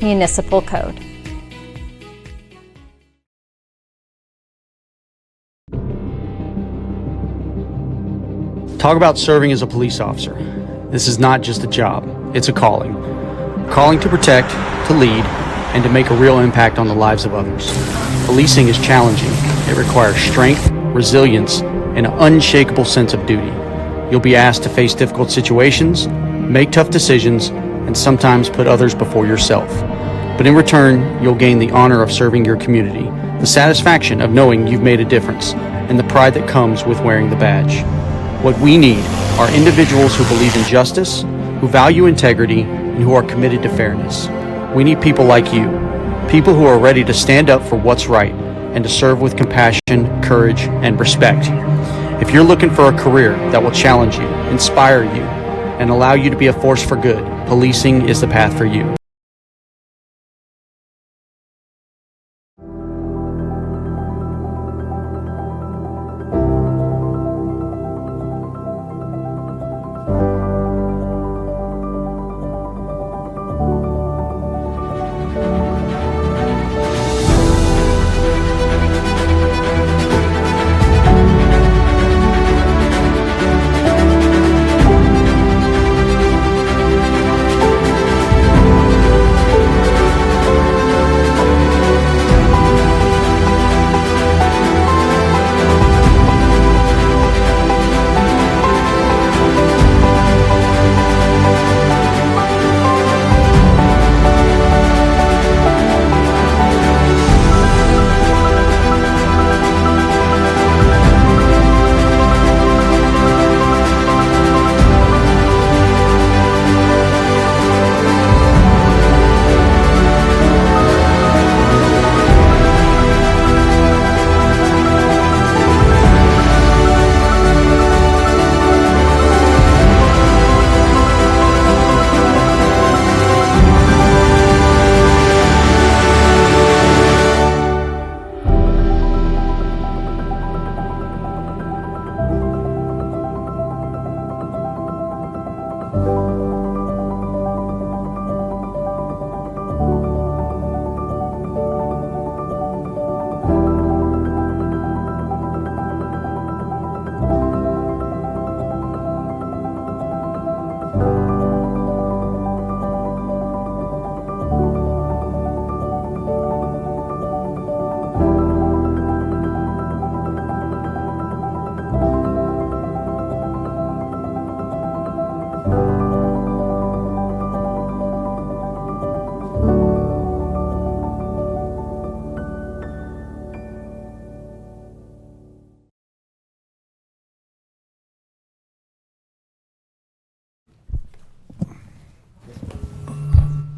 Municipal Code. Talk about serving as a police officer. This is not just a job, it's a calling. A calling to protect, to lead, and to make a real impact on the lives of others. Policing is challenging. It requires strength, resilience, and an unshakable sense of duty. You'll be asked to face difficult situations, make tough decisions, and sometimes put others before yourself. But in return, you'll gain the honor of serving your community, the satisfaction of knowing you've made a difference, and the pride that comes with wearing the badge. What we need are individuals who believe in justice, who value integrity, and who are committed to fairness. We need people like you, people who are ready to stand up for what's right and to serve with compassion, courage, and respect. If you're looking for a career that will challenge you, inspire you, and allow you to be a force for good, policing is the path for you.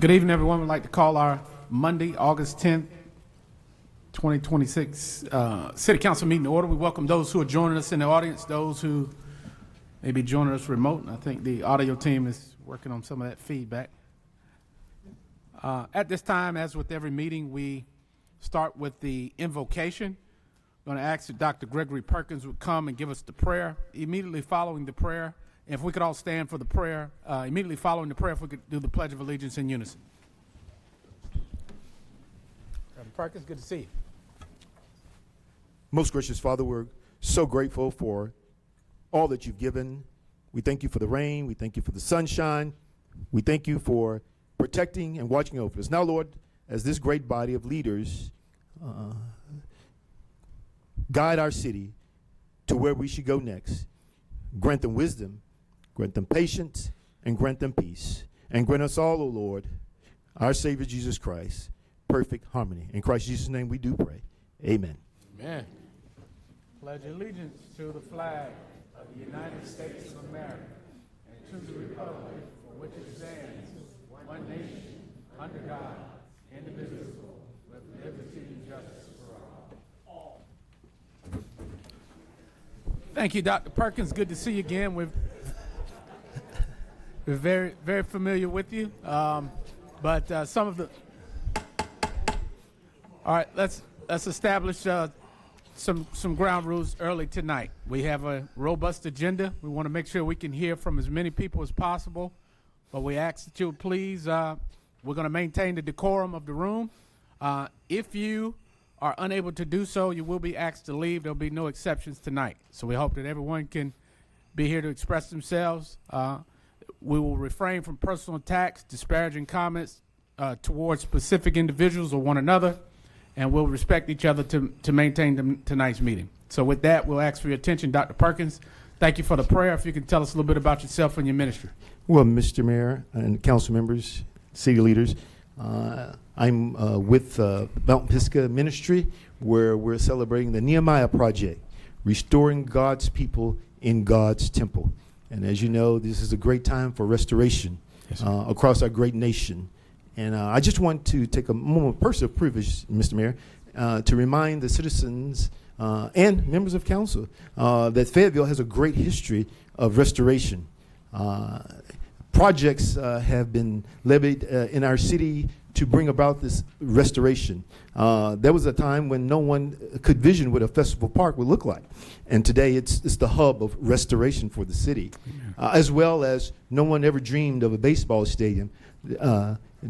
Good evening, everyone. We'd like to call our Monday, August 10th, 2026 City Council meeting to order. We welcome those who are joining us in the audience, those who may be joining us remote. And I think the audio team is working on some of that feedback. At this time, as with every meeting, we start with the invocation. I'm going to ask that Dr. Gregory Perkins would come and give us the prayer. Immediately following the prayer, if we could all stand for the prayer, immediately following the prayer, if we could do the Pledge of Allegiance in unison. Reverend Perkins, good to see you. Most gracious Father, we're so grateful for all that you've given. We thank you for the rain. We thank you for the sunshine. We thank you for protecting and watching over us. Now, Lord, as this great body of leaders guide our city to where we should go next, grant them wisdom, grant them patience, and grant them peace. And grant us all, O Lord, our Savior Jesus Christ, perfect harmony. In Christ Jesus' name we do pray. Amen. Amen. Pledge allegiance to the flag of the United States of America and to the republic for which it stands, one nation, under God, indivisible, with liberty and justice for all. Thank you, Dr. Perkins. Good to see you again. We're very, very familiar with you. But some of the... All right, let's establish some ground rules early tonight. We have a robust agenda. We want to make sure we can hear from as many people as possible. But we ask that you would please we're going to maintain the decorum of the room. If you are unable to do so, you will be asked to leave. There'll be no exceptions tonight. So we hope that everyone can be here to express themselves. We will refrain from personal attacks, disparaging comments towards specific individuals or one another, and we'll respect each other to maintain tonight's meeting. So with that, we'll ask for your attention. Dr. Perkins, thank you for the prayer. If you can tell us a little bit about yourself and your ministry. Well, Mr. Mayor and council members, city leaders, I'm with Mount Pisgah Ministry, where we're celebrating the Nehemiah Project, restoring God's people in God's temple. And as you know, this is a great time for restoration across our great nation. And I just want to take a moment of personal privilege, Mr. Mayor, to remind the citizens and members of council that Fayetteville has a great history of restoration. Projects have been levied in our city to bring about this restoration. There was a time when no one could vision what a festival park would look like. And today it's the hub of restoration for the city, as well as no one ever dreamed of a baseball stadium.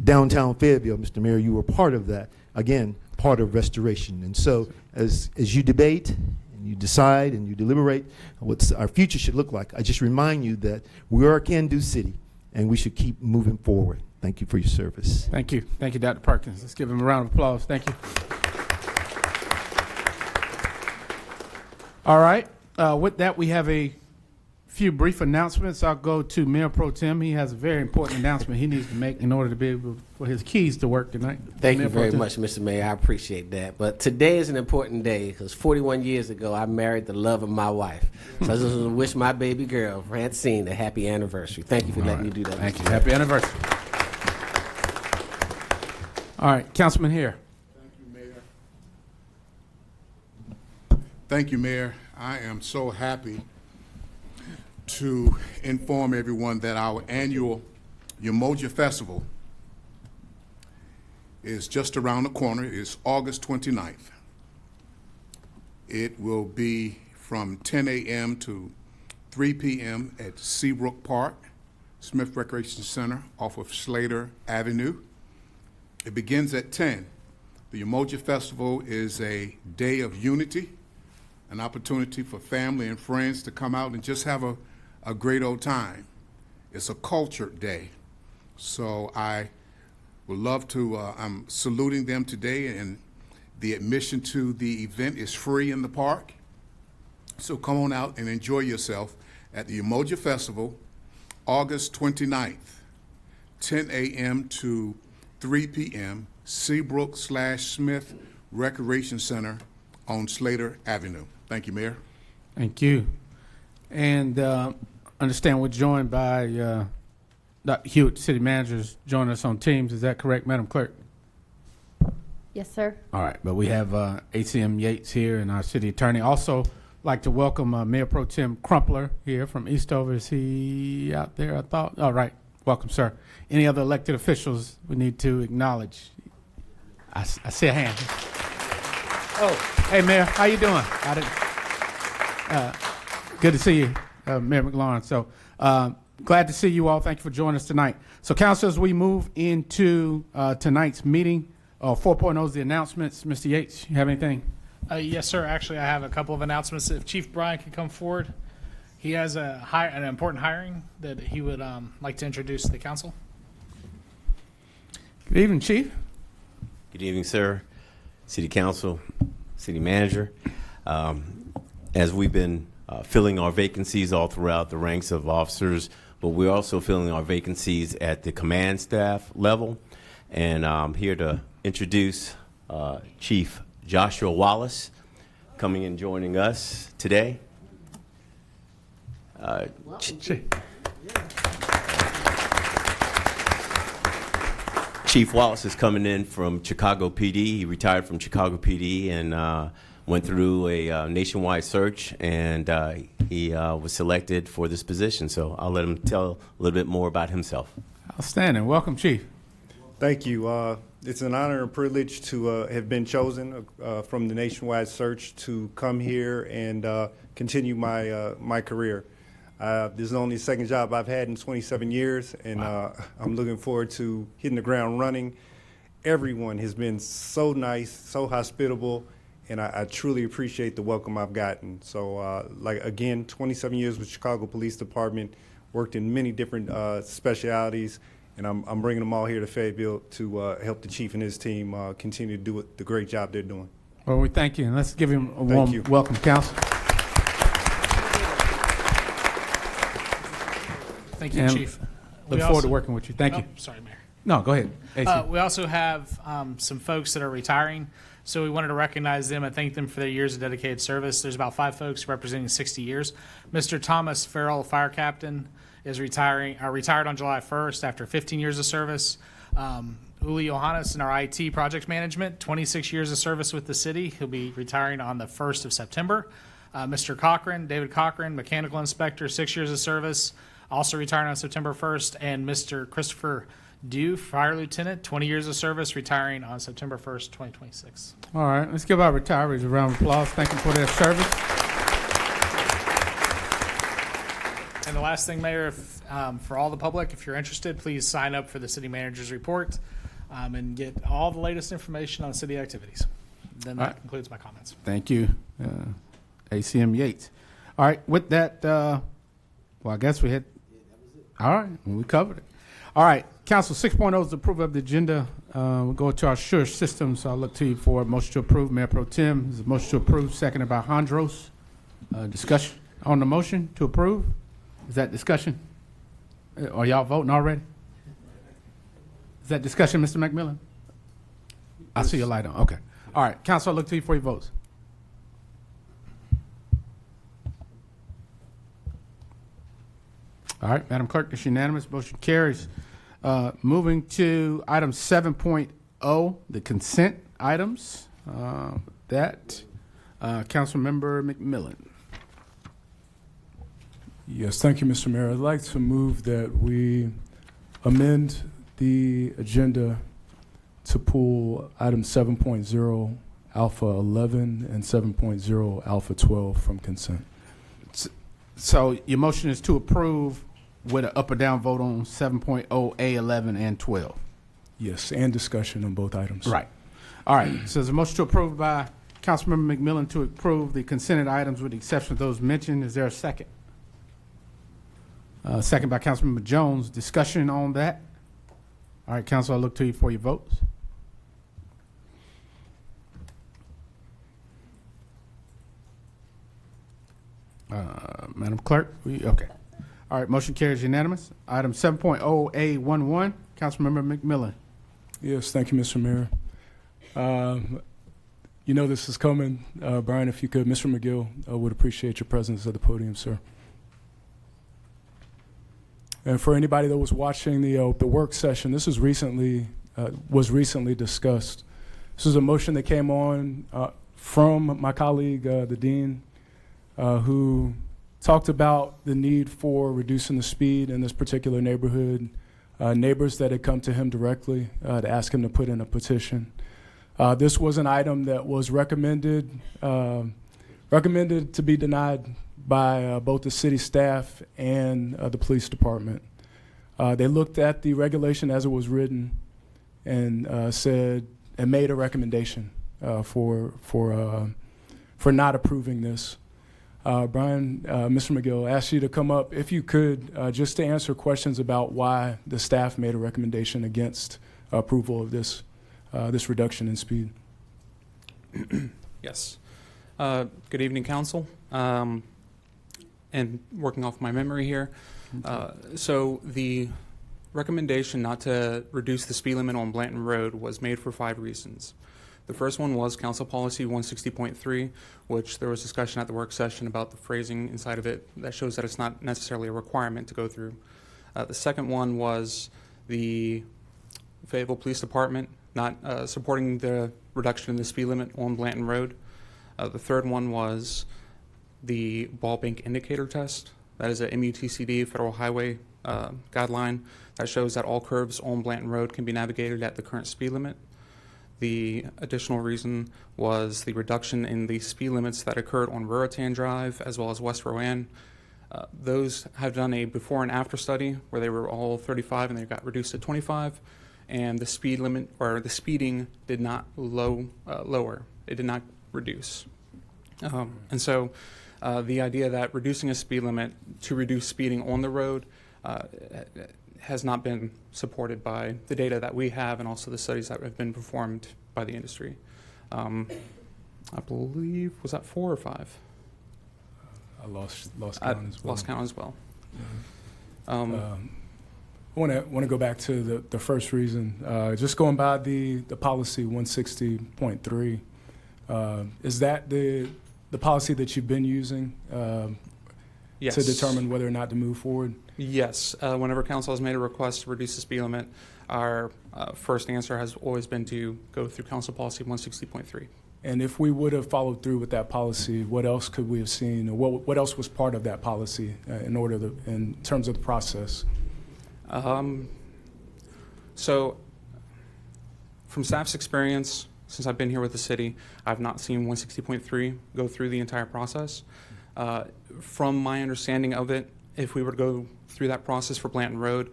Downtown Fayetteville, Mr. Mayor, you were part of that. Again, part of restoration. And so as you debate and you decide and you deliberate what our future should look like, I just remind you that we are a can-do city and we should keep moving forward. Thank you for your service. Thank you. Thank you, Dr. Perkins. Let's give him a round of applause. Thank you. All right. With that, we have a few brief announcements. I'll go to Mayor Pro Tem. He has a very important announcement he needs to make in order to be able for his keys to work tonight. Thank Mayor you Pro very Tem. much, Mr. Mayor. I appreciate that. But today is an important day because 41 years ago, I married the love of my wife. So I just want to wish my baby girl, Francine, a happy anniversary. Thank you for letting me do that. Thank Mr. you. Mayor. Happy anniversary. All right, Councilman here. Thank you, Mayor. I am so happy to inform everyone that our annual Umoja Festival is just around the corner. It's August 29th. It will be from 10 a.m. to 3 p.m. at Seabrook Park, Smith Recreation Center off of Slater Avenue. It begins at 10. The Umoja Festival is a day of unity, an opportunity for family and friends to come out and just have a great old time. It's a culture day. So I would love to, I'm saluting them today, and the admission to the event is free in the park. So come on out and enjoy yourself at the Umoja Festival, August 29th, 10 a.m. to 3 p.m., Seabrook/Smith Recreation Center on Slater Avenue. Thank you, Mayor. Thank you. And understand we're joined by Dr. Hewitt, City Manager's joining us on Teams. Is that correct, Madam Clerk? Yes, sir. All right, but we have ACM Yates here and our City Attorney. Also like to welcome Mayor Pro Tem Crumpler here from Eastover. Is he out there, I thought? All right, welcome, sir. Any other elected officials we need to acknowledge? I see a hand. Oh, hey, Mayor, how you doing? Good to see you, Mayor McLaurin. So glad to see you all. Thank you for joining us tonight. So, council, as we move into tonight's meeting, 4.0 is the announcements. Mr. Yates, you have anything? Yes, sir. Actually, I have a couple of announcements. If Chief Bryan could come forward, he has an important hiring that he would like to introduce to the council. Good evening, Chief. Good evening, sir, City Council, City Manager. As we've been filling our vacancies all throughout the ranks of officers, but we're also filling our vacancies at the command staff level. And I'm here to introduce Chief Joshua Wallace coming and joining us today. Chief Wallace is coming in from Chicago PD. He retired from Chicago PD and went through a nationwide search, and he was selected for this position. So I'll let him tell a little bit more about himself. Outstanding. Welcome, Chief. Thank you. It's an honor and privilege to have been chosen from the nationwide search to come here and continue my career. This is only the second job I've had in 27 years, and I'm looking forward to hitting the ground running. Everyone has been so nice, so hospitable, and I truly appreciate the welcome I've gotten. So, again, 27 years with Chicago Police Department, worked in many different specialities, and I'm bringing them all here to Fayetteville to help the chief and his team continue to do the great job they're doing. Well, we thank you, and let's give him a Thank you. warm welcome, council. Thank you, And Chief. Look We forward also- to working with you. Thank you. Oh, sorry, Mayor. No, go ahead. AC. We also have some folks that are retiring, so we wanted to recognize them and thank them for their years of dedicated service. There's about 5 folks representing 60 years. Mr. Thomas Farrell, fire captain, is retired on July 1st after 15 years of service. Uli Johannes in our IT project management, 26 years of service with the city. He'll be retiring on the 1st of September. Mr. Cochran, David Cochran, mechanical inspector, 6 years of service, also retiring on September 1st. And Mr. Christopher Dew, fire lieutenant, 20 years of service, retiring on September 1st, 2026. All right, let's give our retirees a round of applause. Thank them for their service. And the last thing, Mayor, if, for all the public, if you're interested, please sign up for the city manager's report and get all the latest information on city activities. Then that All right. concludes my comments. Thank you, ACM Yates. All right, with that, well, I guess we had, all right, well, we covered it. All right, Council 6.0 is the approval of the agenda. We'll go to our sure system, so I'll look to you for a motion to approve. Mayor Pro Tem, is a motion to approve, seconded by Hondros. Discussion on the motion to approve? Is that discussion? Are y'all voting already? Is that discussion, Mr. McMillan? I see your light on, okay. All right, Council, I'll look to you for your votes. All right, Madam Clerk, it's unanimous. Motion carries. Moving to item 7.0, the consent items. Councilmember McMillan. Yes, thank you, Mr. Mayor. I'd like to move that we amend the agenda to pull item 7.0 alpha 11 and 7.0 alpha 12 from consent. So your motion is to approve with an up or down vote on 7.0, A11, and 12. Yes, and discussion on both items. Right. All right. So there's a motion to approve by Councilmember McMillan to approve the consented items with the exception of those mentioned. Is there a second? Second by Councilmember Jones. Discussion on that? All right, Council, I'll look to you for your votes. Madam Clerk, okay. All right, motion carries unanimous. Item 7.0A11, Councilmember McMillan. Yes, thank you, Mr. Mayor. You know this is coming. Brian, if you could, Mr. McGill, I would appreciate your presence at the podium, sir. And for anybody that was watching the work session, this is was recently discussed. This is a motion that came on from my colleague, the dean, who talked about the need for reducing the speed in this particular neighborhood. Neighbors that had come to him directly to ask him to put in a petition. This was an item that was recommended to be denied by both the city staff and the police department. They looked at the regulation as it was written and made a recommendation for not approving this. Brian, Mr. McGill, asked you to come up, if you could, just to answer questions about why the staff made a recommendation against approval of this reduction in speed. Yes. Good evening, Council. And working off my memory here. So the recommendation not to reduce the speed limit on Blanton Road was made for 5 reasons. The first one was Council Policy 160.3, which there was discussion at the work session about the phrasing inside of it that shows that it's not necessarily a requirement to go through. The second one was the Fayetteville Police Department not supporting the reduction in the speed limit on Blanton Road. The third one was the ball bank indicator test. That is a MUTCD Federal Highway guideline that shows that all curves on Blanton Road can be navigated at the current speed limit. The additional reason was the reduction in the speed limits that occurred on Ruritan Drive as well as West Rowan. Those have done a before and after study where they were all 35 and they got reduced to 25, and the speed limit or the speeding did not lower. It did not reduce. And so the idea that reducing a speed limit to reduce speeding on the road has not been supported by the data that we have and also the studies that have been performed by the industry. I believe, was that 4 or 5? I lost count as well. Lost count as well. I want to go back to the first reason. Just going by the policy 160.3. Is that the policy that you've been using Yes. to determine whether or not to move forward? Yes. Whenever council has made a request to reduce the speed limit, our first answer has always been to go through council policy 160.3. And if we would have followed through with that policy, what else could we have seen, or what else was part of that policy in terms of the process? So, from staff's experience, since I've been here with the city, I've not seen 160.3 go through the entire process. From my understanding of it, if we were to go through that process for Blanton Road,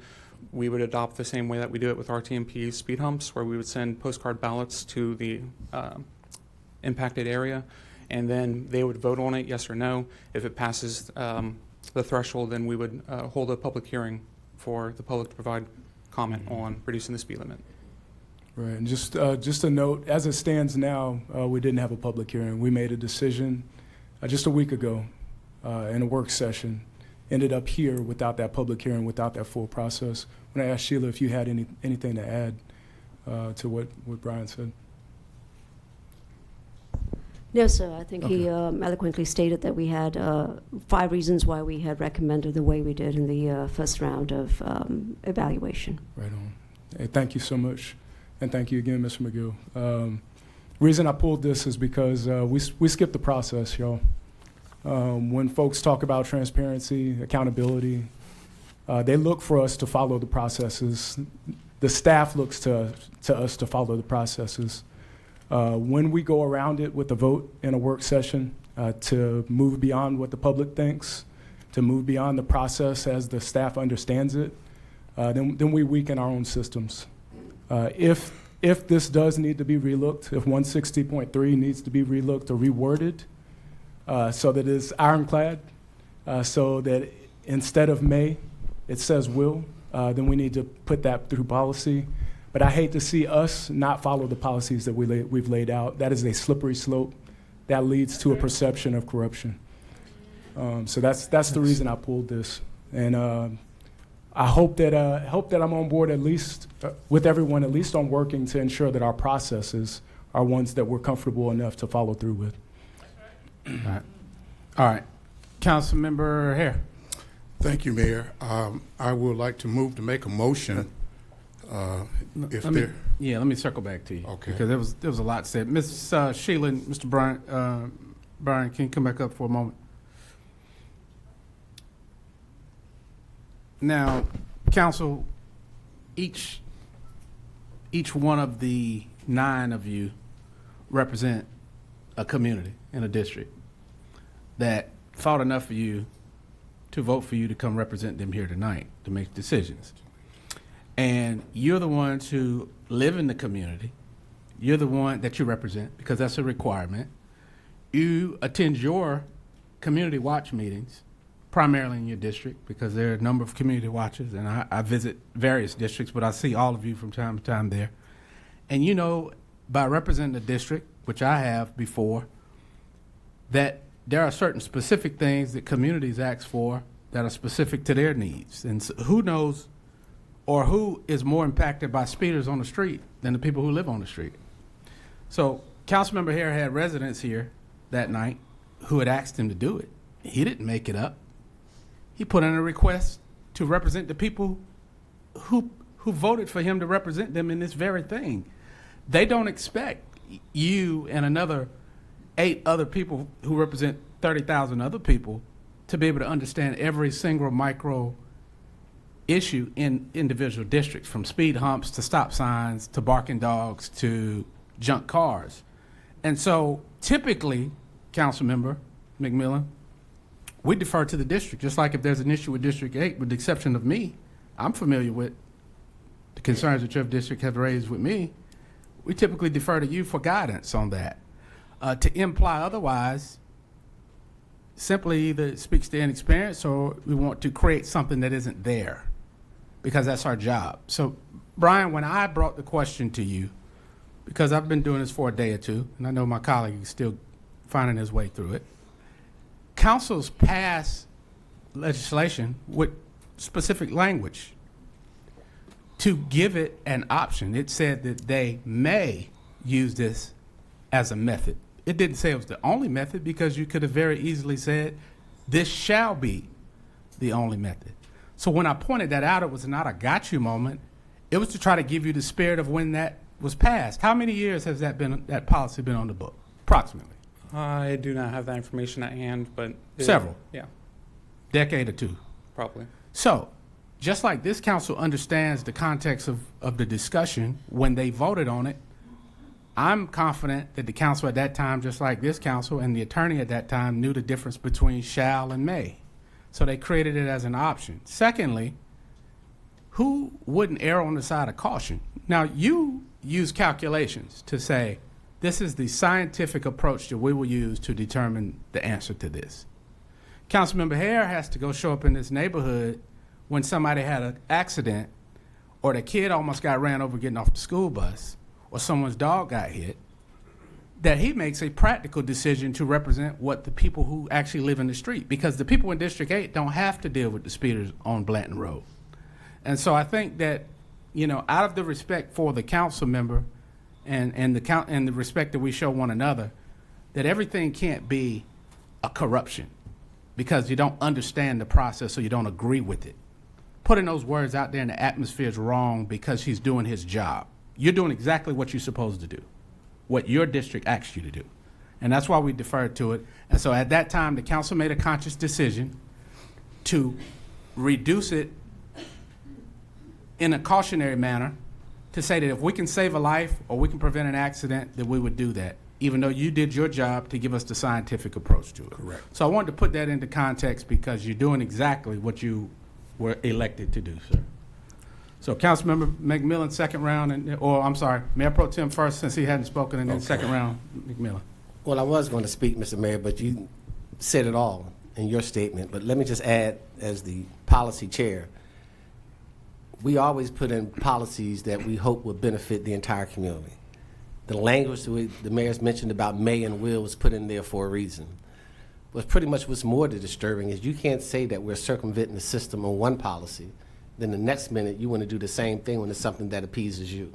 we would adopt the same way that we do it with RTMP speed humps, where we would send postcard ballots to the impacted area, and then they would vote on it, yes or no. If it passes the threshold, then we would hold a public hearing for the public to provide comment on reducing the speed limit. Right, and just a note, as it stands now, we didn't have a public hearing. We made a decision just a week ago in a work session, ended up here without that public hearing, without that full process. When I asked Sheila if you had anything to add to what Brian said. No, sir. I think he eloquently stated that we had 5 reasons why we had recommended the way we did in the first round of evaluation. Right on. Hey, thank you so much. And thank you again, Mr. McGill. Reason I pulled this is because we skipped the process, y'all. When folks talk about transparency, accountability, they look for us to follow the processes. The staff looks to us to follow the processes. When we go around it with a vote in a work session to move beyond what the public thinks, to move beyond the process as the staff understands it, then we weaken our own systems. If this does need to be relooked, if 160.3 needs to be relooked or reworded so that it's ironclad, so that instead of may, it says will, then we need to put that through policy. But I hate to see us not follow the policies that we've laid out. That is a slippery slope that leads to a perception of corruption. So that's the reason I pulled this. And I hope that I'm on board at least with everyone, at least on working to ensure that our processes are ones that we're comfortable enough to follow through with. All right. Councilmember Hare. Thank you, Mayor. I would like to move to make a motion. Let me circle back to you. Okay. Because there was a lot said. Ms. Sheila and Mr. Brian, can you come back up for a moment? Now, council, each one of the 9 of you represent a community in a district that fought enough for you to vote for you to come represent them here tonight to make decisions. And you're the ones who live in the community. You're the one that you represent because that's a requirement. You attend your community watch meetings, primarily in your district, because there are a number of community watchers, and I visit various districts, but I see all of you from time to time there. And you know, by representing the district, which I have before, that there are certain specific things that communities ask for that are specific to their needs. And so who knows or who is more impacted by speeders on the street than the people who live on the street? So Councilmember Hare had residents here that night who had asked him to do it. He didn't make it up. He put in a request to represent the people who voted for him to represent them in this very thing. They don't expect you and another 8 other people who represent 30,000 other people to be able to understand every single micro issue in individual districts, from speed humps to stop signs to barking dogs to junk cars. And so typically, Councilmember McMillan, we defer to the district. Just like if there's an issue with District 8, with the exception of me, I'm familiar with the concerns that your district have raised with me. We typically defer to you for guidance on that. To imply otherwise simply either speaks to inexperience or we want to create something that isn't there, because that's our job. So, Brian, when I brought the question to you, because I've been doing this for a day or two, and I know my colleague is still finding his way through it, councils pass legislation with specific language to give it an option. It said that they may use this as a method. It didn't say it was the only method, because you could have very easily said this shall be the only method. So when I pointed that out, it was not a got you moment. It was to try to give you the spirit of when that was passed. How many years has that policy been on the book, approximately? I do not have that information at hand, but Several. Yeah, Decade or two. probably. So, just like this council understands the context of the discussion when they voted on it, I'm confident that the council at that time, just like this council and the attorney at that time, knew the difference between shall and may. So they created it as an option. Secondly, who wouldn't err on the side of caution? Now, you use calculations to say, this is the scientific approach that we will use to determine the answer to this. Councilmember Hare has to go show up in this neighborhood when somebody had an accident, or the kid almost got ran over getting off the school bus, or someone's dog got hit, that he makes a practical decision to represent what the people who actually live in the street, because the people in District 8 don't have to deal with the speeders on Blanton Road. And so I think that, out of the respect for the council member and the respect that we show one another, that everything can't be a corruption because you don't understand the process or you don't agree with it. Putting those words out there in the atmosphere is wrong, because he's doing his job. You're doing exactly what you're supposed to do, what your district asked you to do. And that's why we deferred to it. And so at that time, the council made a conscious decision to reduce it in a cautionary manner, to say that if we can save a life or we can prevent an accident, that we would do that, even though you did your job to give us the scientific approach to it. Correct. So I wanted to put that into context, because you're doing exactly what you were elected to do, sir. So Councilmember McMillan, second round, Mayor Pro Tem first, since he hadn't spoken, and then second round, McMillan. Well, I was going to speak, Mr. Mayor, but you said it all in your statement. But let me just add, as the policy chair, we always put in policies that we hope will benefit the entire community. The language that the mayor's mentioned about may and will was put in there for a reason. But pretty much what's more disturbing is you can't say that we're circumventing the system on one policy, then the next minute you want to do the same thing when it's something that appeases you.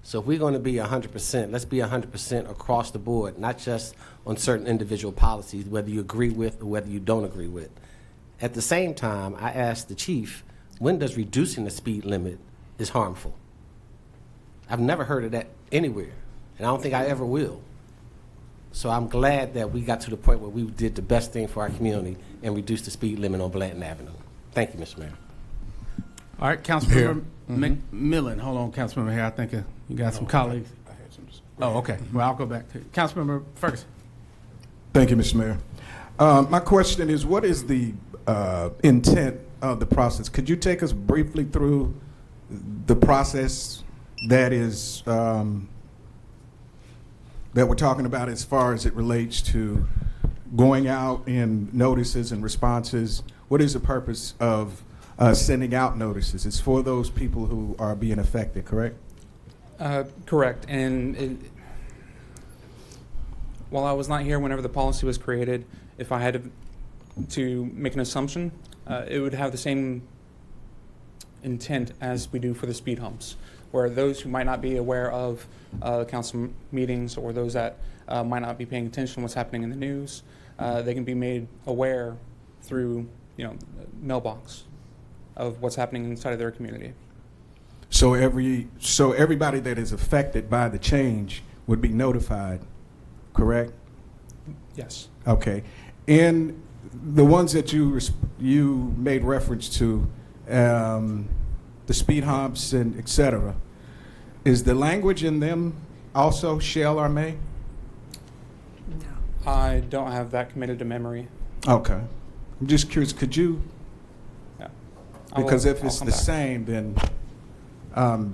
So if we're going to be 100%, let's be 100% across the board, not just on certain individual policies, whether you agree with or whether you don't agree with. At the same time, I asked the chief, when does reducing the speed limit is harmful? I've never heard of that anywhere, and I don't think I ever will. So I'm glad that we got to the point where we did the best thing for our community and reduced the speed limit on Blanton Avenue. Thank you, Mr. Mayor. All right, Councilmember McMillan. Hold on, Councilmember Hare. I think you got some colleagues. I had some. Oh, okay. Well, I'll go back to Councilmember Ferguson. Thank you, Mr. Mayor. My question is, what is the intent of the process? Could you take us briefly through the process that is that we're talking about, as far as it relates to going out in notices and responses? What is the purpose of sending out notices? It's for those people who are being affected, correct? Correct. And while I was not here whenever the policy was created, if I had to make an assumption, it would have the same intent as we do for the speed humps, where those who might not be aware of council meetings, or those that might not be paying attention to what's happening in the news, they can be made aware through mailbox of what's happening inside of their community. So everybody that is affected by the change would be notified, correct? Yes. Okay. And the ones that you made reference to, the speed humps and et cetera, is the language in them also shall or may? I don't have that committed to memory. Okay. I'm just curious, could you, Yeah. because if I'll it's come the back. same, then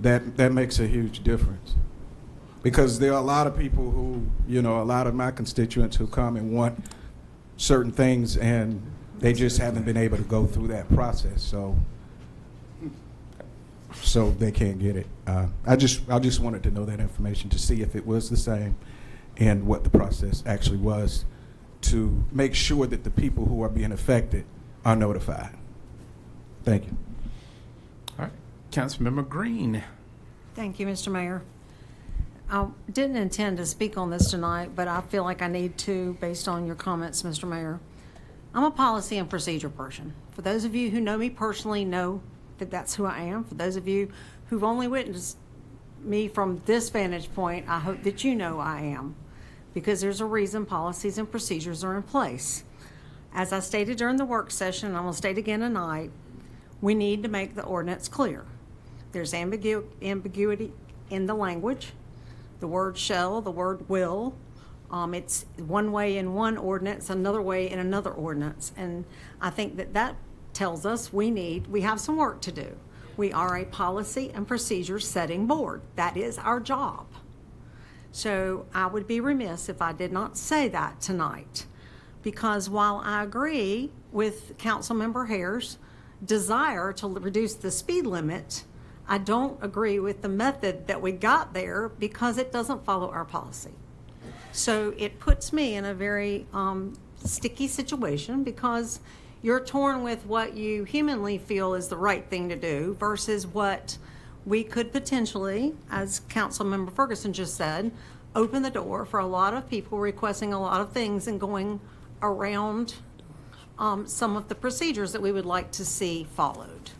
that makes a huge difference. Because there are a lot of people who, a lot of my constituents who come and want certain things, and they just haven't been able to go through that process, so they can't get it. I just wanted to know that information to see if it was the same and what the process actually was to make sure that the people who are being affected are notified. Thank you. All right. Councilmember Green. Thank you, Mr. Mayor. I didn't intend to speak on this tonight, but I feel like I need to based on your comments, Mr. Mayor. I'm a policy and procedure person. For those of you who know me personally know that that's who I am. For those of you who've only witnessed me from this vantage point, I hope that you know I am, because there's a reason policies and procedures are in place. As I stated during the work session, and I'm going to state again tonight, we need to make the ordinance clear. There's ambiguity in the language. The word shall, the word will. It's one way in one ordinance, another way in another ordinance. And I think that tells us we have some work to do. We are a policy and procedure setting board. That is our job. So I would be remiss if I did not say that tonight. Because while I agree with Councilmember Hare's desire to reduce the speed limit, I don't agree with the method that we got there because it doesn't follow our policy. So it puts me in a very sticky situation because you're torn with what you humanly feel is the right thing to do versus what we could potentially, as Councilmember Ferguson just said, open the door for a lot of people requesting a lot of things and going around some of the procedures that we would like to see followed.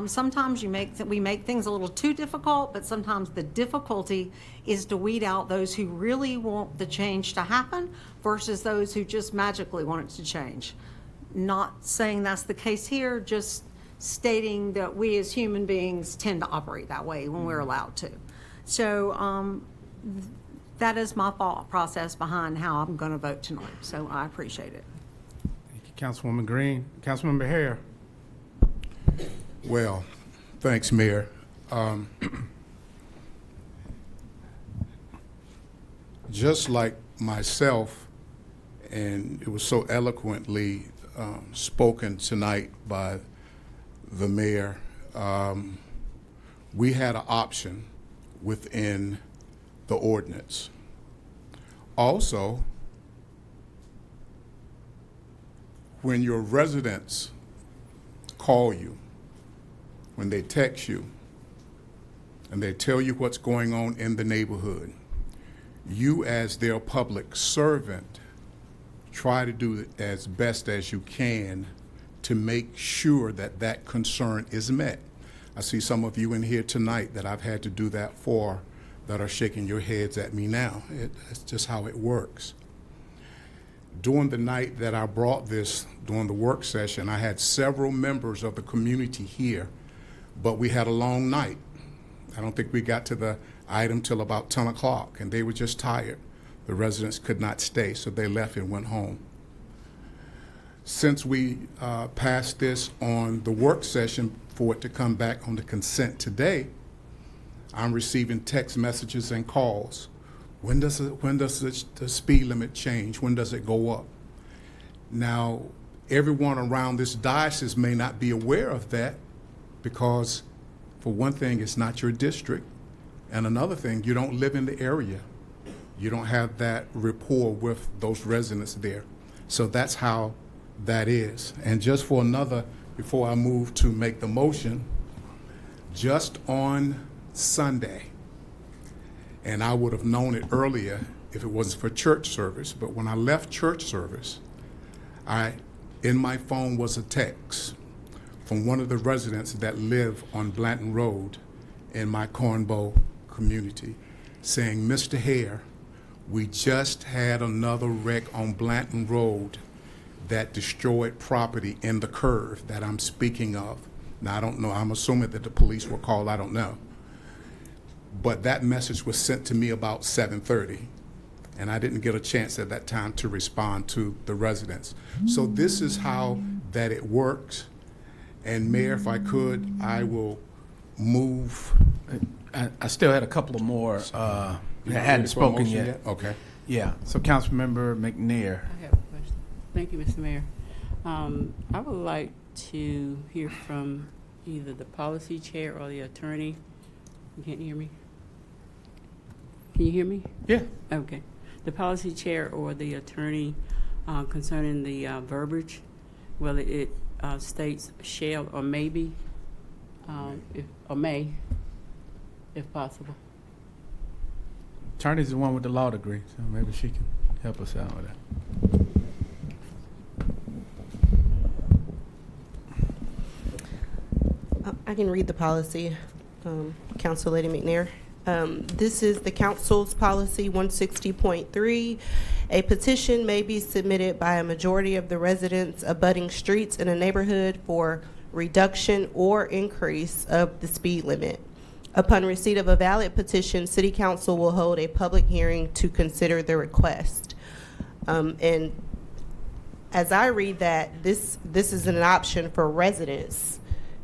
Sometimes we make things a little too difficult, but sometimes the difficulty is to weed out those who really want the change to happen versus those who just magically want it to change. Not saying that's the case here, just stating that we as human beings tend to operate that way when we're allowed to. So that is my thought process behind how I'm going to vote tonight. So I appreciate it. Thank you, Councilwoman Green. Councilmember Hare. Well, thanks, Mayor. Just like myself, and it was so eloquently spoken tonight by the mayor, we had an option within the ordinance. Also, when your residents call you, when they text you, and they tell you what's going on in the neighborhood, you as their public servant try to do it as best as you can to make sure that that concern is met. I see some of you in here tonight that I've had to do that for that are shaking your heads at me now. It's just how it works. During the night that I brought this, during the work session, I had several members of the community here, but we had a long night. I don't think we got to the item till about 10 o'clock, and they were just tired. The residents could not stay, so they left and went home. Since we passed this on the work session for it to come back on the consent today, I'm receiving text messages and calls. When does the speed limit change? When does it go up? Now, everyone around this diocese may not be aware of that because, for one thing, it's not your district. And another thing, you don't live in the area. You don't have that rapport with those residents there. So that's how that is. And just for another, before I move to make the motion, just on Sunday, and I would have known it earlier if it wasn't for church service, but when I left church service, in my phone was a text from one of the residents that live on Blanton Road in my Cornbow community saying, Mr. Hare, we just had another wreck on Blanton Road that destroyed property in the curve that I'm speaking of. Now, I don't know, I'm assuming that the police were called, I don't know. But that message was sent to me about 7:30, and I didn't get a chance at that time to respond to the residents. So this is how that it works. And Mayor, if I could, I will move. I still had a couple of more that hadn't For a spoken motion yet. Okay. Yeah, so Councilmember McNair. I have a question. Thank you, Mr. Mayor. I would like to hear from either the policy chair or the attorney. You can't hear me? Can you hear me? Yeah. Okay. The policy chair or the attorney concerning the verbiage, whether it states shall or maybe, or may, if possible. Attorney's the one with the law degree, so maybe she can help us out with that. I can read the policy, Council Lady McNair. This is the council's policy 160.3. A petition may be submitted by a majority of the residents abutting streets in a neighborhood for reduction or increase of the speed limit. Upon receipt of a valid petition, City Council will hold a public hearing to consider the request. And as I read that, this is an option for residents.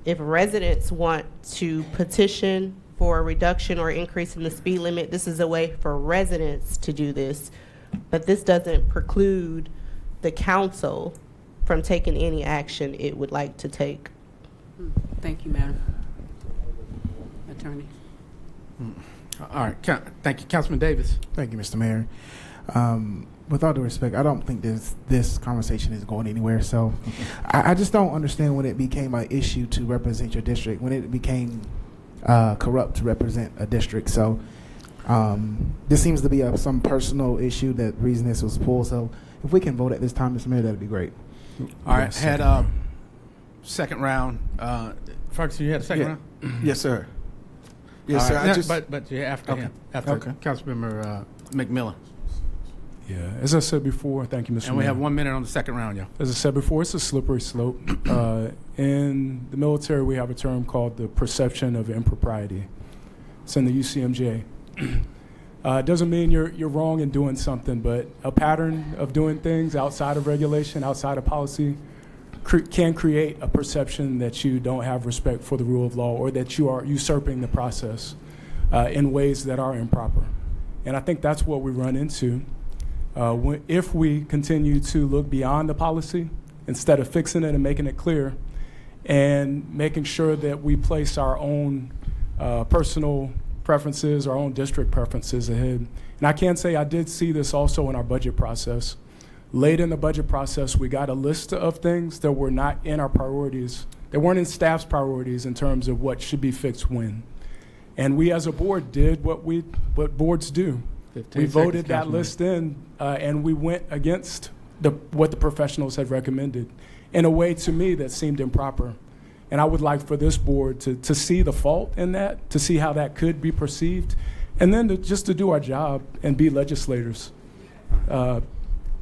If residents want to petition for a reduction or increase in the speed limit, this is a way for residents to do this. But this doesn't preclude the council from taking any action it would like to take. Thank you, Madam Attorney. All right, thank you, Councilman Davis. Thank you, Mr. Mayor. With all due respect, I don't think this conversation is going anywhere. So I just don't understand when it became an issue to represent your district, when it became corrupt to represent a district. So this seems to be some personal issue, that reason this was pulled. So if we can vote at this time, Mr. Mayor, that'd be great. All right, had second round. Ferguson, you had a second round? Yes, sir. Yes, sir. Right. But yeah, after him, after Councilmember McMillan. Yeah, as I said before, thank you, Mr. And we Mayor. have 1 minute on the second round, y'all. As I said before, it's a slippery slope. In the military, we have a term called the perception of impropriety. It's in the UCMJ. It doesn't mean you're wrong in doing something, but a pattern of doing things outside of regulation, outside of policy, can create a perception that you don't have respect for the rule of law, or that you are usurping the process in ways that are improper. And I think that's what we run into if we continue to look beyond the policy instead of fixing it and making it clear, and making sure that we place our own personal preferences, our own district preferences ahead. And I can say I did see this also in our budget process. Late in the budget process, we got a list of things that were not in our priorities. They weren't in staff's priorities in terms of what should be fixed when. And we as a board did what boards do. We voted that list in, and we went against what the professionals had recommended in a way, to me, that seemed improper. And I would like for this board to see the fault in that, to see how that could be perceived, and then just to do our job and be legislators.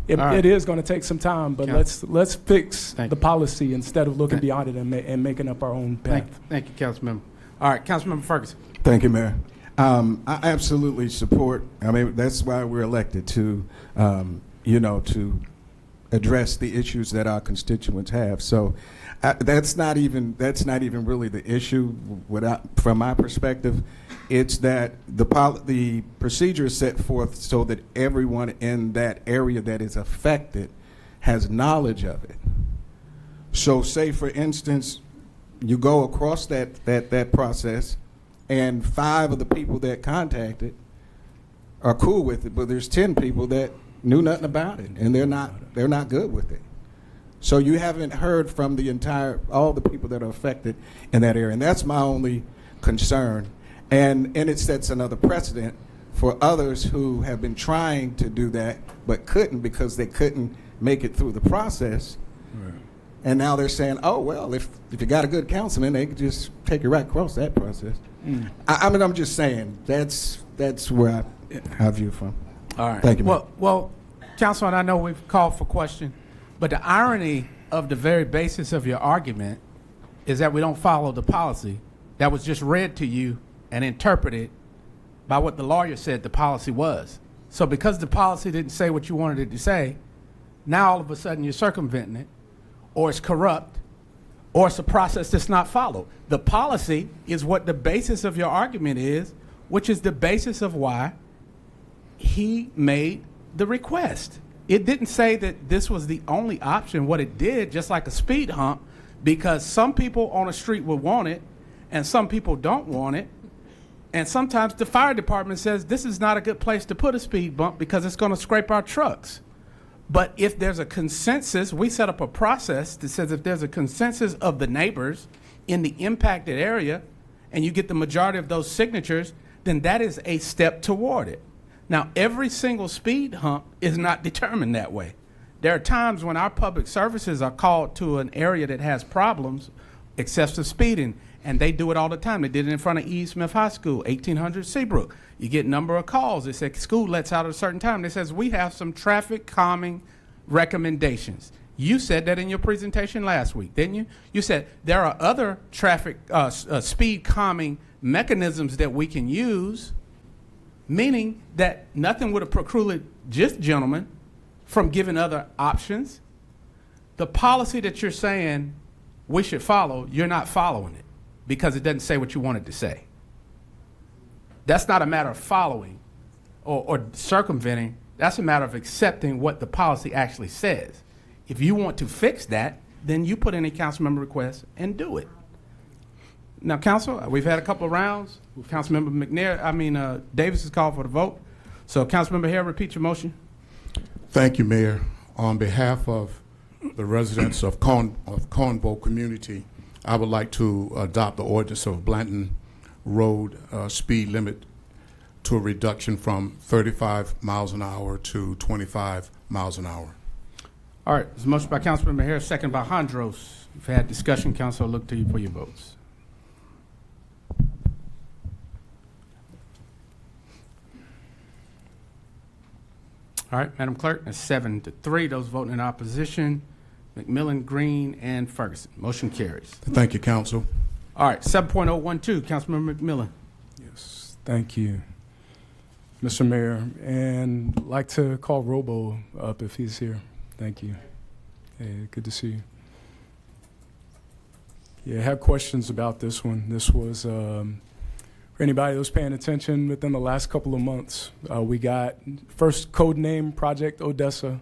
It is going to take some time, but let's fix the policy instead of looking beyond it and making up our own path. Thank you, Councilmember. All right, Councilmember Ferguson. Thank you, Mayor. I absolutely support. I mean, that's why we're elected to, to address the issues that our constituents have. So that's not even really the issue. From my perspective, it's that the procedure is set forth so that everyone in that area that is affected has knowledge of it. So, say for instance, you go across that process, and 5 of the people that contacted are cool with it, but there's 10 people that knew nothing about it, and they're not good with it. So you haven't heard from all the people that are affected in that area, and that's my only concern. And it sets another precedent for others who have been trying to do that but couldn't because they couldn't make it through the process. Right. And now they're saying, oh, well, if you got a good councilman, they could just take you right across that process. I'm just saying, that's where I view it from. All right. Thank you, Well, Councilman, I know we've called for question, but the irony of the very basis of your argument is that we don't follow the policy that was just read to you and interpreted by what the lawyer said the policy was. So because the policy didn't say what you wanted it to say, now all of a sudden you're circumventing it, or it's corrupt, or it's a process that's not followed. The policy is what the basis of your argument is, which is the basis of why he made the request. It didn't say that this was the only option. What it did, just like a speed hump, because some people on a street will want it and some people don't want it. And sometimes the fire department says this is not a good place to put a speed bump because it's going to scrape our trucks. But if there's a consensus, we set up a process that says if there's a consensus of the neighbors in the impacted area and you get the majority of those signatures, then that is a step toward it. Now, every single speed hump is not determined that way. There are times when our public services are called to an area that has problems, excessive speeding, and they do it all the time. They did it in front of E. Smith High School, 1800 Seabrook. You get a number of calls. They say school lets out at a certain time. They says, we have some traffic calming recommendations. You said that in your presentation last week, didn't you? You said there are other traffic speed calming mechanisms that we can use, meaning that nothing would have precluded this gentleman from giving other options. The policy that you're saying we should follow, you're not following it because it doesn't say what you wanted to say. That's not a matter of following or circumventing. That's a matter of accepting what the policy actually says. If you want to fix that, then you put in a council member request and do it. Now, council, we've had a couple of rounds. Councilmember Davis has called for the vote. So, Councilmember Hare, repeat your motion. Thank you, Mayor. On behalf of the residents of Cornwall community, I would like to adopt the ordinance of Blanton Road speed limit to a reduction from 35 miles an hour to 25 miles an hour. All right, there's a motion by Councilmember Harris, second by Hondros. We've had discussion. Council, I'll look to you for your votes. All right, Madam Clerk, that's 7-3. Those voting in opposition, McMillan, Green, and Ferguson. Motion carries. Thank you, Council. All right, 7.012, Councilmember McMillan. Yes, thank you, Mr. Mayor. And I'd like to call Robo up if he's here. Thank you. Hey, good to see you. Yeah, I have questions about this one. This was, for anybody that was paying attention within the last couple of months, we got first code name Project Odessa.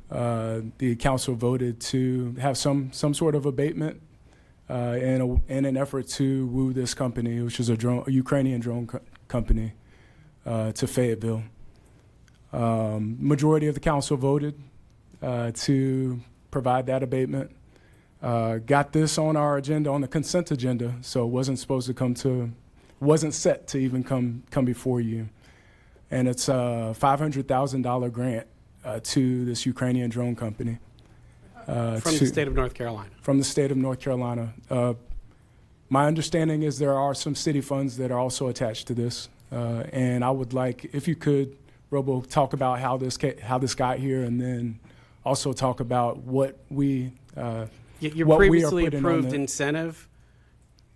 The council voted to have some sort of abatement in an effort to woo this company, which is a Ukrainian drone company, to Fayetteville. Majority of the council voted to provide that abatement. Got this on our agenda, on the consent agenda, so it wasn't supposed to wasn't set to even come before you. And it's a $500,000 grant to this Ukrainian drone company. From the state of North Carolina. From the state of North Carolina. My understanding is there are some city funds that are also attached to this. And I would like, if you could, Robo, talk about how this got here, and then also talk about what we Your what previously we are putting approved on the, incentive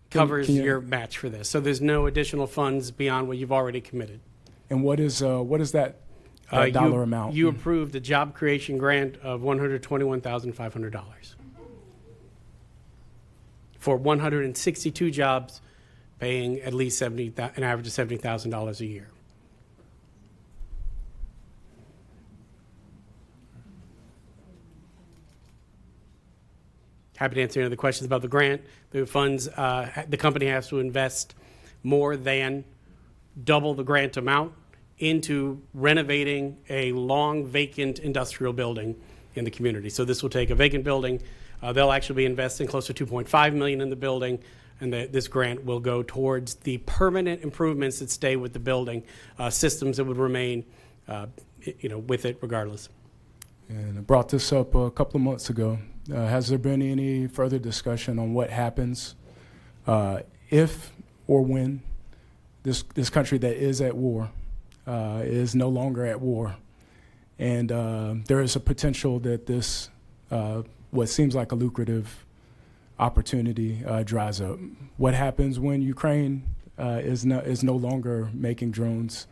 covers your match for this. So there's no additional funds beyond what you've already committed. And what is that dollar amount? You approved a job creation grant of $121,500 for 162 jobs, paying at least an average of $70,000 a year. Happy to answer any other questions about the grant. The funds, the company has to invest more than double the grant amount into renovating a long vacant industrial building in the community. So this will take a vacant building. They'll actually be investing close to $2.5 million in the building, and this grant will go towards the permanent improvements that stay with the building, systems that would remain, with it regardless. And I brought this up a couple of months ago. Has there been any further discussion on what happens if or when this country that is at war is no longer at war, and there is a potential that this what seems like a lucrative opportunity dries up? What happens when Ukraine is no longer making drones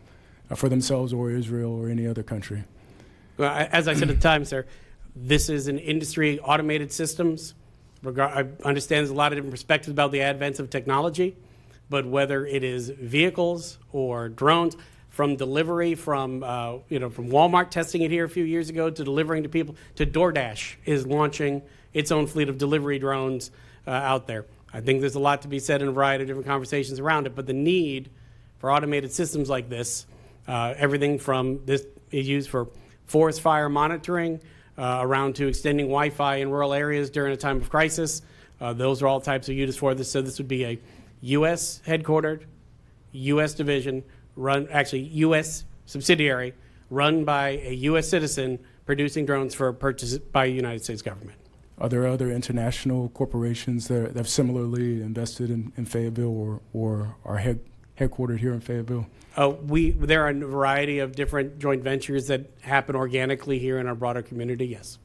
for themselves or Israel or any other country? Well, as I said at the time, sir, This is an industry, automated systems. I understand there's a lot of different perspectives about the advance of technology, but whether it is vehicles or drones, from delivery, from Walmart testing it here a few years ago to delivering to people, to DoorDash is launching its own fleet of delivery drones out there. I think there's a lot to be said in a variety of different conversations around it, but the need for automated systems like this, everything from this is used for forest fire monitoring, around to extending Wi-Fi in rural areas during a time of crisis. Those are all types of uses for this. So this would be a U.S. headquartered, U.S. division, U.S. subsidiary, run by a U.S. citizen, producing drones for purchase by the United States government. Are there other international corporations that have similarly invested in Fayetteville or are headquartered here in Fayetteville? There are a variety of different joint ventures that happen organically here in our broader community, yes,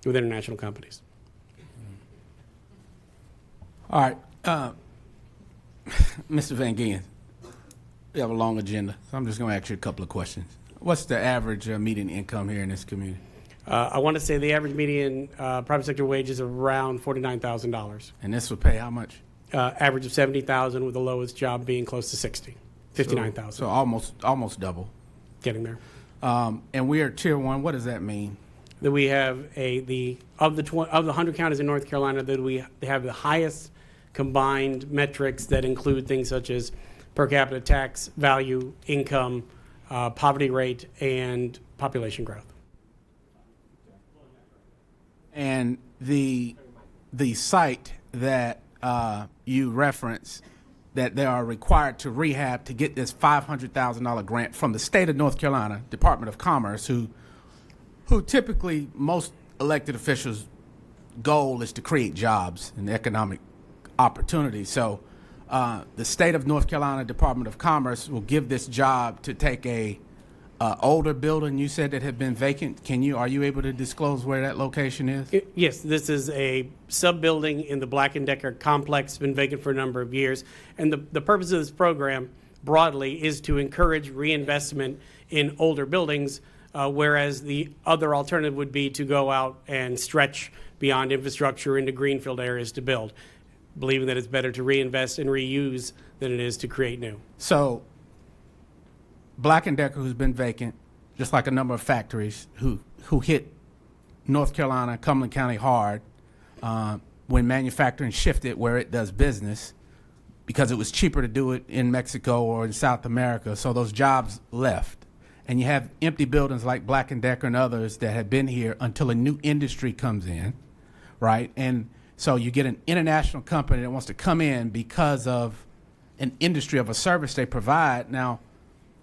with international companies. All right. Mr. Van Gien, we have a long agenda, so I'm just going to ask you a couple of questions. What's the average median income here in this community? I want to say the average median private sector wage is around $49,000. And this would pay how much? Average of $70,000, with the lowest job being close to $59,000. So almost double. Getting there. And we are tier 1. What does that mean? That we have of the 100 counties in North Carolina, that we have the highest combined metrics that include things such as per capita tax value, income, poverty rate, and population growth. And the site that you reference that they are required to rehab to get this $500,000 grant from the state of North Carolina Department of Commerce, who typically most elected officials' goal is to create jobs and economic opportunity. So the state of North Carolina Department of Commerce will give this job to take a older building you said that had been vacant. Are you able to disclose where that location is? Yes, this is a sub-building in the Black & Decker complex. It's been vacant for a number of years. And the purpose of this program broadly is to encourage reinvestment in older buildings, whereas the other alternative would be to go out and stretch beyond infrastructure into greenfield areas to build, believing that it's better to reinvest and reuse than it is to create new. So Black & Decker, who's been vacant, just like a number of factories who hit North Carolina, Cumberland County hard when manufacturing shifted where it does business because it was cheaper to do it in Mexico or in South America. So those jobs left. And you have empty buildings like Black & Decker and others that have been here until a new industry comes in, right? And so you get an international company that wants to come in because of an industry of a service they provide. Now,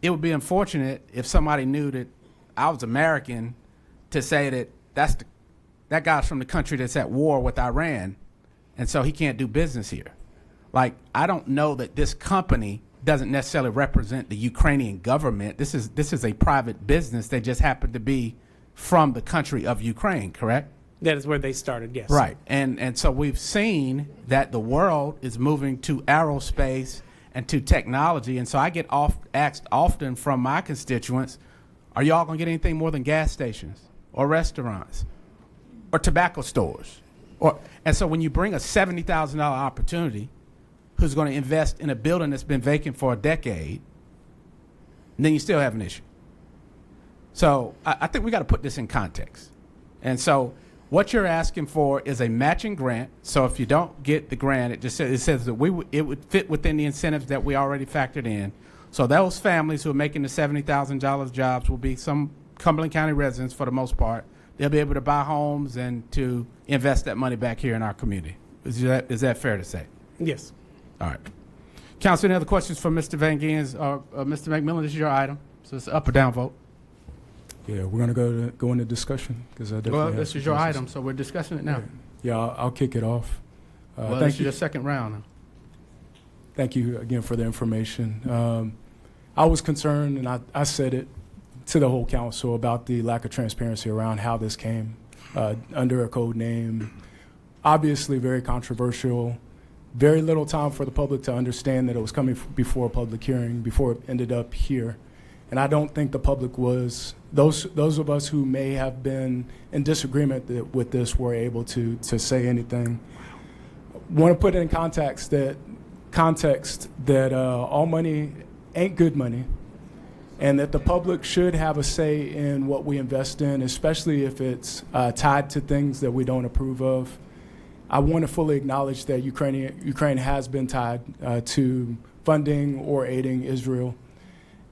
it would be unfortunate if somebody knew that I was American to say that that guy's from the country that's at war with Iran, and so he can't do business here. Like, I don't know that this company doesn't necessarily represent the Ukrainian government. This is a private business. They just happen to be from the country of Ukraine, correct? That is where they started, yes. Right. And so we've seen that the world is moving to aerospace and to technology. And so I get asked often from my constituents, are y'all going to get anything more than gas stations or restaurants or tobacco stores? And so when you bring a $70,000 opportunity, who's going to invest in a building that's been vacant for a decade, then you still have an issue. So I think we got to put this in context. And so what you're asking for is a matching grant. So if you don't get the grant, it says that it would fit within the incentives that we already factored in. So those families who are making the $70,000 jobs will be some Cumberland County residents for the most part. They'll be able to buy homes and to invest that money back here in our community. Is that fair to say? Yes. All right. Council, any other questions for Mr. Van Giens or Mr. McMillan? This is your item, so it's up or down vote. Yeah, we're gonna go into discussion because I definitely. Well, this is your item, so we're discussing it now. Yeah, I'll kick it off. Well, this is your second round now. Thank you again for the information. I was concerned, and I said it to the whole council about the lack of transparency around how this came under a code name. Obviously, very controversial. Very little time for the public to understand that it was coming before a public hearing, before it ended up here. And I don't think the public was, those of us who may have been in disagreement with this were able to say anything. Want to put it in context that all money ain't good money, and that the public should have a say in what we invest in, especially if it's tied to things that we don't approve of. I want to fully acknowledge that Ukraine has been tied to funding or aiding Israel.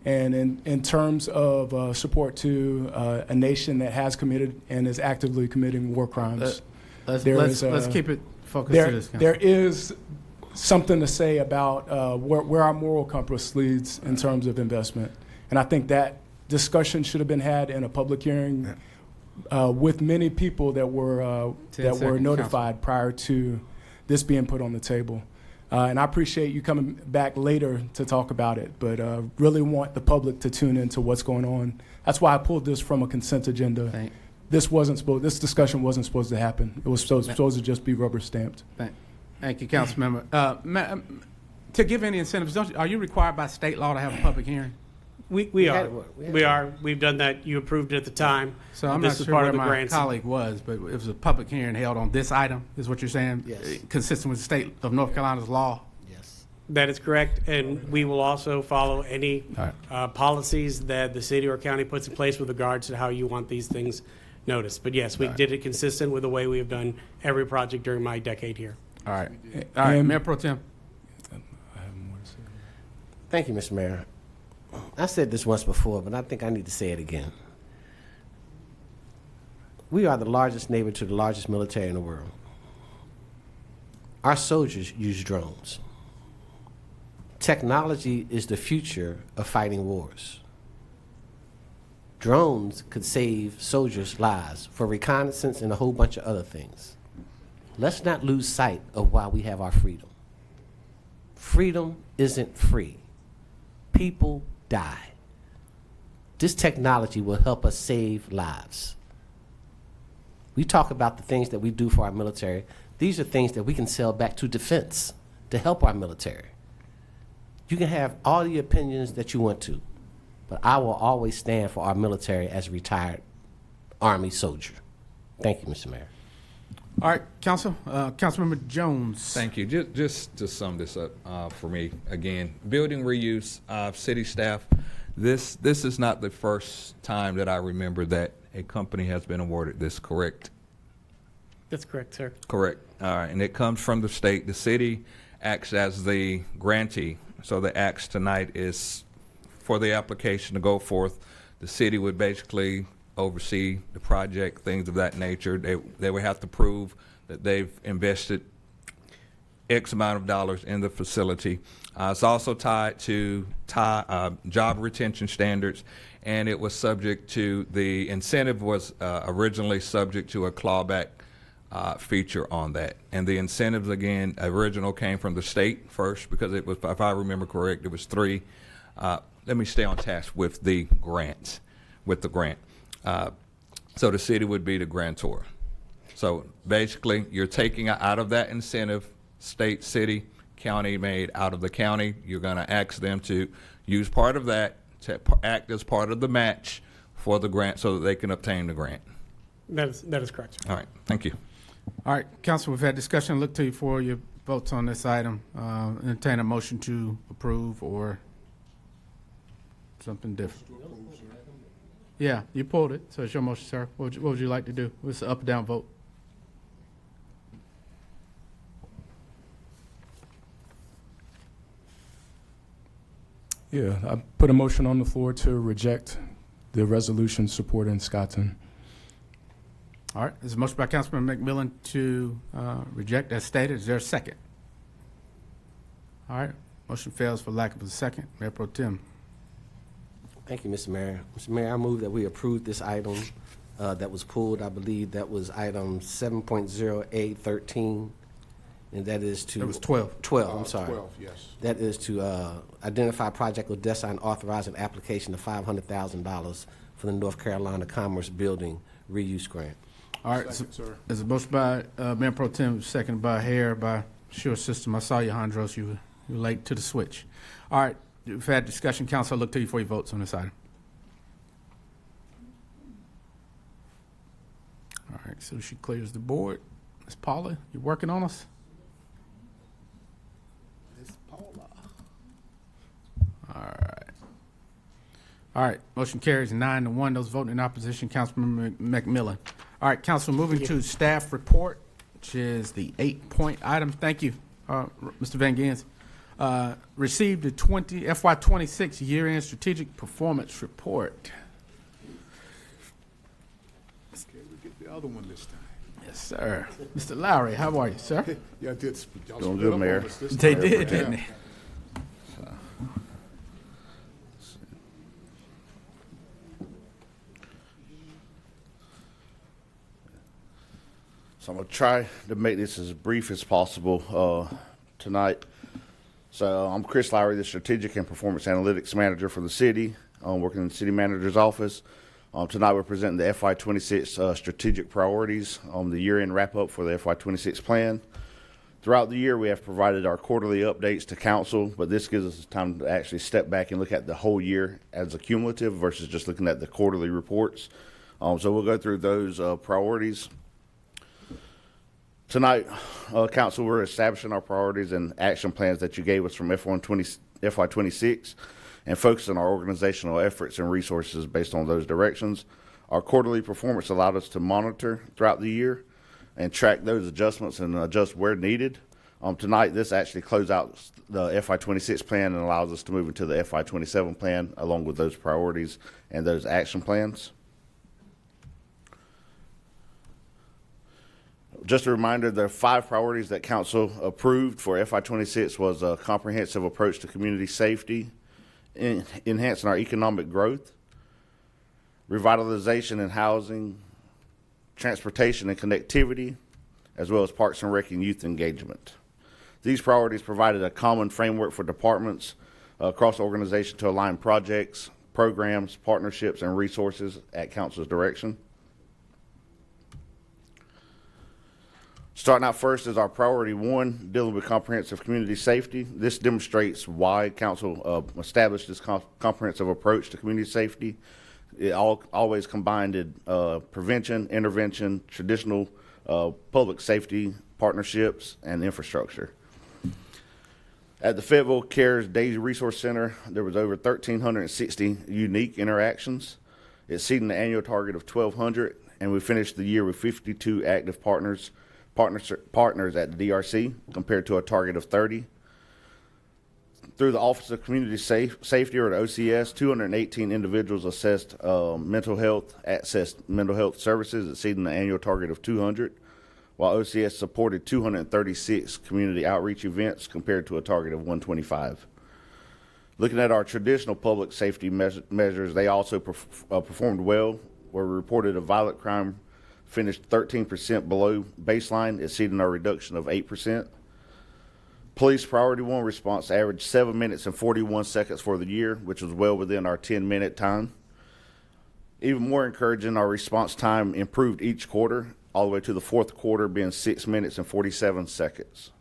And in terms of support to a nation that has committed and is actively committing war crimes, Let's keep it focused to this. There is something to say about where our moral compass leads in terms of investment. And I think that discussion should have been had in a public hearing with many people that were notified prior to this being put on the table. And I appreciate you coming back later to talk about it, but really want the public to tune into what's going on. That's why I pulled this from a consent agenda. This discussion wasn't supposed to happen. It was supposed to just be rubber stamped. Thank you, Councilmember. To give any incentives, are you required by state law to have a public hearing? We are. We are. We've done that. You approved it at the time. So I'm this not is sure part where of the my grants. colleague was, but it was a public hearing held on this item, is what you're saying? Yes. Consistent with the state of North Carolina's law? Yes. That is correct, and we will also follow any policies that the city or county puts in place with regards to how you want these things noticed. But yes, we did it consistent with the way we have done every project during my decade here. All right. All right, Mayor Pro Tem. Thank you, Mr. Mayor. I said this once before, but I think I need to say it again. We are the largest neighbor to the largest military in the world. Our soldiers use drones. Technology is the future of fighting wars. Drones could save soldiers' lives for reconnaissance and a whole bunch of other things. Let's not lose sight of why we have our freedom. Freedom isn't free. People die. This technology will help us save lives. We talk about the things that we do for our military. These are things that we can sell back to defense to help our military. You can have all the opinions that you want to, but I will always stand for our military as a retired Army soldier. Thank you, Mr. Mayor. All right, Councilmember Jones. Thank you. Just to sum this up for me, again, building reuse, city staff, this is not the first time that I remember that a company has been awarded this, correct? That's correct, sir. Correct. All right, and it comes from the state. The city acts as the grantee. So the acts tonight is for the application to go forth. The city would basically oversee the project, things of that nature. They would have to prove that they've invested X amount of dollars in the facility. It's also tied to job retention standards, and it was subject to, the incentive was originally subject to a clawback feature on that. And the incentives, again, original came from the state first, because it was, if I remember correct, it was 3. Let me stay on task with the grants, with the grant. So the city would be the grantor. So basically, you're taking out of that incentive, state, city, county made out of the county. You're going to ask them to use part of that to act as part of the match for the grant so that they can obtain the grant. That is correct, sir. All right, thank you. All right, Council, we've had discussion. Look to you for your votes on this item. Entertain a motion to approve or something different. Yeah, you pulled it, so it's your motion, sir. What would you like to do? It's an up or down vote. Yeah, I put a motion on the floor to reject the resolution supporting Scotton. All right, there's a motion by Councilman McMillan to reject as stated. Is there a second? All right, motion fails for lack of a second. Mayor Pro Tem. Thank you, Mr. Mayor. Mr. Mayor, I move that we approve this item that was pulled. I believe that was item 7.0A13, and that is to... It was 12. 12, I'm sorry. 12, yes. That is to identify Project Odessa and authorize an application of $500,000 for the North Carolina Commerce Building Reuse Grant. All right, Second, sir. there's a motion by Mayor Pro Tem, seconded by Hare, by Sure System. I saw you, Hondros. You were late to the switch. All right, we've had discussion. Council, I look to you for your votes on this item. So she clears the board. Ms. Paula, you working on us? Ms. Paula. All right, motion carries 9-1. Those voting in opposition, Councilmember McMillan. All right, Council, moving to staff report, which is the 8-point item. Thank you, Mr. Van Gens. Received the FY26 year-end strategic performance report. Okay, we get the other one this time. Yes, sir. Mr. Lowry, how are you, sir? Yeah, I did. Y'all Doing split good, up Mayor. on us this They time. did, didn't they? So I'm going to try to make this as brief as possible tonight. So I'm Chris Lowry, the Strategic and Performance Analytics Manager for the city. I'm working in the City Manager's office. Tonight we're presenting the FY26 strategic priorities, the year-end wrap-up for the FY26 plan. Throughout the year, we have provided our quarterly updates to council, but this gives us time to actually step back and look at the whole year as a cumulative versus just looking at the quarterly reports. So we'll go through those priorities. Tonight, council, we're establishing our priorities and action plans that you gave us from FY26 and focusing our organizational efforts and resources based on those directions. Our quarterly performance allowed us to monitor throughout the year and track those adjustments and adjust where needed. Tonight, this actually closes out the FY26 plan and allows us to move into the FY27 plan along with those priorities and those action plans. Just a reminder, the 5 priorities that council approved for FY26 was a comprehensive approach to community safety, enhancing our economic growth, revitalization and housing, transportation and connectivity, as well as parks and rec and youth engagement. These priorities provided a common framework for departments across the organization to align projects, programs, partnerships, and resources at council's direction. Starting out first is our priority 1, dealing with comprehensive community safety. This demonstrates why council established this comprehensive approach to community safety. It always combined prevention, intervention, traditional public safety, partnerships, and infrastructure. At the Fayetteville Cares Day Resource Center, there was over 1,360 unique interactions, exceeding the annual target of 1,200, and we finished the year with 52 active partners at the DRC compared to a target of 30. Through the Office of Community Safety, or the OCS, 218 individuals accessed mental health services, exceeding the annual target of 200, while OCS supported 236 community outreach events compared to a target of 125. Looking at our traditional public safety measures, they also performed well, where we reported a violent crime finished 13% below baseline, exceeding our reduction of 8%. Police priority 1 response averaged 7 minutes and 41 seconds for the year, which was well within our 10-minute time. Even more encouraging, our response time improved each quarter, all the way to the 4th quarter being 6 minutes and 47 seconds.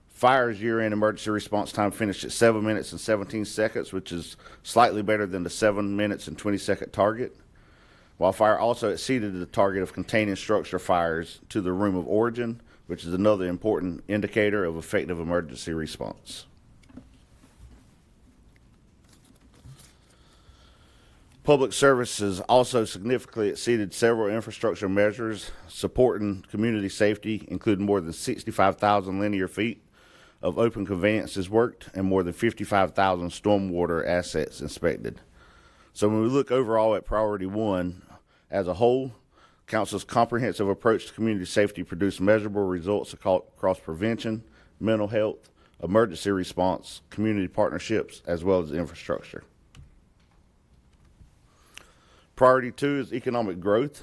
Fire's year-end emergency response time finished at 7 minutes and 17 seconds, which is slightly better than the 7 minutes and 20-second target. While fire also exceeded the target of containing structure fires to the room of origin, which is another important indicator of effective emergency response. Public services also significantly exceeded several infrastructure measures supporting community safety, including more than 65,000 linear feet of open conveyances worked and more than 55,000 stormwater assets inspected. So when we look overall at priority 1 as a whole, council's comprehensive approach to community safety produced measurable results across prevention, mental health, emergency response, community partnerships, as well as infrastructure. Priority 2 is economic growth.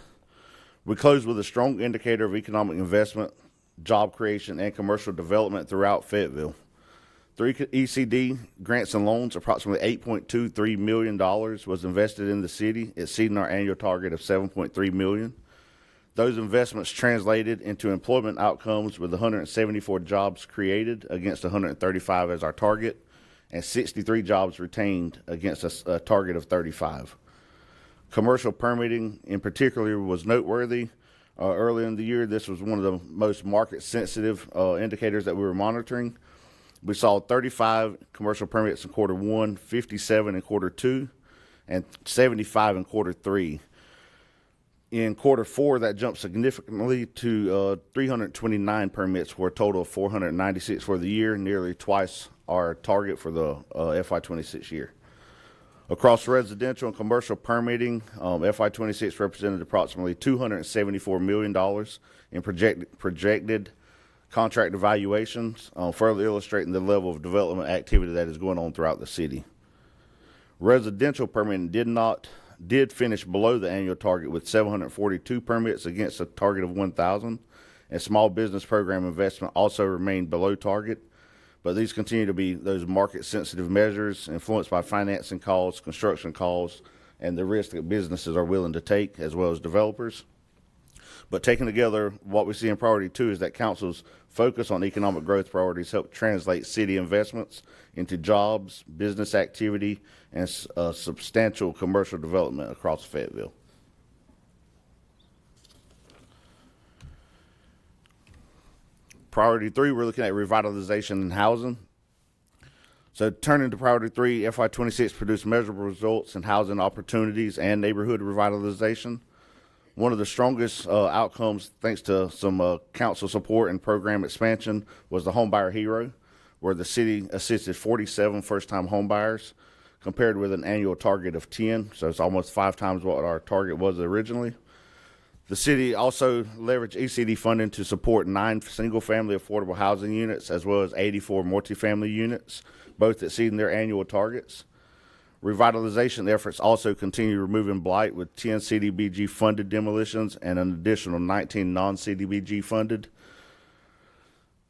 We closed with a strong indicator of economic investment, job creation, and commercial development throughout Fayetteville. Through ECD grants and loans, approximately $8.23 million was invested in the city, exceeding our annual target of $7.3 million. Those investments translated into employment outcomes with 174 jobs created against 135 as our target, and 63 jobs retained against a target of 35. Commercial permitting in particular was noteworthy. Early in the year, this was one of the most market-sensitive indicators that we were monitoring. We saw 35 commercial permits in Q1, 57 in Q2, and 75 in Q3. In Q4, that jumped significantly to 329 permits for a total of 496 for the year, nearly twice our target for the FY26 year. Across residential and commercial permitting, FY26 represented approximately $274 million in projected contract evaluations, further illustrating the level of development activity that is going on throughout the city. Residential permitting did finish below the annual target with 742 permits against a target of 1,000, and small business program investment also remained below target. But these continue to be those market-sensitive measures influenced by financing costs, construction costs, and the risk that businesses are willing to take, as well as developers. But taken together, what we see in Priority 2 is that Council's focus on economic growth priorities help translate city investments into jobs, business activity, and substantial commercial development across Fayetteville. Priority 3, we're looking at revitalization and housing. So turning to Priority 3, FY26 produced measurable results in housing opportunities and neighborhood revitalization. One of the strongest outcomes, thanks to some council support and program expansion, was the Homebuyer Hero, where the city assisted 47 first-time homebuyers, compared with an annual target of 10, so it's almost 5 times what our target was originally. The city also leveraged ECD funding to support 9 single-family affordable housing units, as well as 84 multifamily units, both exceeding their annual targets. Revitalization efforts also continue removing blight with 10 CDBG funded demolitions and an additional 19 non-CDBG funded.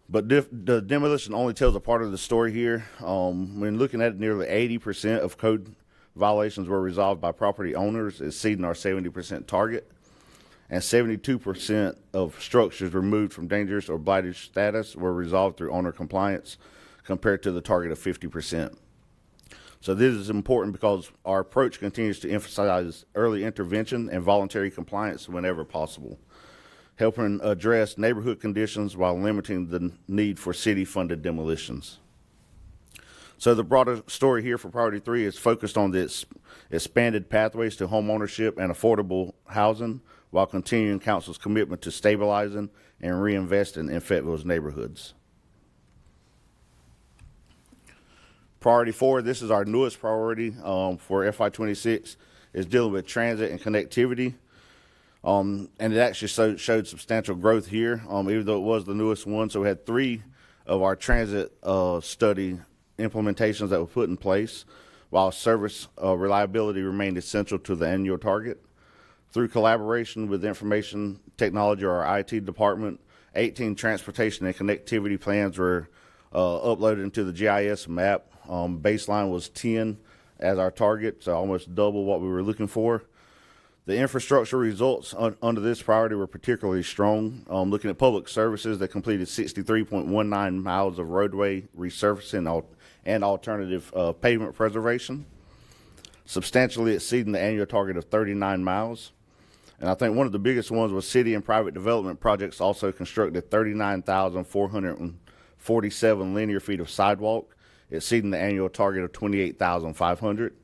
But the demolition only tells a part of the story here. When looking at it, nearly 80% of code violations were resolved by property owners, exceeding our 70% target. And 72% of structures removed from dangerous or blighted status were resolved through owner compliance, compared to the target of 50%. So this is important because our approach continues to emphasize early intervention and voluntary compliance whenever possible, helping address neighborhood conditions while limiting the need for city-funded demolitions. So the broader story here for Priority 3 is focused on the expanded pathways to home ownership and affordable housing, while continuing Council's commitment to stabilizing and reinvesting in Fayetteville's neighborhoods. Priority 4, this is our newest priority for FY26, is dealing with transit and connectivity. And it actually showed substantial growth here, even though it was the newest one. So we had 3 of our transit study implementations that were put in place, while service reliability remained essential to the annual target. Through collaboration with information technology or our IT department, 18 transportation and connectivity plans were uploaded into the GIS map. Baseline was 10 as our target, so almost double what we were looking for. The infrastructure results under this priority were particularly strong. Looking at public services, they completed 63.19 miles of roadway resurfacing and alternative pavement preservation, substantially exceeding the annual target of 39 miles. And I think one of the biggest ones was city and private development projects also constructed 39,447 linear feet of sidewalk, exceeding the annual target of 28,500.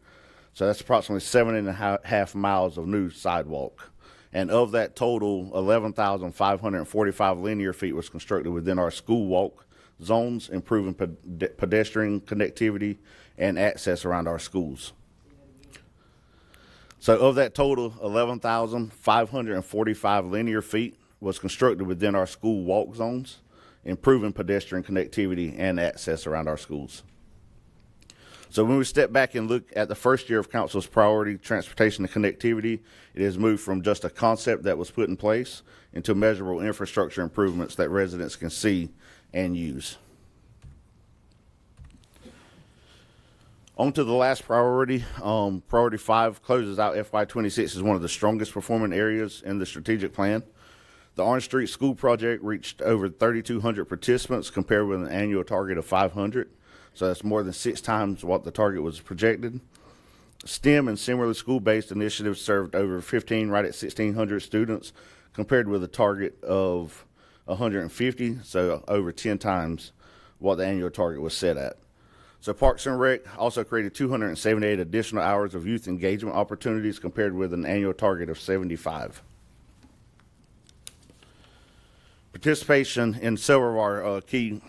So that's approximately 7.5 miles of new sidewalk. And of that total, 11,545 linear feet was constructed within our school walk zones, improving pedestrian connectivity and access around our schools. So of that total, 11,545 linear feet was constructed within our school walk zones, improving pedestrian connectivity and access around our schools. So when we step back and look at the first year of Council's priority, transportation and connectivity, it has moved from just a concept that was put in place into measurable infrastructure improvements that residents can see and use. On to the last priority. Priority 5 closes out FY26 as one of the strongest performing areas in the strategic plan. The Orange Street School Project reached over 3,200 participants compared with an annual target of 500. So that's more than 6 times what the target was projected. STEM and similarly school-based initiatives served over 15, right at 1,600 students, compared with a target of 150, so over 10 times what the annual target was set at. So Parks and Rec also created 278 additional hours of youth engagement opportunities compared with an annual target of 75. Participation in several of our key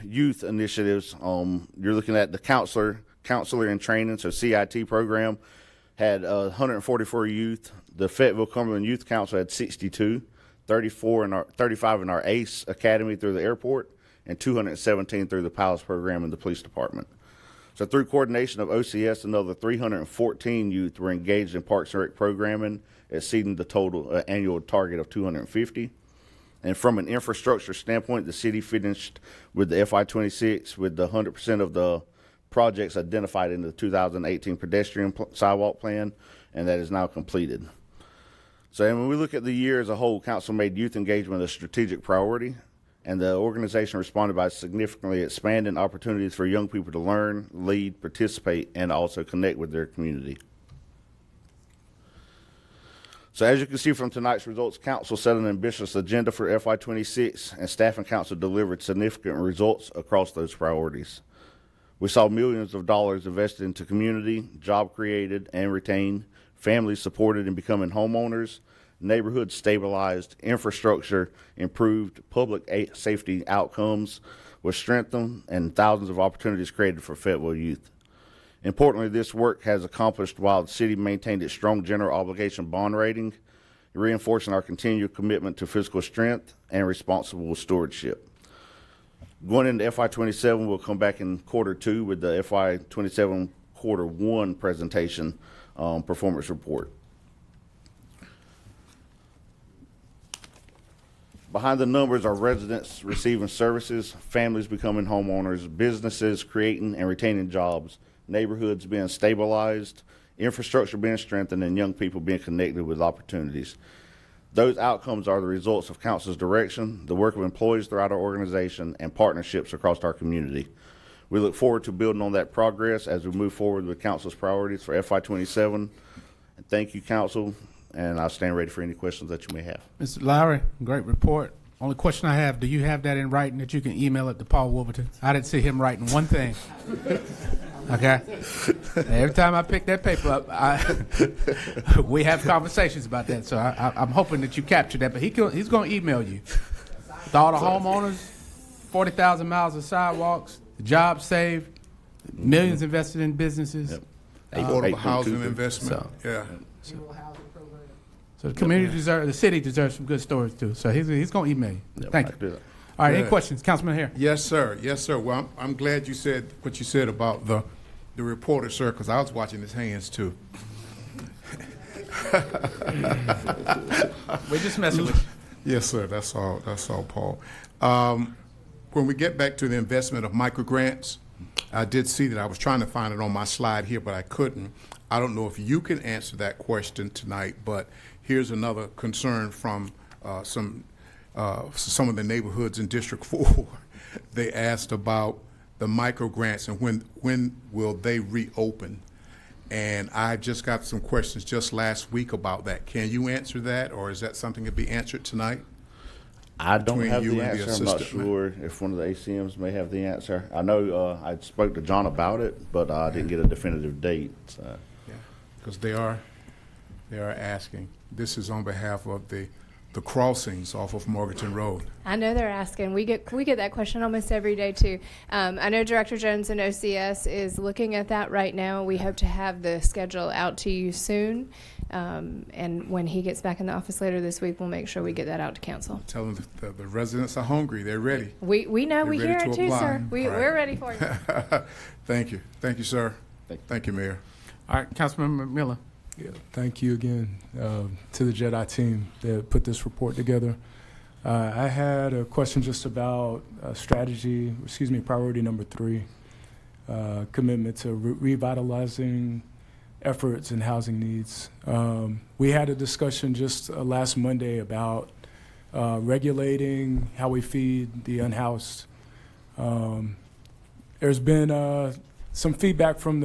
youth initiatives. You're looking at the counselor in training, so CIT program had 144 youth. The Fayetteville Cumberland Youth Council had 62, 35 in our ACE Academy through the airport, and 217 through the Palace program in the police department. So through coordination of OCS, another 314 youth were engaged in Parks and Rec programming, exceeding the total annual target of 250. And from an infrastructure standpoint, the city finished with the FY26 with the 100% of the projects identified in the 2018 pedestrian sidewalk plan, and that is now completed. So when we look at the year as a whole, council made youth engagement a strategic priority, and the organization responded by significantly expanding opportunities for young people to learn, lead, participate, and also connect with their community. So as you can see from tonight's results, council set an ambitious agenda for FY26, and staff and council delivered significant results across those priorities. We saw millions of dollars invested into community, job created and retained, families supported in becoming homeowners, neighborhoods stabilized, infrastructure improved, public safety outcomes were strengthened, and thousands of opportunities created for Fayetteville youth. Importantly, this work has accomplished while the city maintained its strong general obligation bond rating, reinforcing our continued commitment to fiscal strength and responsible stewardship. Going into FY27, we'll come back in Q2 with the FY27 Q1 presentation performance report. Behind the numbers are residents receiving services, families becoming homeowners, businesses creating and retaining jobs, neighborhoods being stabilized, infrastructure being strengthened, and young people being connected with opportunities. Those outcomes are the results of council's direction, the work of employees throughout our organization, and partnerships across our community. We look forward to building on that progress as we move forward with council's priorities for FY27. And thank you, council, and I'll stand ready for any questions that you may have. Mr. Lowry, great report. Only question I have, do you have that in writing that you can email it to Paul Wolverton? I didn't see him writing one thing. Okay? Every time I pick that paper up, we have conversations about that. So I'm hoping that you capture that. But he's going to email you. With all the homeowners, 40,000 miles of sidewalks, jobs saved, millions invested in businesses. Yep. Affordable housing investment. Yeah. So the community deserves, the city deserves some good stories too. So he's going to email you. Yep, Thank you. All right, any questions? Councilman Hare. Yes, sir. Yes, sir. Well, I'm glad you said what you said about the reporter, sir, because I was watching his hands too. We're just messing with you. Yes, sir. That's all, Paul. When we get back to the investment of microgrants, I did see that. I was trying to find it on my slide here, but I couldn't. I don't know if you can answer that question tonight, but here's another concern from some of the neighborhoods in District 4. They asked about the microgrants and when will they reopen? And I just got some questions just last week about that. Can you answer that, or is that something to be answered tonight? I don't have you the and the answer. I'm not assistant sure if one of the ACMs may have the answer. I know I spoke to John about it, but I didn't get a definitive date. So. Yeah, because they are asking. This is on behalf of the crossings off of Morganton Road. I know they're asking. We get that question almost every day too. I know Director Jones and OCS is looking at that right now. We hope to have the schedule out to you soon. And when he gets back in the office later this week, we'll make sure we get that out to council. Tell them the residents are hungry. They're ready. We know. We hear it too, apply. sir. We're ready for you. Thank you. Thank you, sir. Thank you, Mayor. All right, Councilman McMillan. Yeah, thank you again to the JEDI team that put this report together. I had a question just about priority number 3, commitment to revitalizing efforts and housing needs. We had a discussion just last Monday about regulating how we feed the unhoused. There's been some feedback from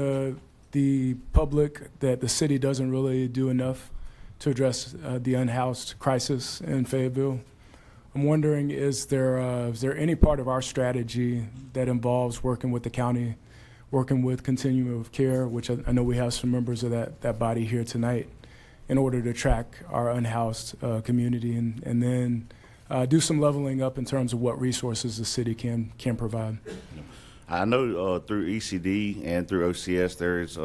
the public that the city doesn't really do enough to address the unhoused crisis in Fayetteville. I'm wondering, is there any part of our strategy that involves working with the county, working with Continuum of Care, which I know we have some members of that body here tonight, in order to track our unhoused community and then do some leveling up in terms of what resources the city can provide? I know through ECD and through OCS there's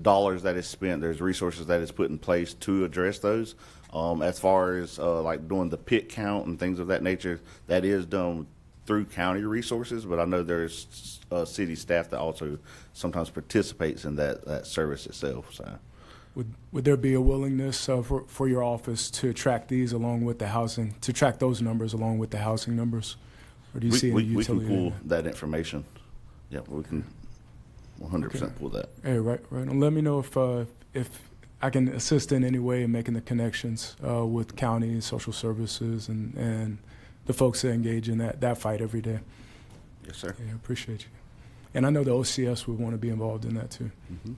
dollars that is spent, there's resources that is put in place to address those. As far as like doing the pit count and things of that nature, that is done through county resources, but I know there's city staff that also sometimes participates in that service itself. So, would there be a willingness for your office to track these along with the housing, to track those numbers along with the housing numbers? Or do you see any utility? We can pull that information. Yeah, we can 100% pull that. Hey, right. And let me know if I can assist in any way in making the connections with county social services and the folks that engage in that fight every day. Yes, sir. Yeah, I appreciate you. And I know the OCS would want to be involved in that too. Mm-hmm.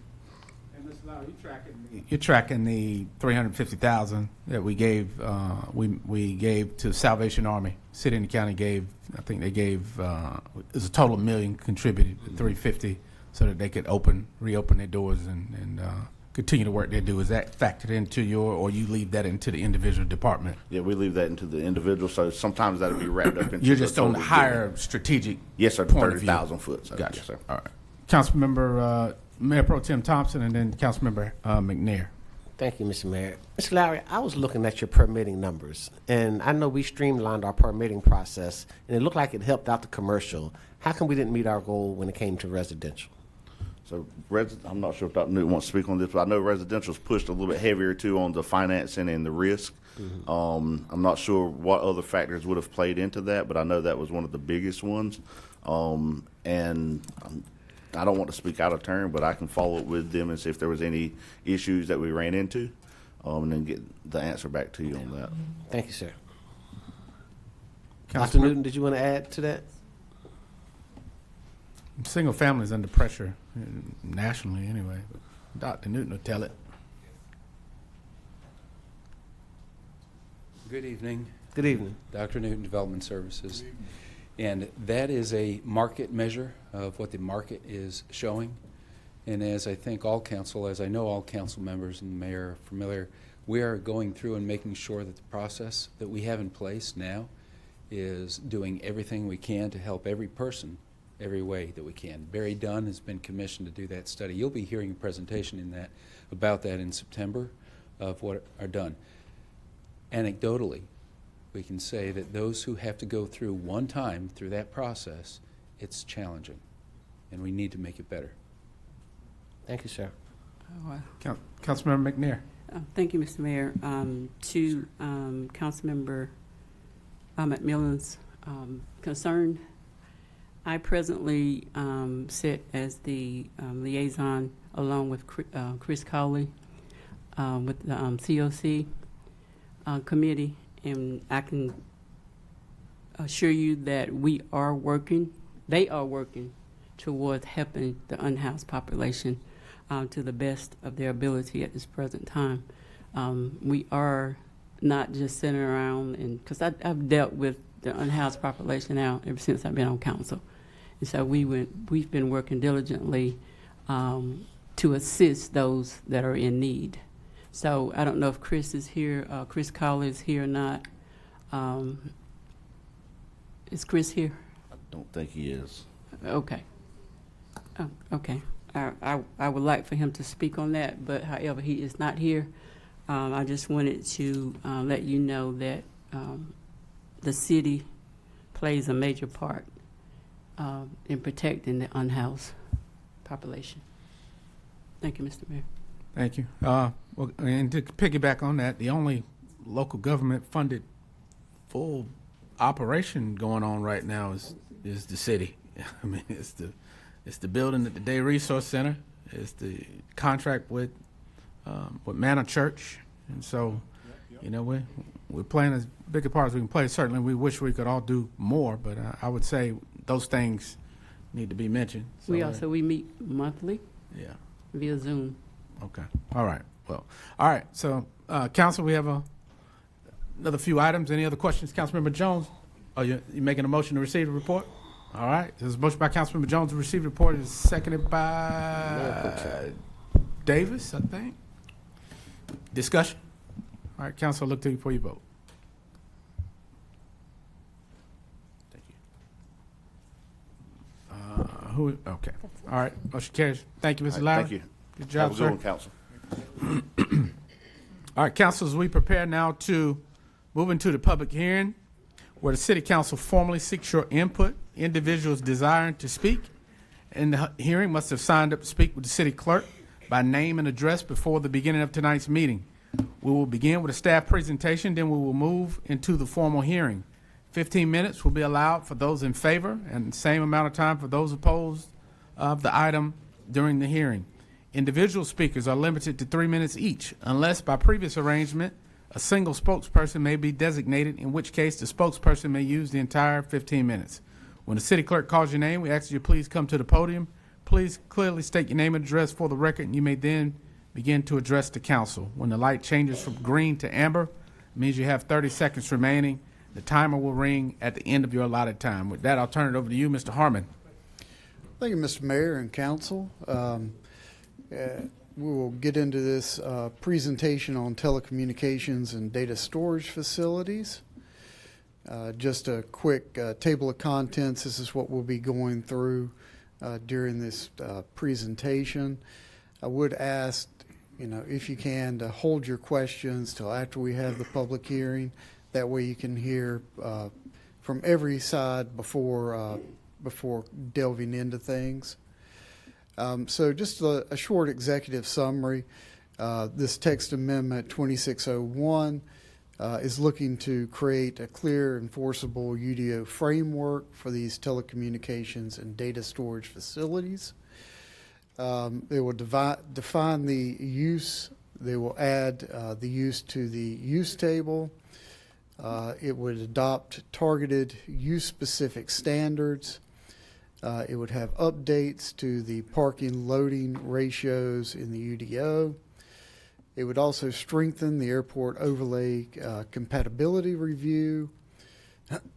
And Mr. Lowry, you're tracking the $350,000 that we gave. We gave to Salvation Army. City and the county gave. I think they gave. It was a total of $1 million contributed, $350, so that they could reopen their doors and continue the work they do. Is that factored into or you leave that into the individual department? Yeah, we leave that into the individual, so sometimes that'll be wrapped up into. You're just on the higher strategic. Yes, sir. 30,000 foot. So, gotcha. Yes, sir. All right. Councilmember Mayor Pro Tem Thompson, and then Councilmember McNair. Thank you, Mr. Mayor. Mr. Lowry, I was looking at your permitting numbers, and I know we streamlined our permitting process, and it looked like it helped out the commercial. How come we didn't meet our goal when it came to residential? So I'm not sure if Dr. Newton wants to speak on this, but I know residential's pushed a little bit heavier too on the financing and the risk. Mm-hmm. I'm not sure what other factors would have played into that, but I know that was one of the biggest ones. And I don't want to speak out of turn, but I can follow up with them and see if there was any issues that we ran into, and then get the answer back to you on that. Thank you, sir. Dr. Newton, did you want to add to that? Single families under pressure nationally, anyway. But Dr. Newton will tell it. Good evening. Good evening. Dr. Newton, Development Services. And that is a market measure of what the market is showing. And as I think all council, as I know all council members and the mayor are familiar, we are going through and making sure that the process that we have in place now is doing everything we can to help every person every way that we can. Barry Dunn has been commissioned to do that study. You'll be hearing a presentation about that in September of what are done. Anecdotally, we can say that those who have to go through one time through that process, it's challenging, and we need to make it better. Thank you, sir. Councilmember McNair. Thank you, Mr. Mayor. To Councilmember McMillan's concern, I presently sit as the liaison along with Chris Cawley with the COC committee, and I can assure you that they are working towards helping the unhoused population to the best of their ability at this present time. We are not just sitting around, and because I've dealt with the unhoused population now ever since I've been on council. And so we've been working diligently to assist those that are in need. So I don't know if Chris is here, Chris Cawley is here or not. Is Chris here? I don't think he is. Okay. Oh, okay. I would like for him to speak on that, but however, he is not here. I just wanted to let you know that the city plays a major part in protecting the unhoused population. Thank you, Mr. Mayor. Thank you. Well, and to piggyback on that, the only local government funded full operation going on right now is the city. I mean, it's the building at the Day Resource Center. It's the contract with Manor Church, and so you know we're playing as big a part as we can play. Certainly, we wish we could all do more, but I would say those things need to be mentioned. So, we meet monthly yeah. via Zoom. Okay. All right. Well, all right. So, council, we have another few items. Any other questions, Councilmember Jones? Are you making a motion to receive the report? All right. There's a motion by Councilmember Jones to receive the report. Is seconded by Davis, I think. Discussion. All right, council, look to you before you vote. Thank you. Okay. All right. Motion carries. Thank you, Mr. Lowry. Thank you. Good job, Have a sir. good one, council. All right, council, as we prepare now to move into the public hearing, where the city council formally seeks your input. Individuals desiring to speak in the hearing must have signed up to speak with the city clerk by name and address before the beginning of tonight's meeting. We will begin with a staff presentation, then we will move into the formal hearing. 15 minutes will be allowed for those in favor and the same amount of time for those opposed of the item during the hearing. Individual speakers are limited to 3 minutes each, unless by previous arrangement, a single spokesperson may be designated, in which case the spokesperson may use the entire 15 minutes. When the city clerk calls your name, we ask you please come to the podium. Please clearly state your name and address for the record, and you may then begin to address the council. When the light changes from green to amber, it means you have 30 seconds remaining. The timer will ring at the end of your allotted time. With that, I'll turn it over to you, Mr. Harmon. Thank you, Mr. Mayor and council. We will get into this presentation on telecommunications and data storage facilities. Just a quick table of contents. This is what we'll be going through during this presentation. I would ask, if you can, to hold your questions till after we have the public hearing. That way you can hear from every side before delving into things. So just a short executive summary. This text amendment 2601 is looking to create a clear, enforceable UDO framework for these telecommunications and data storage facilities. They will define the use. They will add the use to the use table. It would adopt targeted use-specific standards. It would have updates to the parking loading ratios in the UDO. It would also strengthen the airport overlay compatibility review.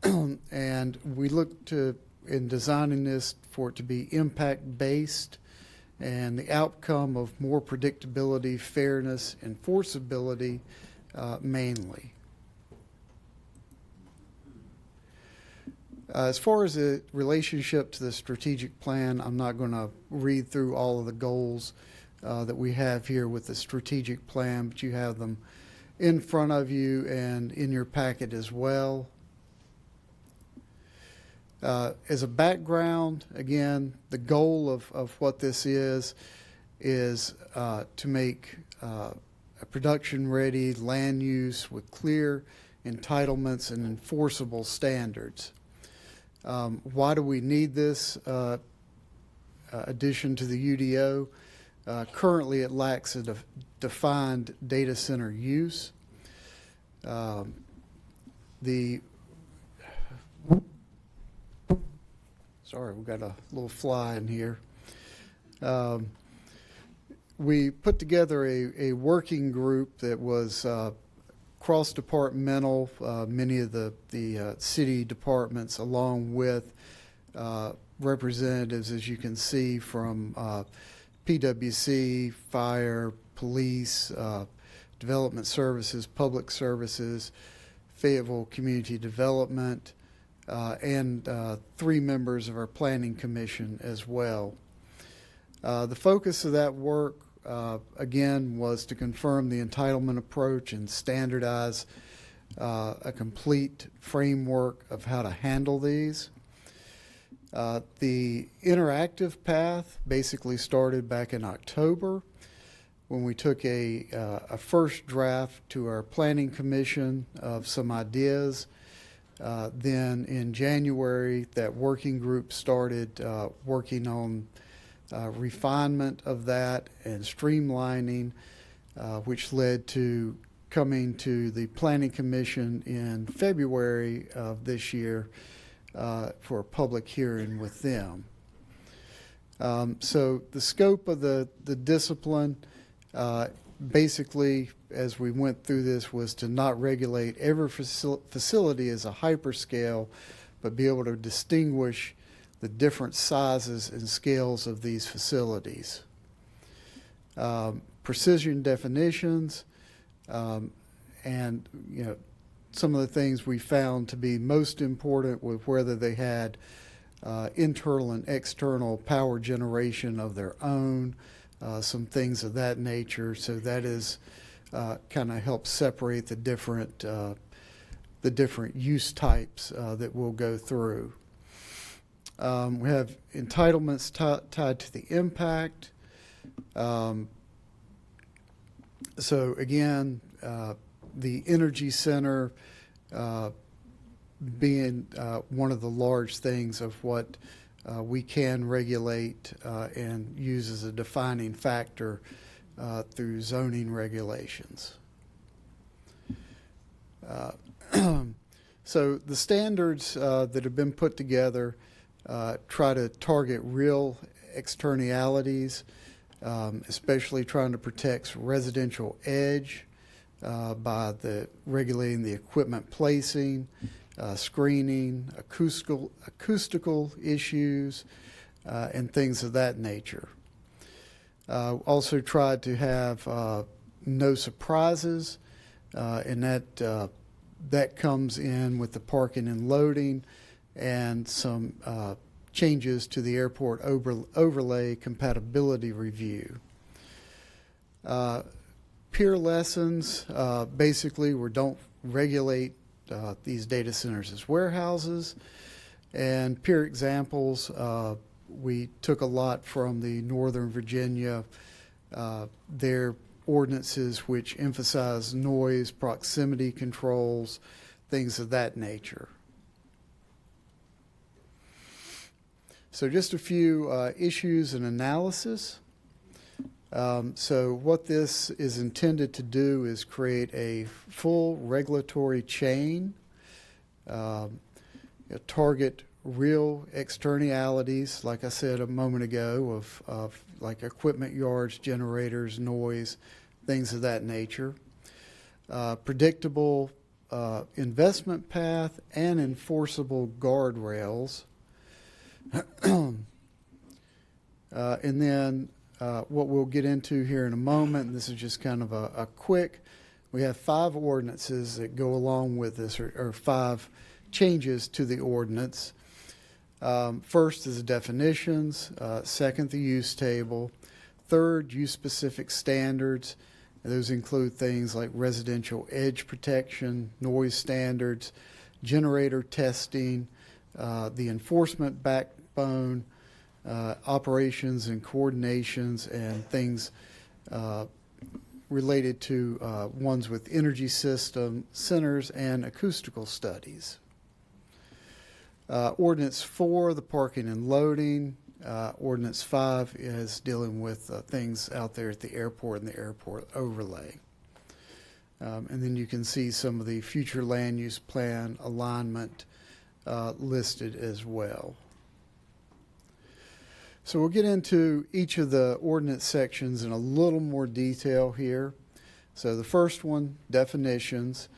And we look to, in designing this, for it to be impact-based and the outcome of more predictability, fairness, enforceability mainly. As far as the relationship to the strategic plan, I'm not going to read through all of the goals that we have here with the strategic plan, but you have them in front of you and in your packet as well. As a background, again, the goal of what this is to make a production-ready land use with clear entitlements and enforceable standards. Why do we need this addition to the UDO? Currently, it lacks a defined data center use. Sorry, we've got a little fly in here. We put together a working group that was cross-departmental, many of the city departments, along with representatives, as you can see, from PWC, fire, police, development services, public services, Fayetteville Community Development, and 3 members of our planning commission as well. The focus of that work, again, was to confirm the entitlement approach and standardize a complete framework of how to handle these. The interactive path basically started back in October when we took a first draft to our planning commission of some ideas. Then in January, that working group started working on refinement of that and streamlining, which led to coming to the Planning Commission in February of this year for a public hearing with them. So the scope of the discipline, basically, as we went through this, was to not regulate every facility as a hyperscale, but be able to distinguish the different sizes and scales of these facilities. Precision definitions, and some of the things we found to be most important were whether they had internal and external power generation of their own, some things of that nature. So that is kind of helps separate the different use types that we'll go through. We have entitlements tied to the impact. So again, the energy center being one of the large things of what we can regulate and use as a defining factor through zoning regulations. So the standards that have been put together try to target real externalities, especially trying to protect residential edge by regulating the equipment placing, screening, acoustical issues, and things of that nature. Also tried to have no surprises, and that comes in with the parking and loading and some changes to the airport overlay compatibility review. Peer lessons, basically, we don't regulate these data centers as warehouses. And peer examples, we took a lot from the Northern Virginia, their ordinances which emphasize noise, proximity controls, things of that nature. So just a few issues and analysis. So what this is intended to do is create a full regulatory chain, target real externalities, like I said a moment ago, of like equipment yards, generators, noise, things of that nature. Predictable investment path and enforceable guardrails. And then what we'll get into here in a moment, and this is just kind of a quick, we have 5 ordinances that go along with this, or 5 changes to the ordinance. First is the definitions, second, the use table, third, use-specific standards. And those include things like residential edge protection, noise standards, generator testing, the enforcement backbone, operations and coordinations, and things related to ones with energy system centers and acoustical studies. Ordinance 4, the parking and loading. Ordinance 5 is dealing with things out there at the airport and the airport overlay. And then you can see some of the future land use plan alignment listed as well. So we'll get into each of the ordinance sections in a little more detail here. So the first one, definitions.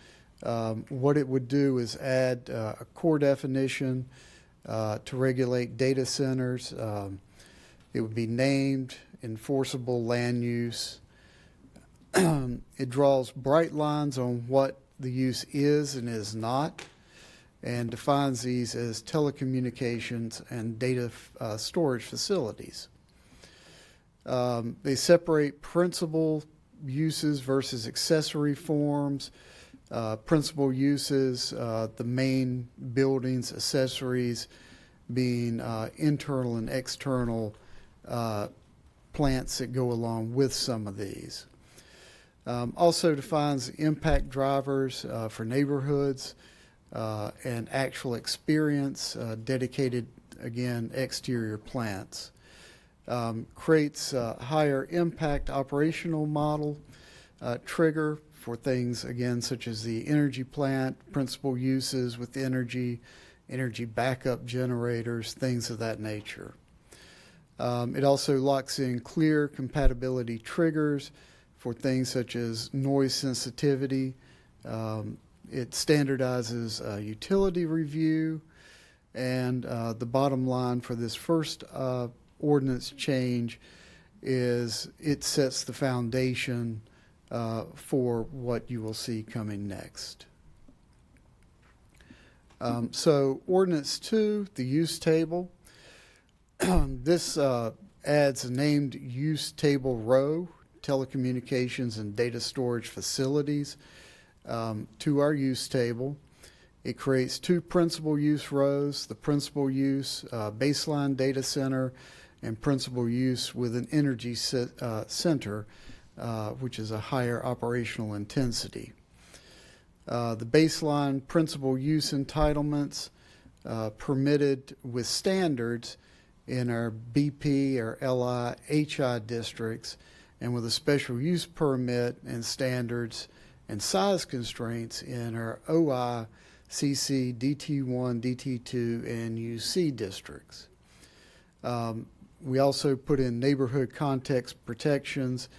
What it would do is add a core definition to regulate data centers. It would be named enforceable land use. It draws bright lines on what the use is and is not, and defines these as telecommunications and data storage facilities. They separate principal uses versus accessory forms. Principal uses, the main buildings, accessories being internal and external plants that go along with some of these. Also defines impact drivers for neighborhoods and actual experience, dedicated, again, exterior plants. Creates a higher impact operational model trigger for things, again, such as the energy plant, principal uses with energy, energy backup generators, things of that nature. It also locks in clear compatibility triggers for things such as noise sensitivity. It standardizes utility review, and the bottom line for this first ordinance change is it sets the foundation for what you will see coming next. So Ordinance 2, the use table. This adds a named use table row, telecommunications and data storage facilities, to our use table. It creates two principal use rows, the principal use baseline data center and principal use with an energy center, which is a higher operational intensity. The baseline principal use entitlements permitted with standards in our BP or LI, HI districts, and with a special use permit and standards and size constraints in our OI, CC, DT1, DT2, and UC districts. We also put in neighborhood context protections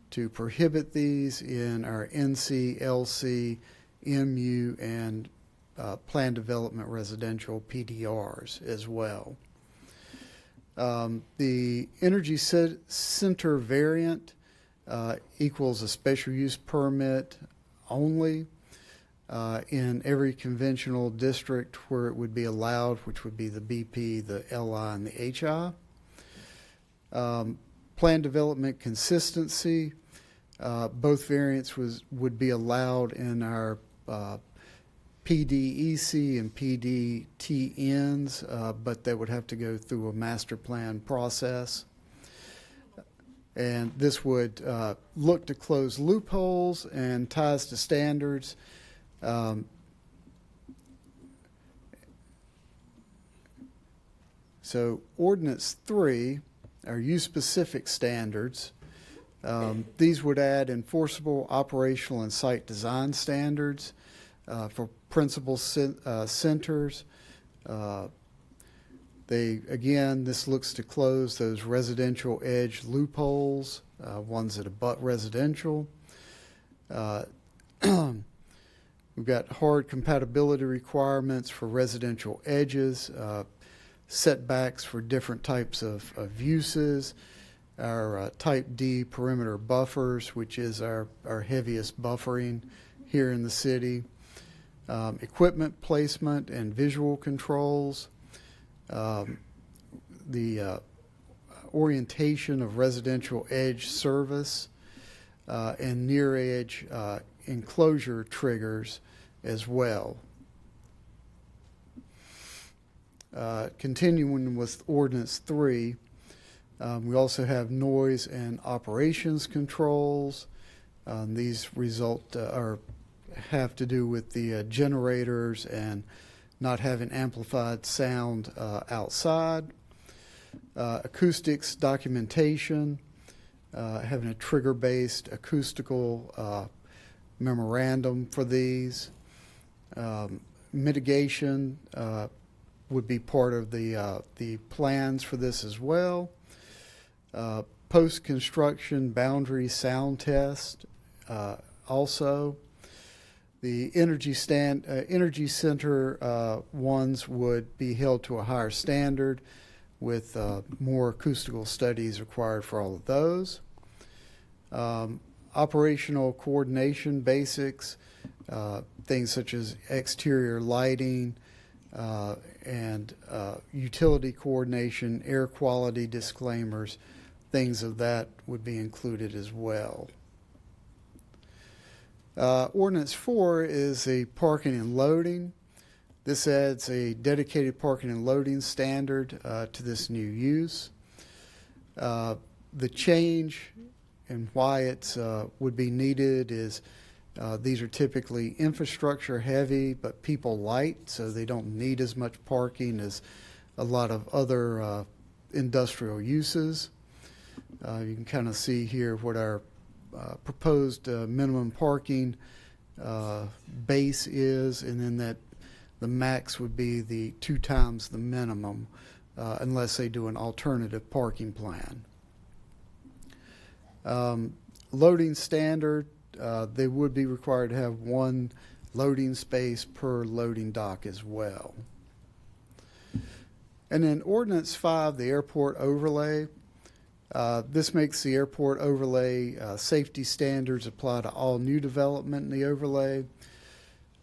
to prohibit these in our NC, LC, MU, and Plan Development Residential PDRs as well. The Energy Center variant equals a special use permit only in every conventional district where it would be allowed, which would be the BP, the LI, and the HI. Plan development consistency, both variants would be allowed in our PDEC and PDTNs, but they would have to go through a master plan process. And this would look to close loopholes and ties to standards. So Ordinance 3, our use-specific standards, these would add enforceable operational and site design standards for principal centers. This looks to close those residential edge loopholes, ones that abut residential. We've got hard compatibility requirements for residential edges, setbacks for different types of uses, our Type D perimeter buffers, which is our heaviest buffering here in the city, equipment placement and visual controls, the orientation of residential edge service, and near edge enclosure triggers as well. Continuing with Ordinance 3, we also have noise and operations controls. These have to do with the generators and not having amplified sound outside. Acoustics documentation, having a trigger-based acoustical memorandum for these. Mitigation would be part of the plans for this as well. Post-construction boundary sound test also. The energy center ones would be held to a higher standard with more acoustical studies required for all of those. Operational coordination basics, things such as exterior lighting and utility coordination, air quality disclaimers, things of that would be included as well. Ordinance 4 is a parking and loading. This adds a dedicated parking and loading standard to this new use. The change and why it would be needed is these are typically infrastructure heavy but people light, so they don't need as much parking as a lot of other industrial uses. You can kind of see here what our proposed minimum parking base is, and then that the max would be the 2 times the minimum unless they do an alternative parking plan. Loading standard, they would be required to have one loading space per loading dock as well. And then Ordinance 5, the airport overlay. This makes the airport overlay safety standards apply to all new development in the overlay,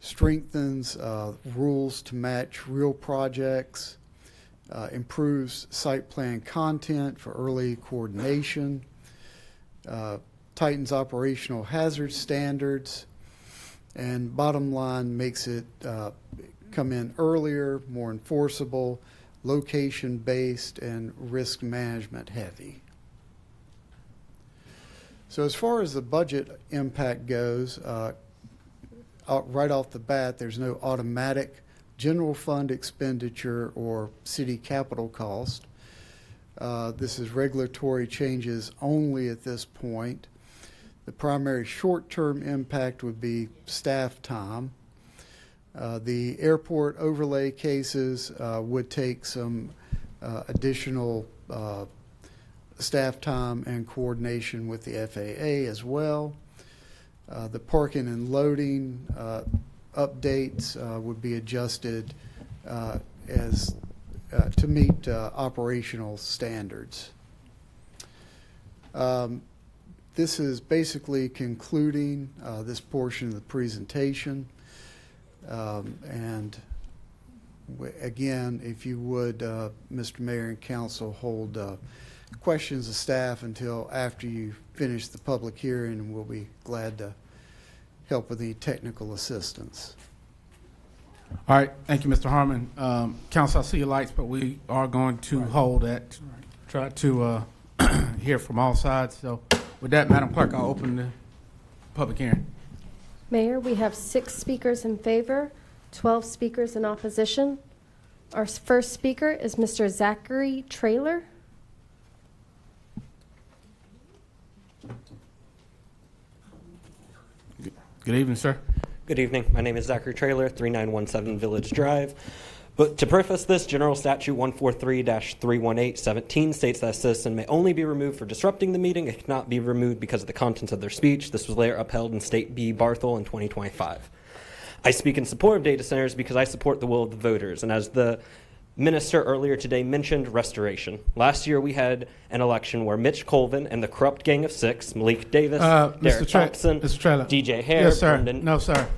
strengthens rules to match real projects, improves site plan content for early coordination, tightens operational hazard standards, and bottom line makes it come in earlier, more enforceable, location-based, and risk management heavy. So as far as the budget impact goes, right off the bat, there's no automatic general fund expenditure or city capital cost. This is regulatory changes only at this point. The primary short-term impact would be staff time. The airport overlay cases would take some additional staff time and coordination with the FAA as well. The parking and loading updates would be adjusted as to meet operational standards. This is basically concluding this portion of the presentation. And again, if you would, Mr. Mayor and Council, hold questions of staff until after you finish the public hearing, and we'll be glad to help with the technical assistance. All right, thank you, Mr. Harmon. Council, I see your lights, but we are going to hold that, try to hear from all sides. So with that, Madam Clerk, I'll open the public hearing. Mayor, we have 6 speakers in favor, 12 speakers in opposition. Our first speaker is Mr. Zachary Traylor. Good evening, sir. Good evening. My name is Zachary Traylor, 3917 Village Drive. But to preface this, General Statute 143-318-17 states that a citizen may only be removed for disrupting the meeting. It cannot be removed because of the contents of their speech. This was later upheld in State B. Barthel in 2025. I speak in support of data centers because I support the will of the voters. And as the minister earlier today mentioned, restoration. Last year we had an election where Mitch Colvin and the corrupt gang of 6, Malik Davis, Derek Thompson, DJ Hare, yes, sir. Brendan. No, sir.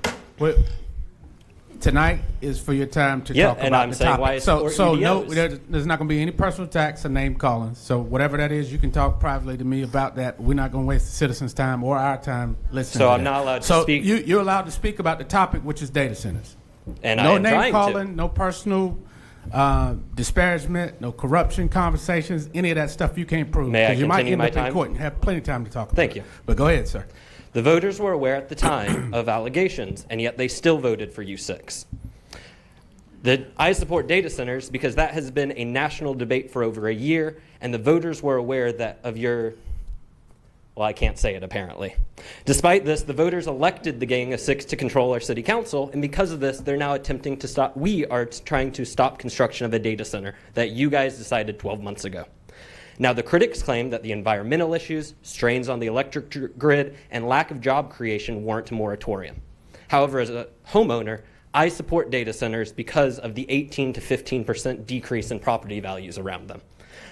Tonight is for your time to talk and about I'm the saying topic. why I So support no, UDOs. there's not going to be any personal attacks or name calling. So whatever that is, you can talk privately to me about that. We're not going to waste the citizens' time or our time listening. So to I'm that. not allowed to so speak. You're allowed to speak about the topic, which is data centers. And no I am name trying calling, to. no personal disparagement, no corruption conversations, any of that stuff you can't prove. May I 'cause you might continue end my up time? in court and have plenty of time to talk about Thank it. you. But go ahead, sir. The voters were aware at the time of allegations, and yet they still voted for U6. I support data centers because that has been a national debate for over a year, and the voters were aware that of your, well, I can't say it apparently. Despite this, the voters elected the gang of 6 to control our city council, and because of this, they're now attempting to stop, we are trying to stop construction of a data center that you guys decided 12 months ago. Now, the critics claim that the environmental issues, strains on the electric grid, and lack of job creation warrant a moratorium. However, as a homeowner, I support data centers because of the 18 to 15% decrease in property values around them.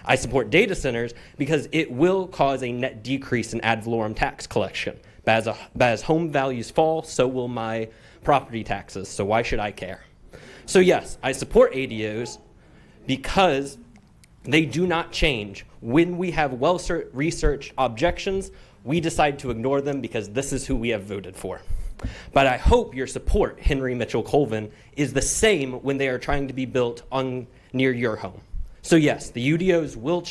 I support data centers because it will cause a net decrease in ad valorem tax collection. But as home values fall, so will my property taxes, so why should I care? So yes, I support ADOs because they do not change. When we have well-researched objections, we decide to ignore them because this is who we have voted for. But I hope your support, Henry Mitchell Colvin, is the same when they are trying to be built near your home. So yes, the UDOs will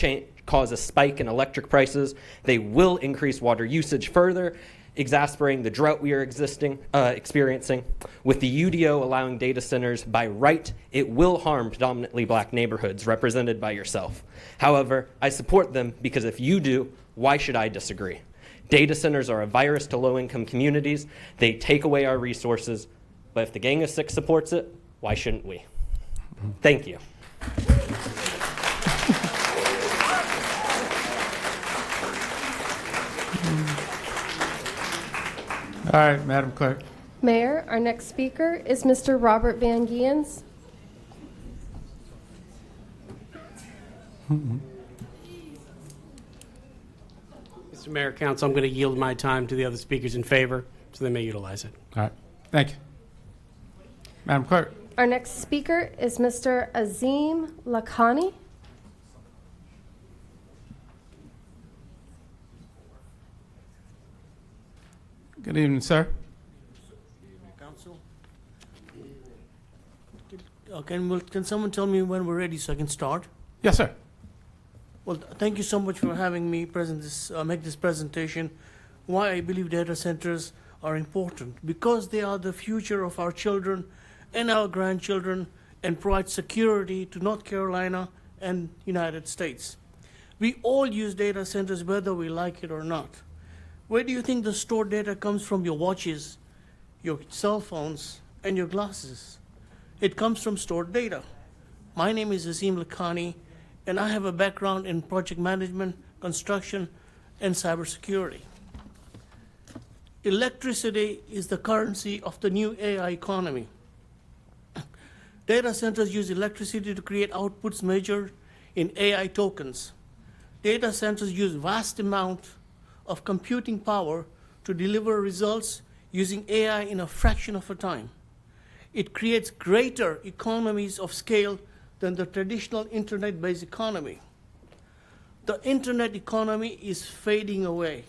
cause a spike in electric prices. They will increase water usage further, exacerbating the drought we are experiencing. With the UDO allowing data centers by right, it will harm predominantly black neighborhoods represented by yourself. However, I support them because if you do, why should I disagree? Data centers are a virus to low-income communities. They take away our resources. But if the Gang of 6 supports it, why shouldn't we? Thank you. All right, Madam Clerk. Mayor, our next speaker is Mr. Robert Van Giens. Mr. Mayor, Council, I'm going to yield my time to the other speakers in favor, so they may utilize it. All right, thank you. Madam Clerk. Our next speaker is Mr. Azim Lakhani. Good evening, sir. Council. Can someone tell me when we're ready so I can start? Yes, sir. Well, thank you so much for having me make this presentation. Why I believe data centers are important. Because they are the future of our children and our grandchildren and provide security to North Carolina and United States. We all use data centers whether we like it or not. Where do you think the stored data comes from? Your watches, your cell phones, and your glasses. It comes from stored data. My name is Azim Lakhani, and I have a background in project management, construction, and cybersecurity. Electricity is the currency of the new AI economy. Data centers use electricity to create outputs measured in AI tokens. Data centers use vast amount of computing power to deliver results using AI in a fraction of a time. It creates greater economies of scale than the traditional internet-based economy. The internet economy is fading away.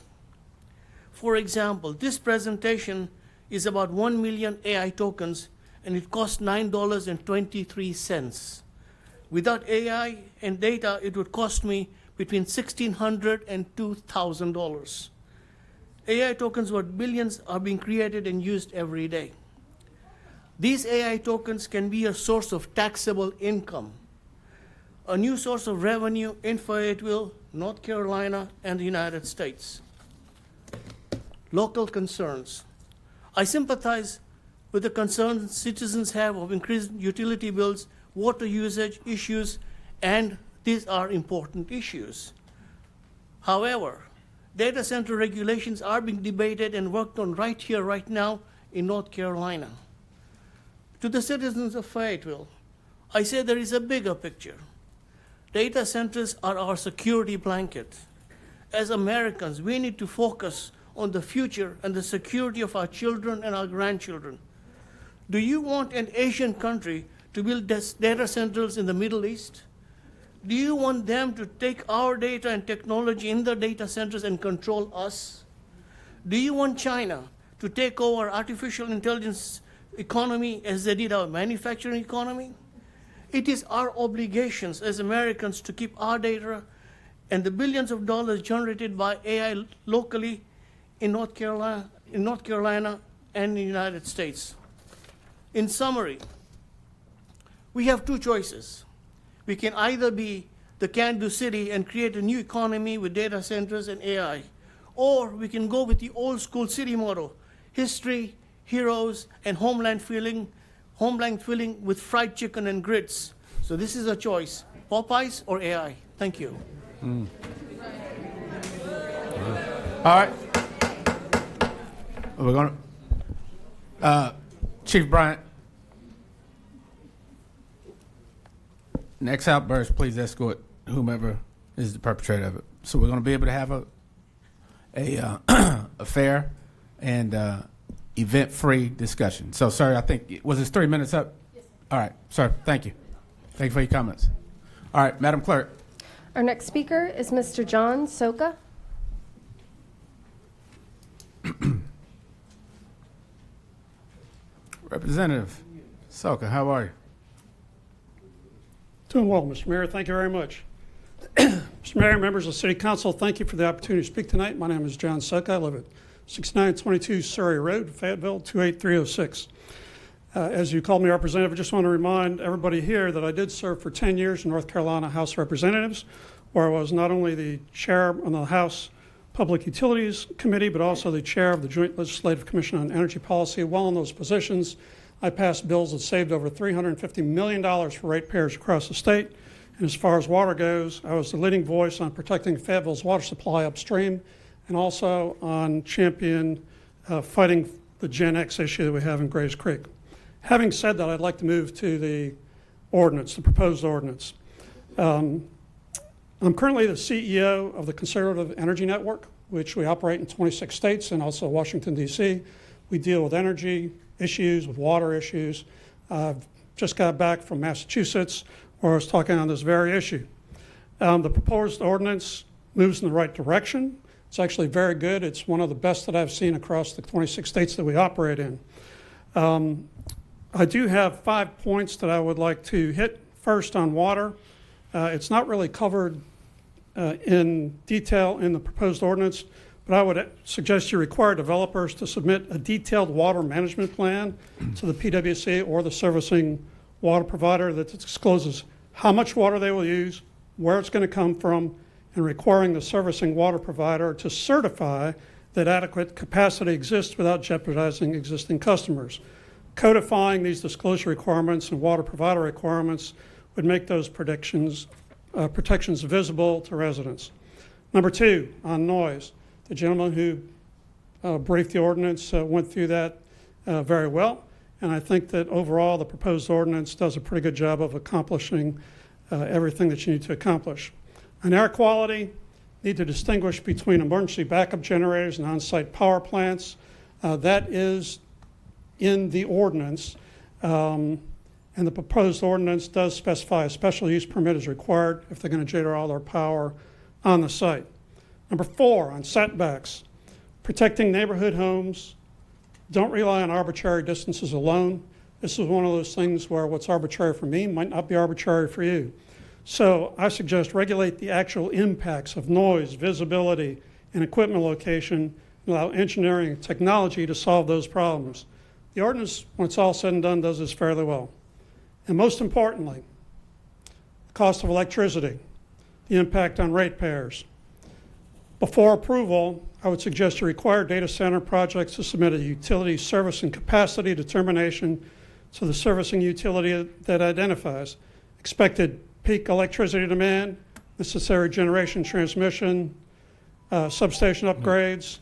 For example, this presentation is about 1 million AI tokens, and it costs $9.23. Without AI and data, it would cost me between $1,600 and $2,000. AI tokens worth billions are being created and used every day. These AI tokens can be a source of taxable income, a new source of revenue in Fayetteville, North Carolina, and the United States. Local concerns. I sympathize with the concerns citizens have of increased utility bills, water usage issues, and these are important issues. However, data center regulations are being debated and worked on right here, right now in North Carolina. To the citizens of Fayetteville, I say there is a bigger picture. Data centers are our security blanket. As Americans, we need to focus on the future and the security of our children and our grandchildren. Do you want an Asian country to build data centers in the Middle East? Do you want them to take our data and technology in the data centers and control us? Do you want China to take over artificial intelligence economy as they did our manufacturing economy? It is our obligations as Americans to keep our data and the billions of dollars generated by AI locally in North Carolina and the United States. In summary, we have two choices. We can either be the can-do city and create a new economy with data centers and AI, or we can go with the old school city motto, history, heroes, and homeland feeling with fried chicken and grits. So this is a choice, Popeyes or AI. Thank you. All right. We're going to, Chief Bryant. Next outburst, please escort whomever is the perpetrator of it. So we're going to be able to have a fair and event-free discussion. So, sir, I think, was this 3 minutes up? Yes. All right, sir, thank you. Thank you for your comments. All right, Madam Clerk. Our next speaker is Mr. John Soka. Representative Soka, how are you? Doing well, Mr. Mayor. Thank you very much. Mr. Mayor, members of the City Council, thank you for the opportunity to speak tonight. My name is John Soka. I live at 6922 Surrey Road, Fayetteville, 28306. As you called me representative, I just want to remind everybody here that I did serve for 10 years in North Carolina House of Representatives, where I was not only the chair on the House Public Utilities Committee, but also the chair of the Joint Legislative Commission on Energy Policy. While in those positions, I passed bills that saved over $350 million for ratepayers across the state. And as far as water goes, I was the leading voice on protecting Fayetteville's water supply upstream and also on champion fighting the Gen X issue that we have in Grays Creek. Having said that, I'd like to move to the ordinance, the proposed ordinance. I'm currently the CEO of the Conservative Energy Network, which we operate in 26 states and also Washington, D.C. We deal with energy issues, with water issues. I've just got back from Massachusetts where I was talking on this very issue. The proposed ordinance moves in the right direction. It's actually very good. It's one of the best that I've seen across the 26 states that we operate in. I do have 5 points that I would like to hit. First, on water. It's not really covered in detail in the proposed ordinance, but I would suggest you require developers to submit a detailed water management plan to the PWC or the servicing water provider that discloses how much water they will use, where it's going to come from, and requiring the servicing water provider to certify that adequate capacity exists without jeopardizing existing customers. Codifying these disclosure requirements and water provider requirements would make those protections visible to residents. Number 2, on noise. The gentleman who briefed the ordinance went through that very well, and I think that overall the proposed ordinance does a pretty good job of accomplishing everything that you need to accomplish. On air quality, need to distinguish between emergency backup generators and on-site power plants. That is in the ordinance, and the proposed ordinance does specify a special use permit is required if they're going to generate all their power on the site. Number 4, on setbacks, protecting neighborhood homes. Don't rely on arbitrary distances alone. This is one of those things where what's arbitrary for me might not be arbitrary for you. So I suggest regulate the actual impacts of noise, visibility, and equipment location, and allow engineering and technology to solve those problems. The ordinance, when it's all said and done, does this fairly well. And most importantly, the cost of electricity, the impact on ratepayers. Before approval, I would suggest you require data center projects to submit a utility service and capacity determination to the servicing utility that identifies expected peak electricity demand, necessary generation transmission, substation upgrades.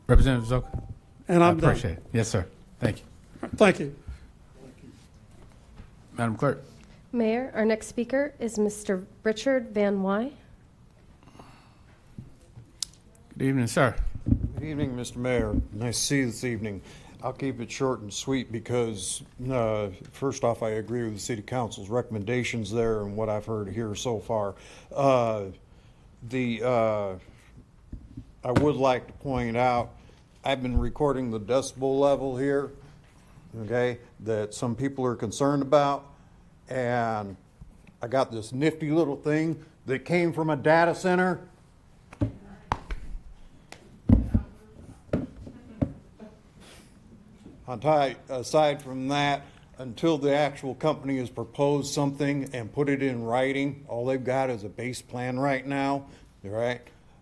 Representative Zoka? And I'm done. appreciate it. Yes, sir. Thank you. Thank you. Madam Clerk. Mayor, our next speaker is Mr. Richard Van Wy. Good evening, sir. Good evening, Mr. Mayor. Nice to see you this evening. I'll keep it short and sweet because, first off, I agree with the City Council's recommendations there and what I've heard here so far. I would like to point out, I've been recording the decibel level here, okay, that some people are concerned about, and I got this nifty little thing that came from a data center. Aside from that, until the actual company has proposed something and put it in writing, all they've got is a base plan right now. All right,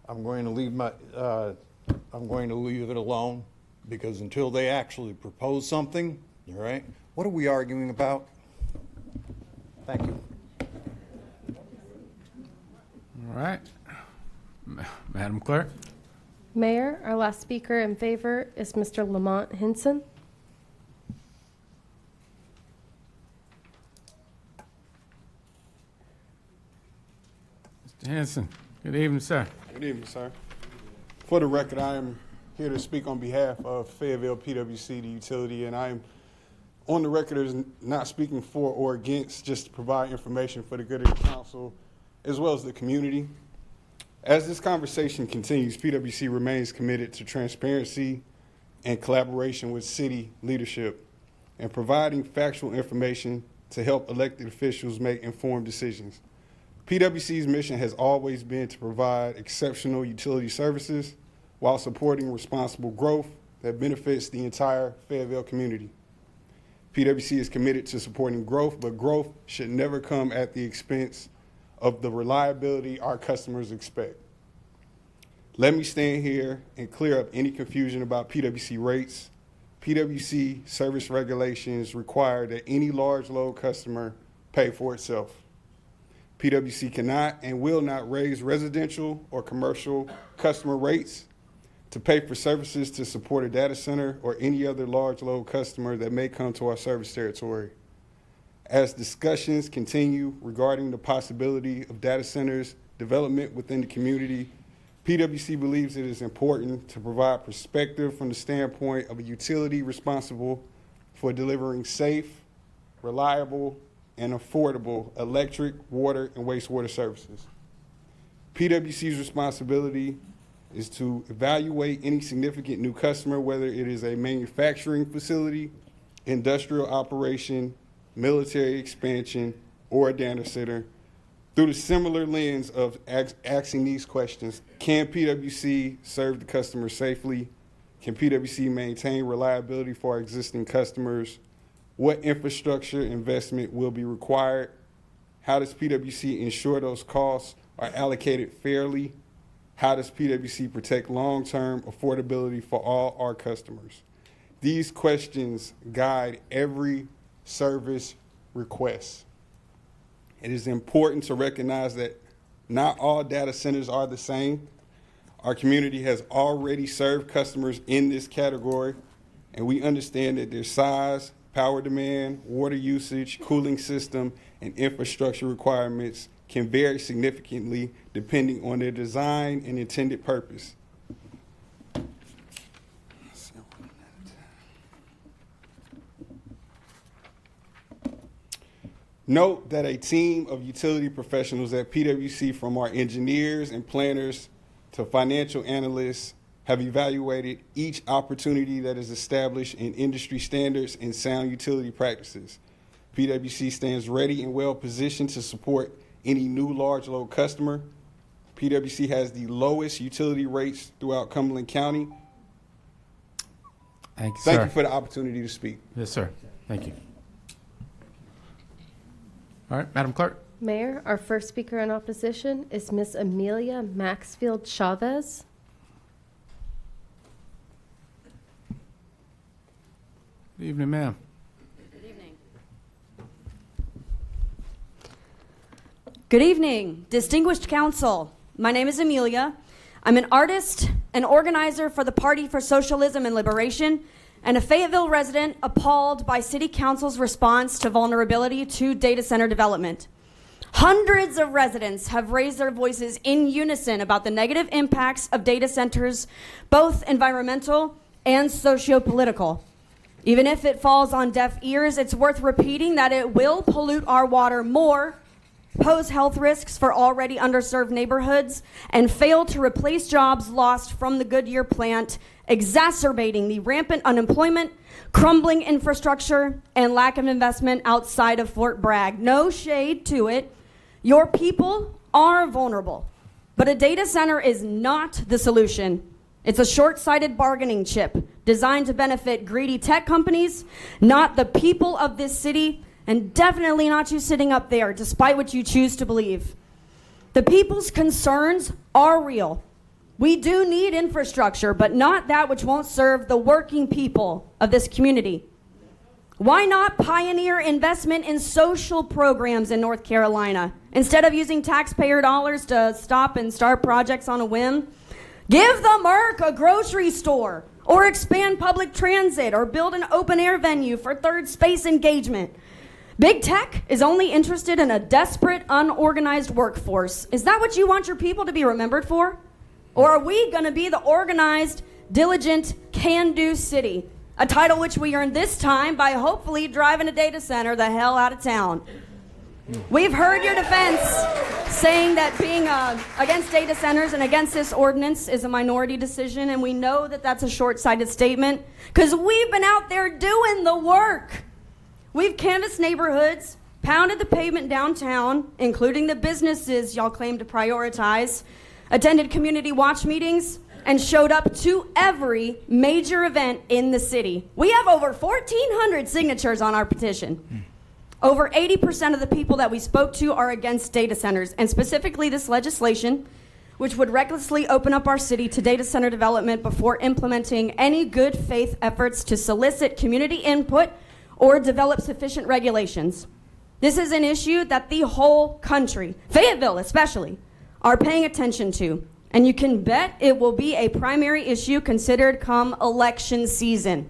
I'm going to leave it alone because until they actually propose something, all right, what are we arguing about? Thank you. All right. Madam Clerk. Mayor, our last speaker in favor is Mr. Lamont Hinson. Mr. Henson. Good evening, sir. Good evening, sir. For the record, I am here to speak on behalf of Fayetteville PWC, the utility, and I am on the record as not speaking for or against, just to provide information for the good of the council as well as the community. As this conversation continues, PWC remains committed to transparency and collaboration with city leadership and providing factual information to help elected officials make informed decisions. PWC's mission has always been to provide exceptional utility services while supporting responsible growth that benefits the entire Fayetteville community. PWC is committed to supporting growth, but growth should never come at the expense of the reliability our customers expect. Let me stand here and clear up any confusion about PWC rates. PWC service regulations require that any large load customer pay for itself. PWC cannot and will not raise residential or commercial customer rates. to pay for services to support a data center or any other large load customer that may come to our service territory. As discussions continue regarding the possibility of data centers development within the community, PwC believes it is important to provide perspective from the standpoint of a utility responsible for delivering safe, reliable, and affordable electric, water, and wastewater services. PwC's responsibility is to evaluate any significant new customer, whether it is a manufacturing facility, industrial operation, military expansion, or a data center, through the similar lens of asking these questions. Can PwC serve the customer safely? Can PwC maintain reliability for our existing customers? What infrastructure investment will be required? How does PwC ensure those costs are allocated fairly? How does PwC protect long-term affordability for all our customers? These questions guide every service request. It is important to recognize that not all data centers are the same. Our community has already served customers in this category, and we understand that their size, power demand, water usage, cooling system, and infrastructure requirements can vary significantly depending on their design and intended purpose. Note that a team of utility professionals at PwC, from our engineers and planners to financial analysts, have evaluated each opportunity that is established in industry standards and sound utility practices. PwC stands ready and well positioned to support any new large load customer. PwC has the lowest utility rates throughout Cumberland County. Thank you, Thank sir. you for the opportunity to speak. Yes, sir. Thank you. All right, Madam Clerk. Mayor, our first speaker in opposition is Miss Amelia Maxfield Chavez. Good evening, ma'am. Good evening, distinguished council. My name is Amelia. I'm an artist, an organizer for the Party for Socialism and Liberation, and a Fayetteville resident appalled by City Council's response to vulnerability to data center development. Hundreds of residents have raised their voices in unison about the negative impacts of data centers, both environmental and socio-political. Even if it falls on deaf ears, it's worth repeating that it will pollute our water more, pose health risks for already underserved neighborhoods, and fail to replace jobs lost from the Goodyear plant, exacerbating the rampant unemployment, crumbling infrastructure, and lack of investment outside of Fort Bragg. No shade to it. Your people are vulnerable, but a data center is not the solution. It's a short-sighted bargaining chip designed to benefit greedy tech companies, not the people of this city, and definitely not you sitting up there, despite what you choose to believe. The people's concerns are real. We do need infrastructure, but not that which won't serve the working people of this community. Why not pioneer investment in social programs in North Carolina? Instead of using taxpayer dollars to stop and start projects on a whim, give the Merc a grocery store, or expand public transit, or build an open-air venue for third space engagement. Big tech is only interested in a desperate, unorganized workforce. Is that what you want your people to be remembered for? Or are we going to be the organized, diligent, can-do city? A title which we earned this time by hopefully driving a data center the hell out of town. We've heard your defense saying that being against data centers and against this ordinance is a minority decision, and we know that that's a short-sighted statement because we've been out there doing the work. We've canvassed neighborhoods, pounded the pavement downtown, including the businesses y'all claim to prioritize, attended community watch meetings, and showed up to every major event in the city. We have over 1,400 signatures on our petition. Over 80% of the people that we spoke to are against data centers, and specifically this legislation, which would recklessly open up our city to data center development before implementing any good faith efforts to solicit community input or develop sufficient regulations. This is an issue that the whole country, Fayetteville especially, are paying attention to, And you can bet it will be a primary issue considered come election season.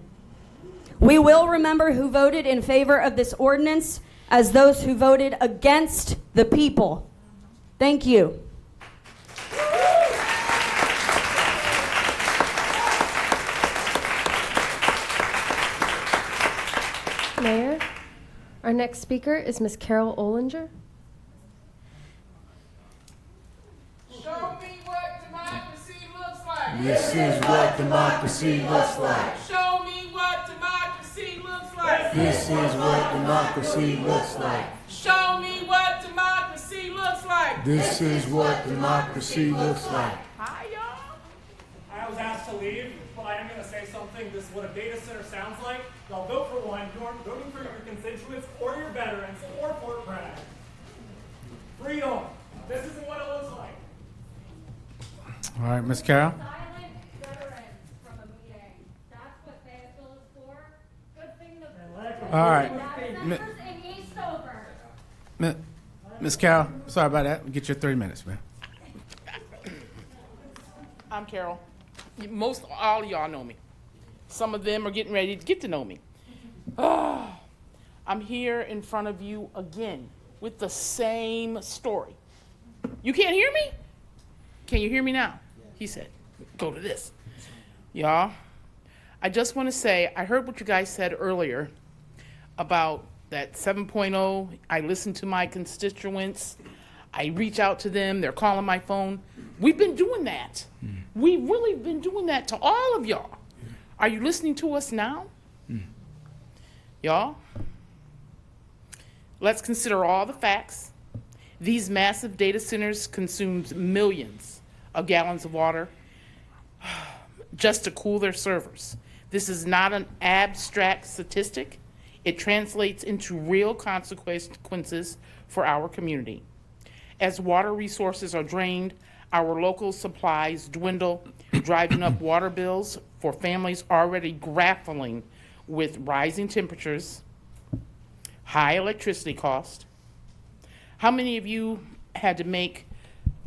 We will remember who voted in favor of this ordinance as those who voted against the people. Thank you. Mayor, our next speaker is Ms. Carol Olinger. Show me what democracy looks like. This is what democracy looks like. Show me what democracy looks like. This is what democracy looks like. Show me what democracy looks like. This is what democracy looks like. Hi, y'all. I was asked to leave, but I am going to say something. This is what a data center sounds like. Y'all vote for one. You aren't voting for your constituents or your veterans or Fort Bragg. Freedom. This isn't what it looks like. All right, Ms. Carroll. Silent veterans from a meeting. That's what Fayetteville is for. Good thing the All right. members in Eastover. Ms. Carroll, sorry about that. Get your 3 minutes, man. I'm Carol. Most all of y'all know me. Some of them are getting ready to get to know me. I'm here in front of you again with the same story. You can't hear me? Can you hear me now? He said, go to this. Y'all, I just want to say, I heard what you guys said earlier about that 7.0. I listen to my constituents. I reach out to them. They're calling my phone. We've been doing that. We've really been doing that to all of y'all. Are you listening to us now? Y'all, let's consider all the facts. These massive data centers consume millions of gallons of water just to cool their servers. This is not an abstract statistic. It translates into real consequences for our community. As water resources are drained, our local supplies dwindle, driving up water bills for families already grappling with rising temperatures, high electricity costs. How many of you had to make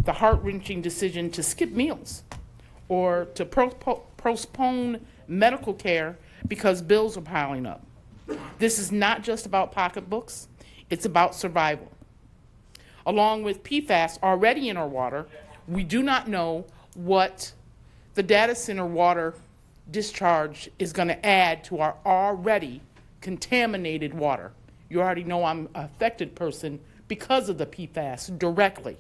the heart-wrenching decision to skip meals or to postpone medical care because bills are piling up? This is not just about pocketbooks, it's about survival. Along with PFAS already in our water, we do not know what the data center water discharge is going to add to our already contaminated water. You already know I'm an affected person because of the PFAS directly.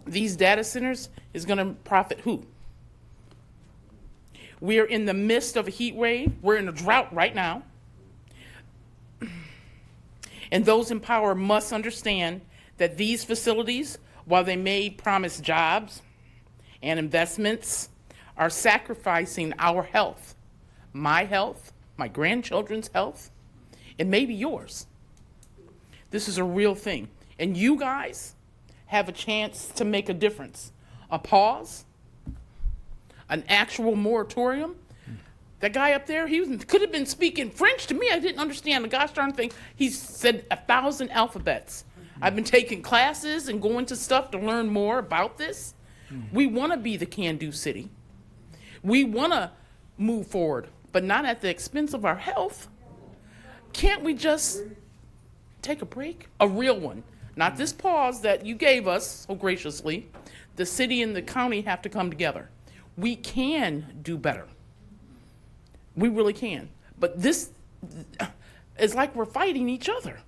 These data centers is going to profit who? We're in the midst of a heat wave. We're in a drought right now. And those in power must understand that these facilities, while they may promise jobs and investments, are sacrificing our health, my grandchildren's health, and maybe yours. This is a real thing. And you guys have a chance to make a difference. A pause, an actual moratorium. That guy up there, could have been speaking French to me. I didn't understand the gosh darn thing. He said 1,000 alphabets. I've been taking classes and going to stuff to learn more about this. We want to be the can-do city. We want to move forward, but not at the expense of our health. Can't we just take a break? A real one. Not this pause that you gave us so graciously. The city and the county have to come together. We can do better. We really can. But this is like we're fighting each other.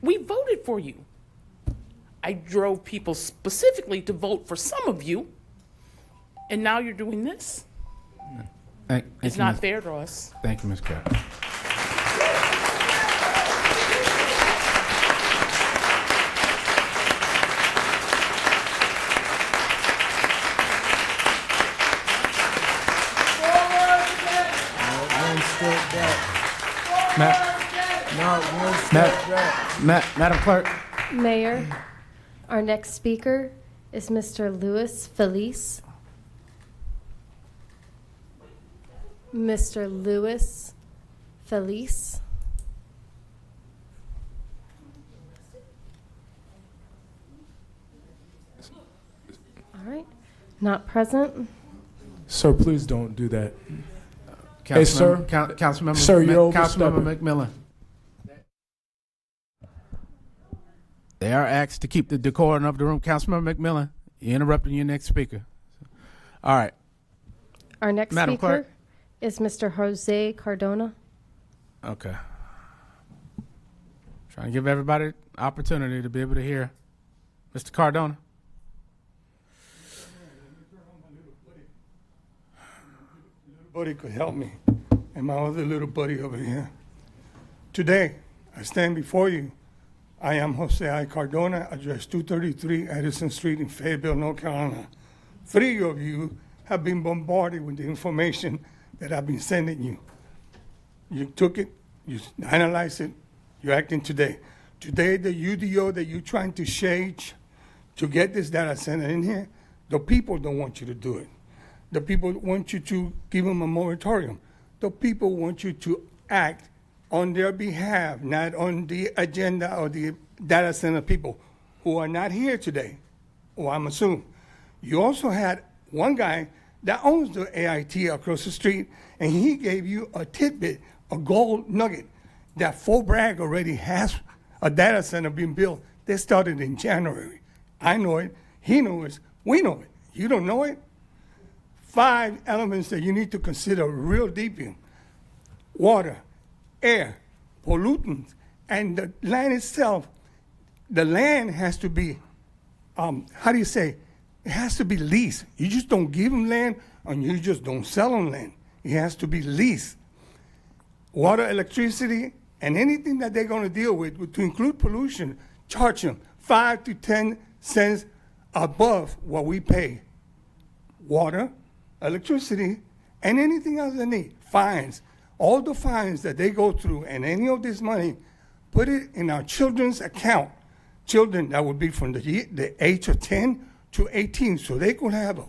We voted for you. I drove people specifically to vote for some of you, and now you're doing this. It's not fair to us. Thank you, Ms. Carroll. Madam Clerk. Mayor, our next speaker is Mr. Louis Felice. Mr. Louis Felice. All right. Not present. Sir, please don't do that. Councilmember, sir. Councilmember, Sir, you're Councilmember overstepping. McMillan. They are asked to keep the decorum of the room. Councilmember McMillan, you're interrupting your next speaker. All right. Our next Madam speaker Clerk. is Mr. Jose Cardona. Okay. Trying to give everybody opportunity to be able to hear. Mr. Cardona. Buddy could help me, and my other little buddy over here. Today, I stand before you. I am Jose I. Cardona, address 233 Addison Street in Fayetteville, North Carolina. 3 of you have been bombarded with the information that I've been sending you. You took it, you analyzed it, you're acting today. Today, the UDO that you're trying to change to get this data center in here, the people don't want you to do it. The people want you to give them a moratorium. The people want you to act on their behalf, not on the agenda of the data center people who are not here today, or I'm assuming. You also had one guy that owns the AIT across the street, and he gave you a tidbit, a gold nugget, that Fort Bragg already has a data center being built. They started in January. I know it, he knows it, we know it. You don't know it? 5 elements that you need to consider real deep in: water, air, pollutants, and the land itself. The land has to be, it has to be leased. You just don't give them land, and you just don't sell them land. It has to be leased. Water, electricity, and anything that they're going to deal with, to include pollution, charge them 5 to 10 cents above what we pay. Water, electricity, and anything else they need. Fines. All the fines that they go through, and any of this money, put it in our children's account. Children that would be from the age of 10 to 18, so they could have a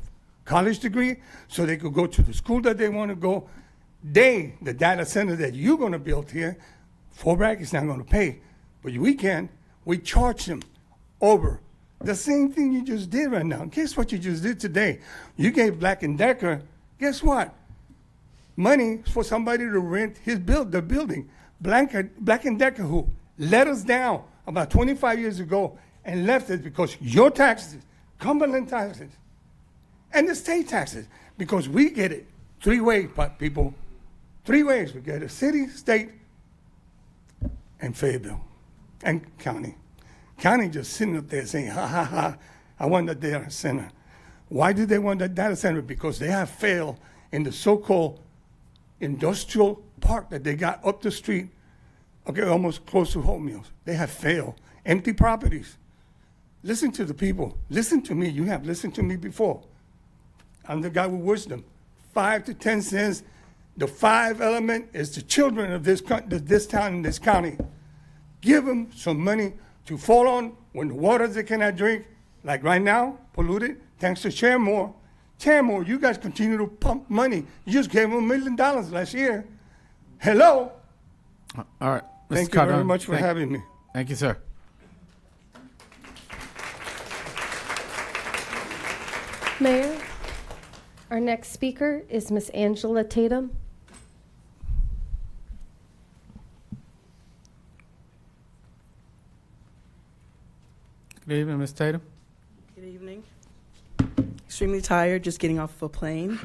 college degree, so they could go to the school that they want to go. The data center that you're going to build here, Fort Bragg is not going to pay, but we can. We charge them over. The same thing you just did right now. Guess what you just did today? You gave Black & Decker, guess what? Money for somebody to rent the building. Black & Decker, who let us down about 25 years ago and left it because your taxes, Cumberland taxes, and the state taxes, because we get it 3 ways, people. 3 ways. We get it: city, state, and Fayetteville, and county. County just sitting up there saying, ha, ha, ha, I want that data center. Why do they want that data center? Because they have failed in the so-called industrial park that they got up the street, almost close to Home Mills. They have failed. Empty properties. Listen to the people. Listen to me. You have listened to me before. I'm the guy with wisdom. 5 to 10 cents. The 5 element is the children of this town and this county. Give them some money to fall on when the water they cannot drink, like right now, polluted, thanks to Chair Moore. Chair Moore, you guys continue to pump money. You just gave them $1 million last year. Hello? All right. Thank Mr. you very Cardona, much for having me. Thank you, sir. Mayor, our next speaker is Miss Angela Tatum. Good evening, Ms. Tatum. Good evening. Extremely tired, just getting off of a plane.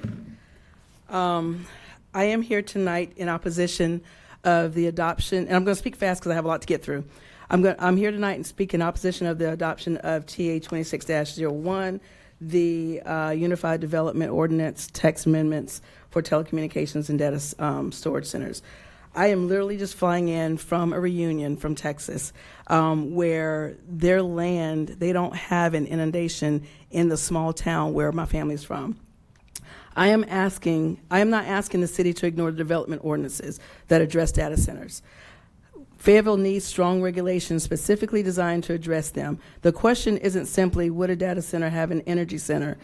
I am here tonight in opposition of the adoption, and I'm going to speak fast because I have a lot to get through. I'm here tonight and speak in opposition of the adoption of TA 26-01, the Unified Development Ordinance text amendments for telecommunications and data storage centers. I am literally just flying in from a reunion from Texas where their land, they don't have an inundation in the small town where my family's from. I am not asking the city to ignore the development ordinances that address data centers. Fayetteville needs strong regulations specifically designed to address them. The question isn't simply, would a data center have an energy center?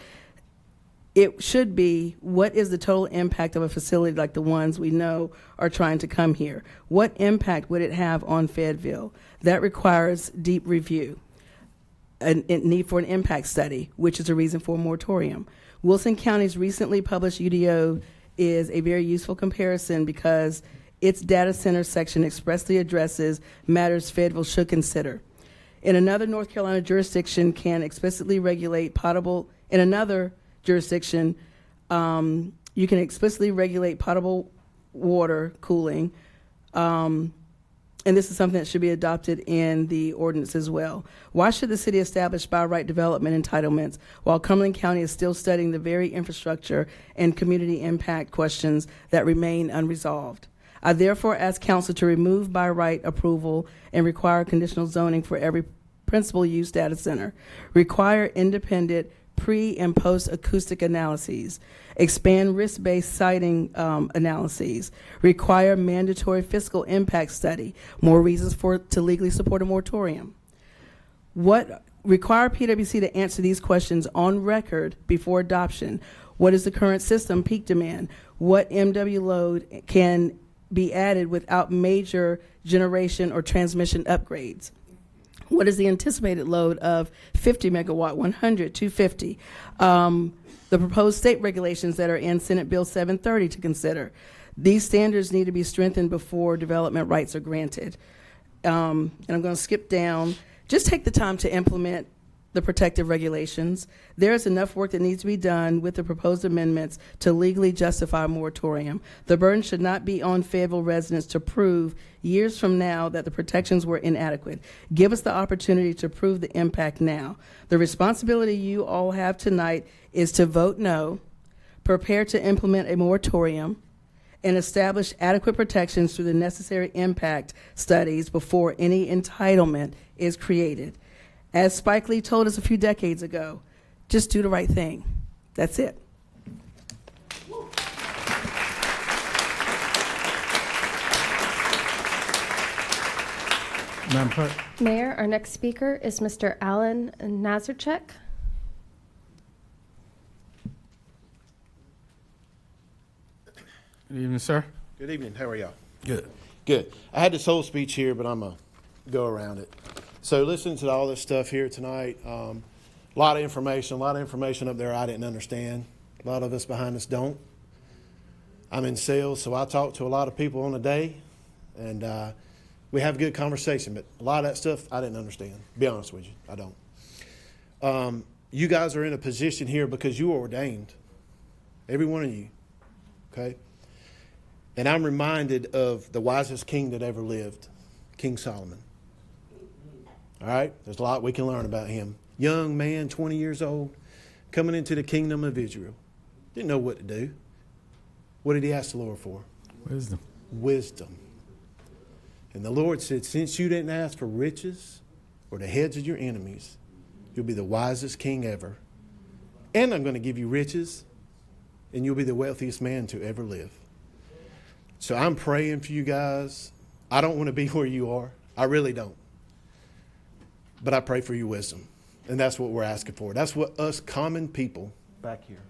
It should be, what is the total impact of a facility like the ones we know are trying to come here? What impact would it have on Fayetteville? That requires deep review, a need for an impact study, which is a reason for a moratorium. Wilson County's recently published UDO is a very useful comparison because its data center section expressly addresses matters Fayetteville should consider. In another North Carolina jurisdiction can explicitly regulate potable, in another jurisdiction, you can explicitly regulate potable water cooling, and this is something that should be adopted in the ordinance as well. Why should the city establish by right development entitlements while Cumberland County is still studying the very infrastructure and community impact questions that remain unresolved? I therefore ask council to remove by right approval and require conditional zoning for every principal use data center. Require independent pre and post acoustic analyses. Expand risk-based siting analyses. Require mandatory fiscal impact study. More reasons to legally support a moratorium. Require PwC to answer these questions on record before adoption. What is the current system peak demand? What MW load can be added without major generation or transmission upgrades? What is the anticipated load of 50 megawatt, 100, 250? The proposed state regulations that are in Senate Bill 730 to consider. These standards need to be strengthened before development rights are granted. And I'm going to skip down. Just take the time to implement the protective regulations. There is enough work that needs to be done with the proposed amendments to legally justify a moratorium. The burden should not be on Fayetteville residents to prove years from now that the protections were inadequate. Give us the opportunity to prove the impact now. The responsibility you all have tonight is to vote no, prepare to implement a moratorium, and establish adequate protections through the necessary impact studies before any entitlement is created. As Spike Lee told us a few decades ago, just do the right thing. That's it. Madam Clerk. Mayor, our next speaker is Mr. Alan Nazarchuk. Good evening, sir. Good evening. How are y'all? Good. Good. I had this whole speech here, but I'm going to go around it. So listening to all this stuff here tonight, a lot of information up there I didn't understand. A lot of us behind us don't. I'm in sales, so I talk to a lot of people on a day, and we have a good conversation, but a lot of that stuff I didn't understand. Be honest with you, I don't. You guys are in a position here because you are ordained, every one of you, okay? And I'm reminded of the wisest king that ever lived, King Solomon. All right, there's a lot we can learn about him. Young man, 20 years old, coming into the kingdom of Israel. Didn't know what to do. What did he ask the Lord for? Wisdom. Wisdom. And the Lord said, since you didn't ask for riches or the heads of your enemies, you'll be the wisest king ever. And I'm going to give you riches, and you'll be the wealthiest man to ever live. So I'm praying for you guys. I don't want to be where you are. I really don't. But I pray for your wisdom. And that's what we're asking for. That's what us common people back here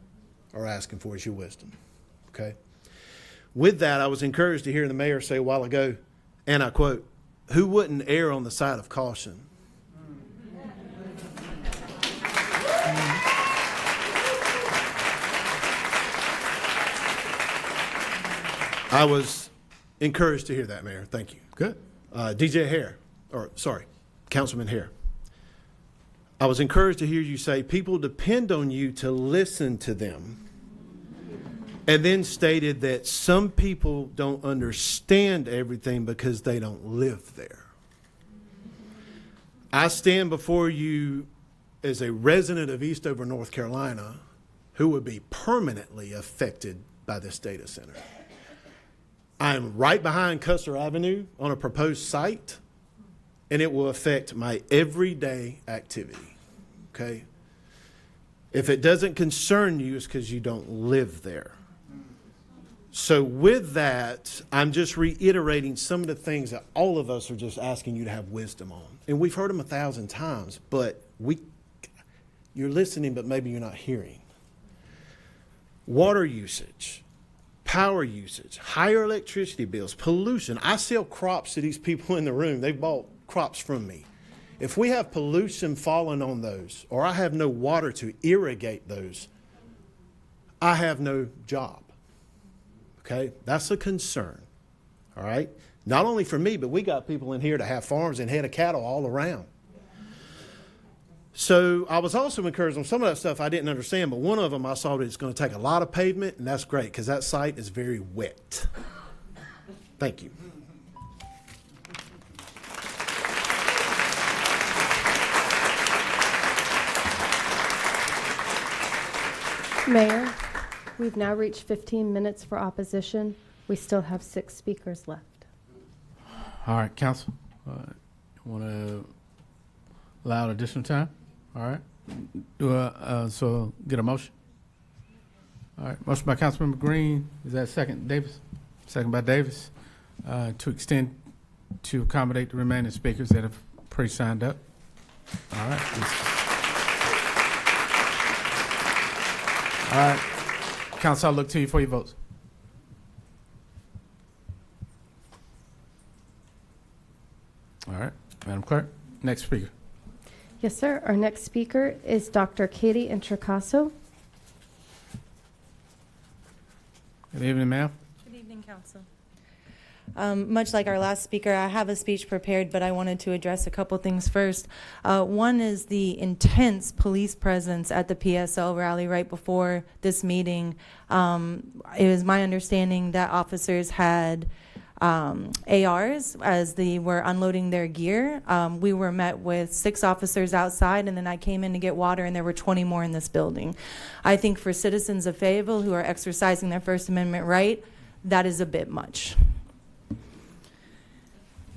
are asking for, is your wisdom. Okay? With that, I was encouraged to hear the mayor say a while ago, and I quote, who wouldn't err on the side of caution? I was encouraged to hear that, Mayor. Thank you. Good. Councilman Hare. I was encouraged to hear you say people depend on you to listen to them, and then stated that some people don't understand everything because they don't live there. I stand before you as a resident of Eastover, North Carolina, who would be permanently affected by this data center. I'm right behind Custer Avenue on a proposed site, and it will affect my everyday activity, okay? If it doesn't concern you, it's because you don't live there. So with that, I'm just reiterating some of the things that all of us are just asking you to have wisdom on. And we've heard them 1,000 times, but you're listening, but maybe you're not hearing. Water usage, power usage, higher electricity bills, pollution. I sell crops to these people in the room. They bought crops from me. If we have pollution falling on those, or I have no water to irrigate those, I have no job. Okay, that's a concern. All right, not only for me, but we got people in here that have farms and head of cattle all around. So I was also encouraged on some of that stuff I didn't understand, but one of them I saw that it's going to take a lot of pavement, and that's great because that site is very wet. Thank you. Mayor, we've now reached 15 minutes for opposition. We still have 6 speakers left. All right, council, want to allow additional time? All right. So get a motion. All right, motion by Councilmember Green. Is that second, Davis? Second by Davis. To extend to accommodate the remaining speakers that have pre-signed up. All right. All right. Council, I'll look to you for your votes. All right, Madam Clerk, next speaker. Yes, sir. Our next speaker is Dr. Katie Introcaso. Good evening, ma'am. Good evening, Council. Much like our last speaker, I have a speech prepared, but I wanted to address a couple things first. One is the intense police presence at the PSL rally right before this meeting. It was my understanding that officers had ARs as they were unloading their gear. We were met with 6 officers outside, and then I came in to get water, and there were 20 more in this building. I think for citizens of Fayetteville who are exercising their First Amendment right, that is a bit much.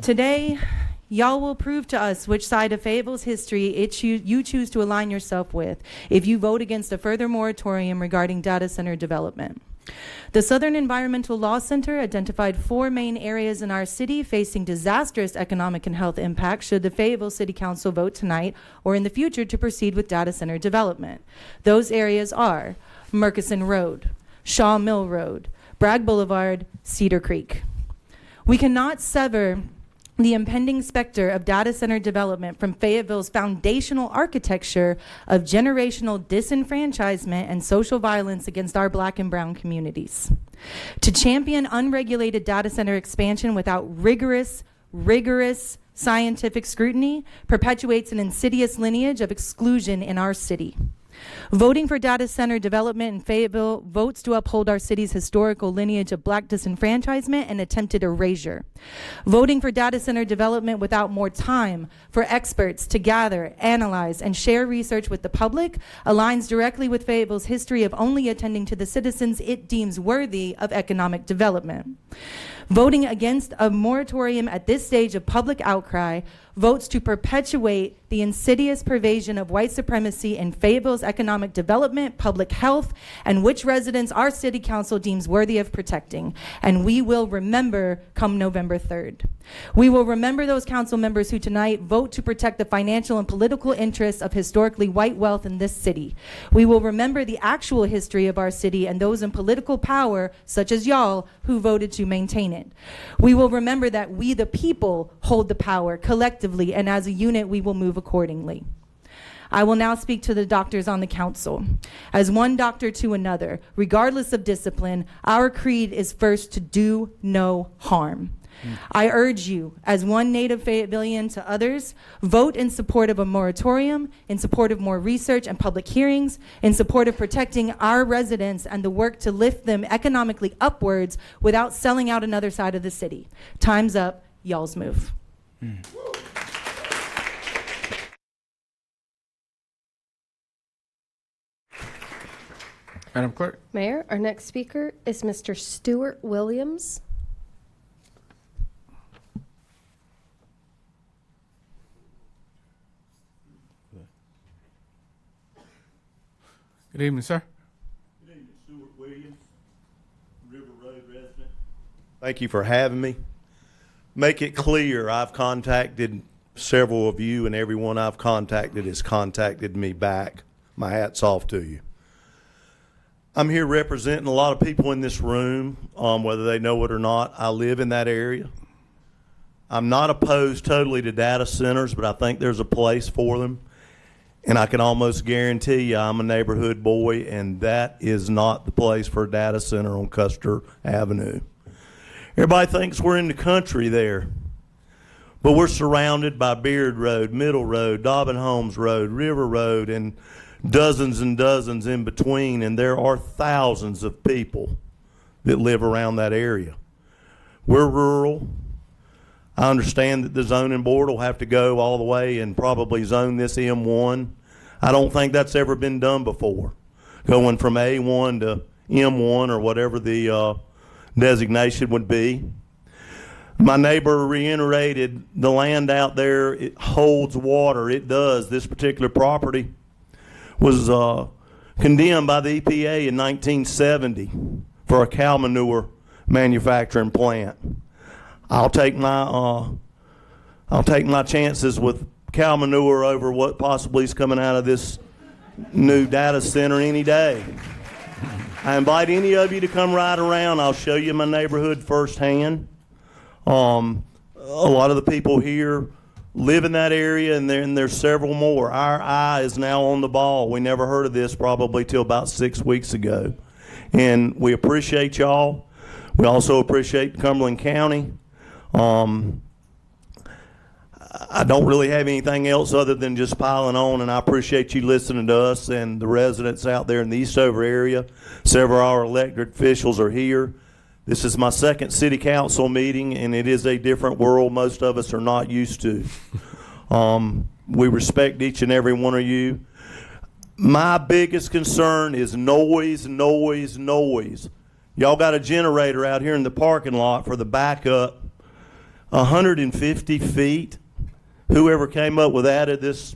Today, y'all will prove to us which side of Fayetteville's history you choose to align yourself with if you vote against a further moratorium regarding data center development. The Southern Environmental Law Center identified 4 main areas in our city facing disastrous economic and health impacts should the Fayetteville City Council vote tonight or in the future to proceed with data center development. Those areas are Murkison Road, Shaw Mill Road, Bragg Boulevard, Cedar Creek. We cannot sever the impending specter of data center development from Fayetteville's foundational architecture of generational disenfranchisement and social violence against our Black and brown communities. To champion unregulated data center expansion without rigorous scientific scrutiny perpetuates an insidious lineage of exclusion in our city. Voting for data center development in Fayetteville votes to uphold our city's historical lineage of Black disenfranchisement and attempted erasure. Voting for data center development without more time for experts to gather, analyze, and share research with the public aligns directly with Fayetteville's history of only attending to the citizens it deems worthy of economic development. Voting against a moratorium at this stage of public outcry votes to perpetuate the insidious pervasion of white supremacy in Fayetteville's economic development, public health, and which residents our city council deems worthy of protecting. And we will remember come November 3rd. We will remember those council members who tonight vote to protect the financial and political interests of historically white wealth in this city. We will remember the actual history of our city and those in political power, such as y'all, who voted to maintain it. We will remember that we, the people, hold the power collectively, and as a unit, we will move accordingly. I will now speak to the doctors on the council. As one doctor to another, regardless of discipline, our creed is first to do no harm. I urge you, as one native Fayettevillian to others, vote in support of a moratorium, in support of more research and public hearings, in support of protecting our residents and the work to lift them economically upwards without selling out another side of the city. Time's up. Y'all's move. Madam Clerk. Mayor, our next speaker is Mr. Stuart Williams. Good evening, sir. Good evening, Stuart Williams, River Road resident. Thank you for having me. Make it clear, I've contacted several of you, and everyone I've contacted has contacted me back. My hat's off to you. I'm here representing a lot of people in this room, whether they know it or not. I live in that area. I'm not opposed totally to data centers, but I think there's a place for them. And I can almost guarantee you I'm a neighborhood boy, and that is not the place for a data center on Custer Avenue. Everybody thinks we're in the country there, but we're surrounded by Beard Road, Middle Road, Dobbin Holmes Road, River Road, and dozens in between, and there are thousands of people that live around that area. We're rural. I understand that the zoning board will have to go all the way and probably zone this M1. I don't think that's ever been done before, going from A1 to M1 or whatever the designation would be. My neighbor reiterated the land out there, it holds water. It does. This particular property was condemned by the EPA in 1970 for a cow manure manufacturing plant. I'll take my chances with cow manure over what possibly is coming out of this new data center any day. I invite any of you to come ride around. I'll show you my neighborhood firsthand. A lot of the people here live in that area, and there's several more. Our eye is now on the ball. We never heard of this probably till about 6 weeks ago. And we appreciate y'all. We also appreciate Cumberland County. I don't really have anything else other than just piling on, and I appreciate you listening to us and the residents out there in the Eastover area. Several of our elected officials are here. This is my second city council meeting, and it is a different world most of us are not used to. We respect each and every one of you. My biggest concern is noise. Y'all got a generator out here in the parking lot for the backup. 150 feet. Whoever came up with that, this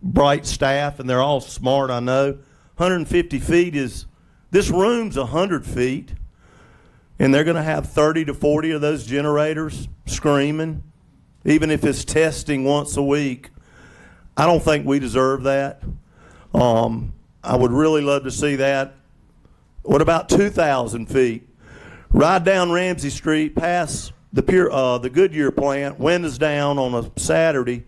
bright staff, and they're all smart, I know. 150 feet is, this room's 100 feet. And they're going to have 30 to 40 of those generators screaming, even if it's testing once a week. I don't think we deserve that. I would really love to see that. What about 2,000 feet? Ride down Ramsey Street, past the Goodyear plant, windows down on a Saturday.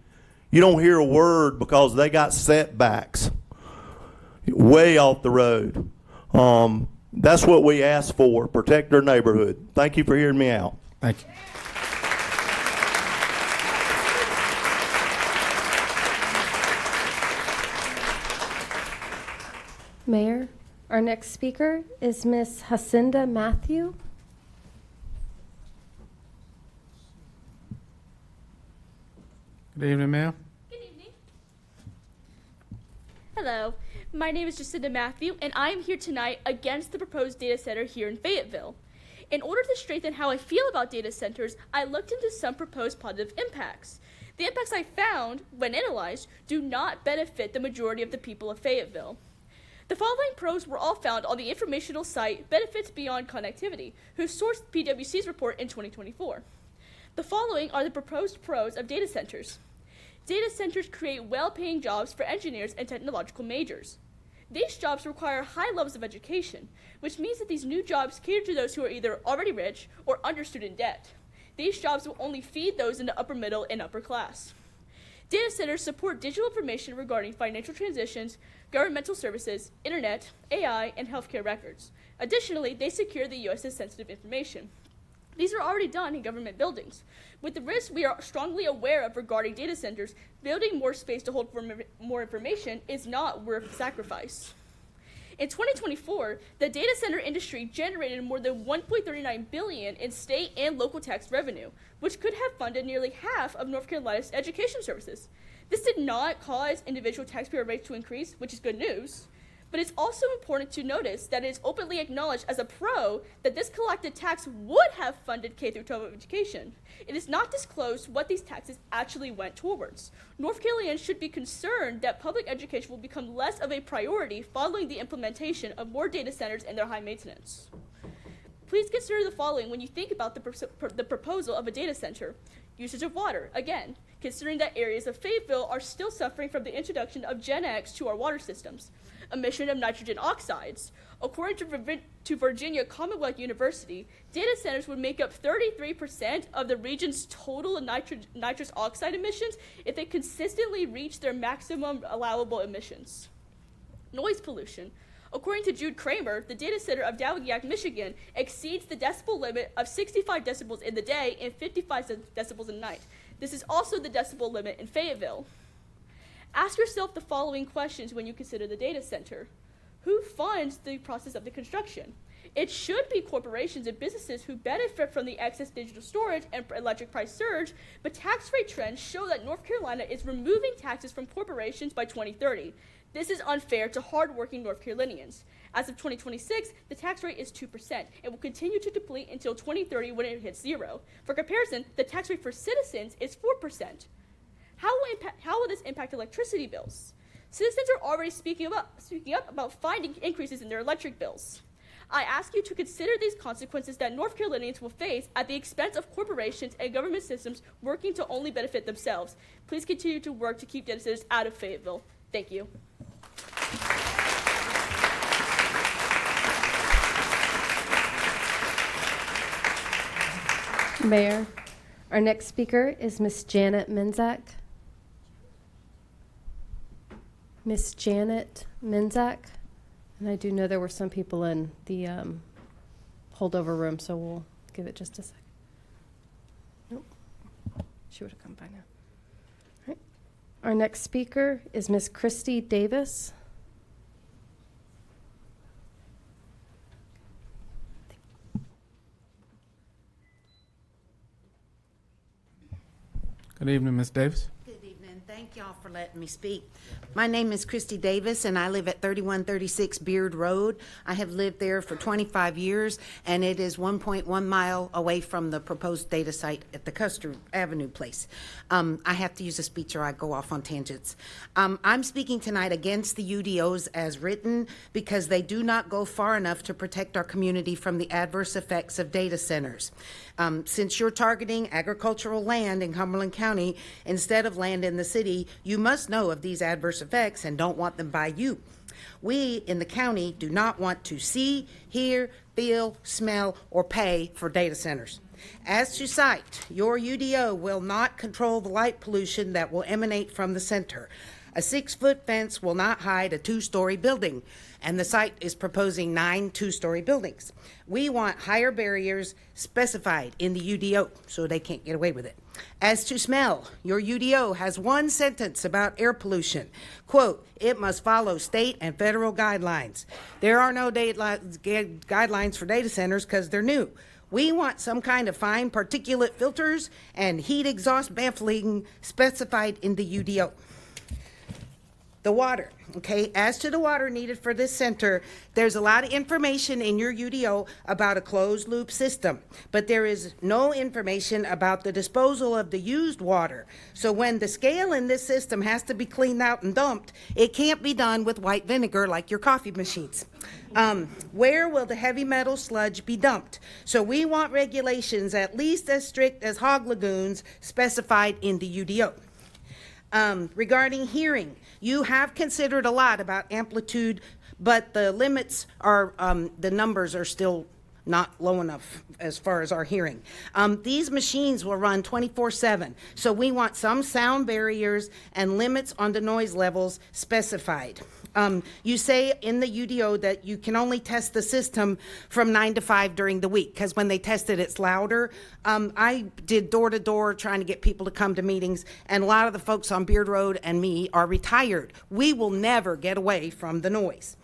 You don't hear a word because they got setbacks way off the road. That's what we ask for, protect our neighborhood. Thank you for hearing me out. Thank you. Mayor, our next speaker is Ms. Jacinda Matthew. Good evening, ma'am. Good evening. Hello, my name is Jacinda Matthew, and I am here tonight against the proposed data center here in Fayetteville. In order to strengthen how I feel about data centers, I looked into some proposed positive impacts. The impacts I found, when analyzed, do not benefit the majority of the people of Fayetteville. The following pros were all found on the informational site Benefits Beyond Connectivity, who sourced PwC's report in 2024. The following are the proposed pros of data centers. Data centers create well-paying jobs for engineers and technological majors. These jobs require high levels of education, which means that these new jobs cater to those who are either already rich or under student debt. These jobs will only feed those in the upper middle and upper class. Data centers support digital information regarding financial transitions, governmental services, internet, AI, and healthcare records. Additionally, they secure the U.S.'s sensitive information. These are already done in government buildings. With the risks we are strongly aware of regarding data centers, building more space to hold more information is not worth the sacrifice. In 2024, the data center industry generated more than $1.39 billion in state and local tax revenue, which could have funded nearly half of North Carolina's education services. This did not cause individual taxpayer rates to increase, which is good news. But it's also important to notice that it is openly acknowledged as a pro that this collected tax would have funded K-12 education. It is not disclosed what these taxes actually went towards. North Carolinians should be concerned that public education will become less of a priority following the implementation of more data centers and their high maintenance. Please consider the following when you think about the proposal of a data center. Usage of water, again, considering that areas of Fayetteville are still suffering from the introduction of Gen X to our water systems. Emission of nitrogen oxides. According to Virginia Commonwealth University, data centers would make up 33% of the region's total nitrous oxide emissions if they consistently reach their maximum allowable emissions. Noise pollution. According to Jude Kramer, the data center of Dawigiak, Michigan, exceeds the decibel limit of 65 decibels in the day and 55 decibels at night. This is also the decibel limit in Fayetteville. Ask yourself the following questions when you consider the data center. Who funds the process of the construction? It should be corporations and businesses who benefit from the excess digital storage and electric price surge, but tax rate trends show that North Carolina is removing taxes from corporations by 2030. This is unfair to hardworking North Carolinians. As of 2026, the tax rate is 2% and will continue to deplete until 2030 when it hits 0. For comparison, the tax rate for citizens is 4%. How will this impact electricity bills? Citizens are already speaking up about finding increases in their electric bills. I ask you to consider these consequences that North Carolinians will face at the expense of corporations and government systems working to only benefit themselves. Please continue to work to keep data centers out of Fayetteville. Thank you. Mayor, our next speaker is Miss Janet Menzak. Miss Janet Menzak. And I do know there were some people in the holdover room, so we'll give it just a second. Nope. She would have come by now. All right. Our next speaker is Miss Christy Davis. Good evening, Ms. Davis. Good evening. Thank y'all for letting me speak. My name is Christy Davis, and I live at 3136 Beard Road. I have lived there for 25 years, and it is 1.1 mile away from the proposed data site at the Custer Avenue place. I have to use a speech or I go off on tangents. I'm speaking tonight against the UDOs as written because they do not go far enough to protect our community from the adverse effects of data centers. Since you're targeting agricultural land in Cumberland County instead of land in the city, you must know of these adverse effects and don't want them by you. We in the county do not want to see, hear, feel, smell, or pay for data centers. As to site, your UDO will not control the light pollution that will emanate from the center. A 6-foot fence will not hide a 2-story building, and the site is proposing 9 2-story buildings. We want higher barriers specified in the UDO so they can't get away with it. As to smell, your UDO has one sentence about air pollution. Quote, it must follow state and federal guidelines. There are no guidelines for data centers because they're new. We want some kind of fine particulate filters and heat exhaust baffling specified in the UDO. The water, okay, as to the water needed for this center, there's a lot of information in your UDO about a closed loop system, but there is no information about the disposal of the used water. So when the scale in this system has to be cleaned out and dumped, it can't be done with white vinegar like your coffee machines. Where will the heavy metal sludge be dumped? So we want regulations at least as strict as hog lagoons specified in the UDO. Regarding hearing, you have considered a lot about amplitude, but the limits are, the numbers are still not low enough as far as our hearing. These machines will run 24/7, so we want some sound barriers and limits on the noise levels specified. You say in the UDO that you can only test the system from 9 to 5 during the week, because when they test it, it's louder. I did door-to-door trying to get people to come to meetings, and a lot of the folks on Beard Road and me are retired. We will never get away from the noise.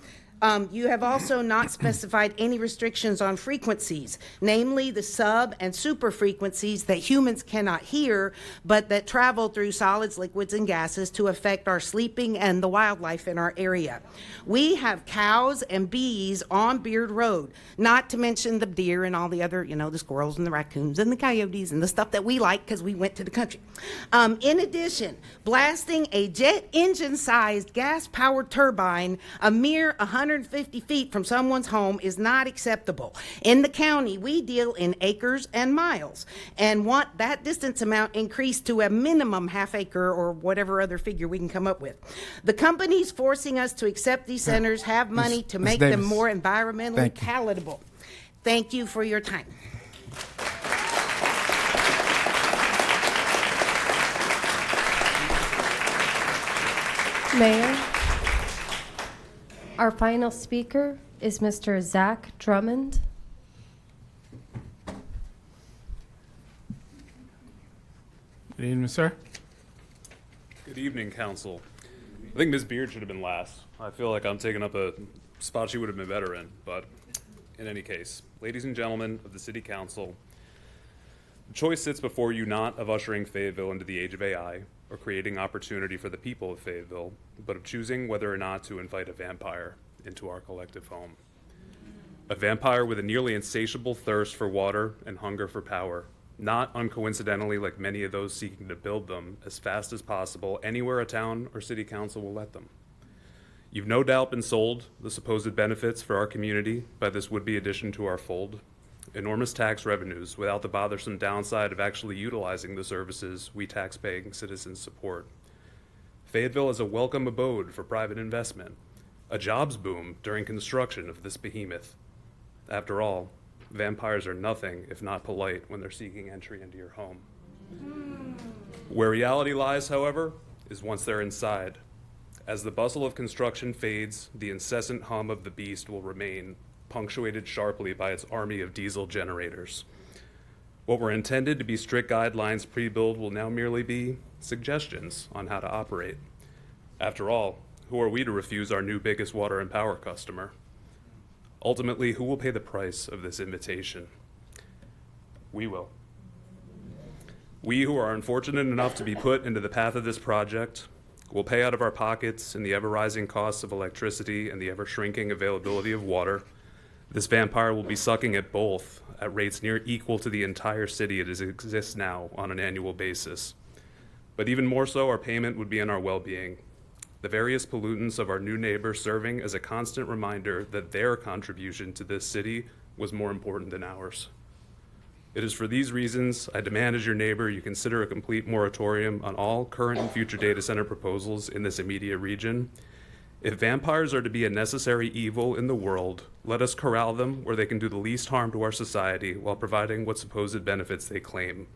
You have also not specified any restrictions on frequencies, namely the sub and super frequencies that humans cannot hear, but that travel through solids, liquids, and gases to affect our sleeping and the wildlife in our area. We have cows and bees on Beard Road, not to mention the deer and all the other, the squirrels and the raccoons and the coyotes and the stuff that we like because we went to the country. In addition, blasting a jet engine-sized gas-powered turbine a mere 100 150 feet from someone's home is not acceptable. In the county, we deal in acres and miles and want that distance amount increased to a minimum half acre or whatever other figure we can come up with. The companies forcing us to accept these centers have money to Ms. make them Davis, more environmentally thank you. palatable. Thank you for your time. Mayor, our final speaker is Mr. Zach Drummond. Good evening, sir. Good evening, Council. I think Ms. Beard should have been last. I feel like I'm taking up a spot she would have been better in, but in any case, ladies and gentlemen of the City Council, the choice sits before you not of ushering Fayetteville into the age of AI or creating opportunity for the people of Fayetteville, but of choosing whether or not to invite a vampire into our collective home. A vampire with a nearly insatiable thirst for water and hunger for power, not uncoincidentally like many of those seeking to build them as fast as possible anywhere a town or city council will let them. You've no doubt been sold the supposed benefits for our community by this would-be addition to our fold. Enormous tax revenues without the bothersome downside of actually utilizing the services we tax-paying citizens support. Fayetteville is a welcome abode for private investment, a jobs boom during construction of this behemoth. After all, vampires are nothing if not polite when they're seeking entry into your home. Where reality lies, however, is once they're inside. As the bustle of construction fades, the incessant hum of the beast will remain, punctuated sharply by its army of diesel generators. What were intended to be strict guidelines pre-build will now merely be suggestions on how to operate. After all, who are we to refuse our new biggest water and power customer? Ultimately, who will pay the price of this invitation? We will. We who are unfortunate enough to be put into the path of this project will pay out of our pockets in the ever-rising costs of electricity and the ever-shrinking availability of water. This vampire will be sucking at both at rates near equal to the entire city as it exists now on an annual basis. But even more so, our payment would be in our well-being. The various pollutants of our new neighbor serving as a constant reminder that their contribution to this city was more important than ours. It is for these reasons I demand as your neighbor you consider a complete moratorium on all current and future data center proposals in this immediate region. If vampires are to be a necessary evil in the world, let us corral them where they can do the least harm to our society while providing what supposed benefits they claim.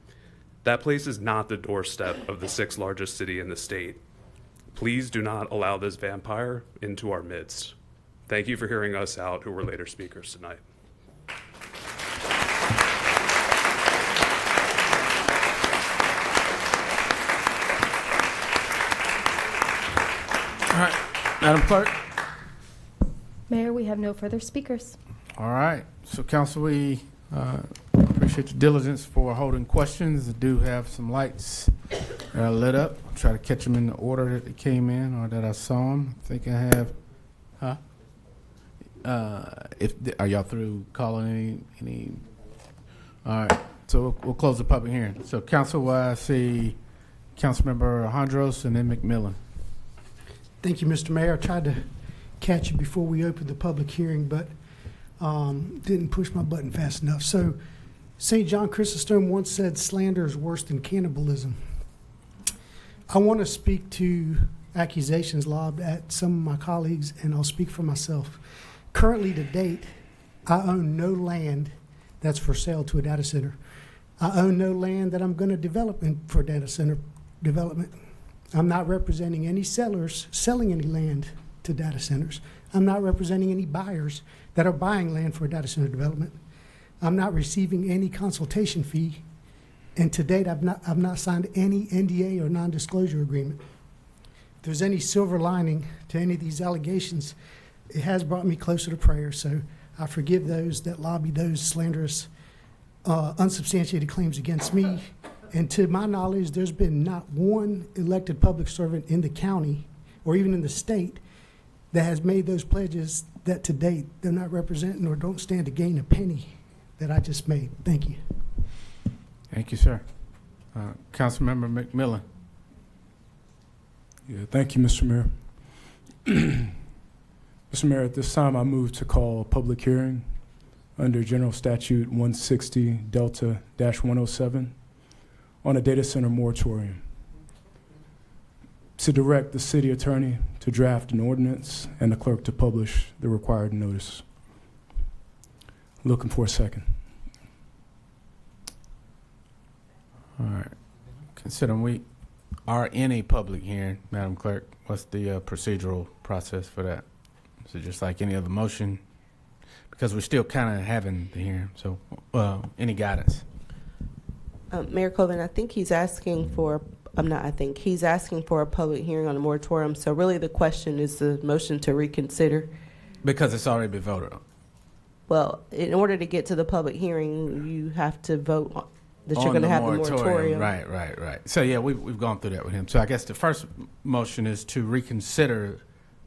That place is not the doorstep of the sixth largest city in the state. Please do not allow this vampire into our midst. Thank you for hearing us out, who were later speakers tonight. All right, Madam Clerk. Mayor, we have no further speakers. All right, so council, we appreciate your diligence for holding questions. I do have some lights lit up. I'll try to catch them in the order that they came in or that I saw them. I think I have, are y'all through calling any? All right, so we'll close the public hearing. So council, I see Councilmember Hondros and then McMillan. Thank you, Mr. Mayor. I tried to catch you before we opened the public hearing, but didn't push my button fast enough. So St. John Chrysostom once said, slander is worse than cannibalism. I want to speak to accusations lobbed at some of my colleagues, and I'll speak for myself. Currently, to date, I own no land that's for sale to a data center. I own no land that I'm going to develop for data center development. I'm not representing any sellers selling any land to data centers. I'm not representing any buyers that are buying land for data center development. I'm not receiving any consultation fee, and to date, I've not signed any NDA or non-disclosure agreement. If there's any silver lining to any of these allegations, it has brought me closer to prayer, so I forgive those that lobby those slanderous, unsubstantiated claims against me. And to my knowledge, there's been not one elected public servant in the county or even in the state that has made those pledges that to date they're not representing or don't stand to gain a penny that I just made. Thank you. Thank you, sir. Councilmember McMillan. Yeah, thank you, Mr. Mayor. Mr. Mr. Mayor, at this time I move to call a public hearing under General Statute 160 Delta-107 on a data center moratorium to direct the city attorney to draft an ordinance and the clerk to publish the required notice. Looking for a second. All right. Considering we are in a public hearing, Madam Clerk, what's the procedural process for that? Is it just like any other motion? Because we're still kind of having the hearing, so any guidance? Mayor Colvin, I think he's asking for, he's asking for a public hearing on the moratorium. So really the question is the motion to reconsider. Because it's already been voted on. Well, in order to get to the public hearing, you have to vote that you're going to have the moratorium. Right. So yeah, we've gone through that with him. So I guess the first motion is to reconsider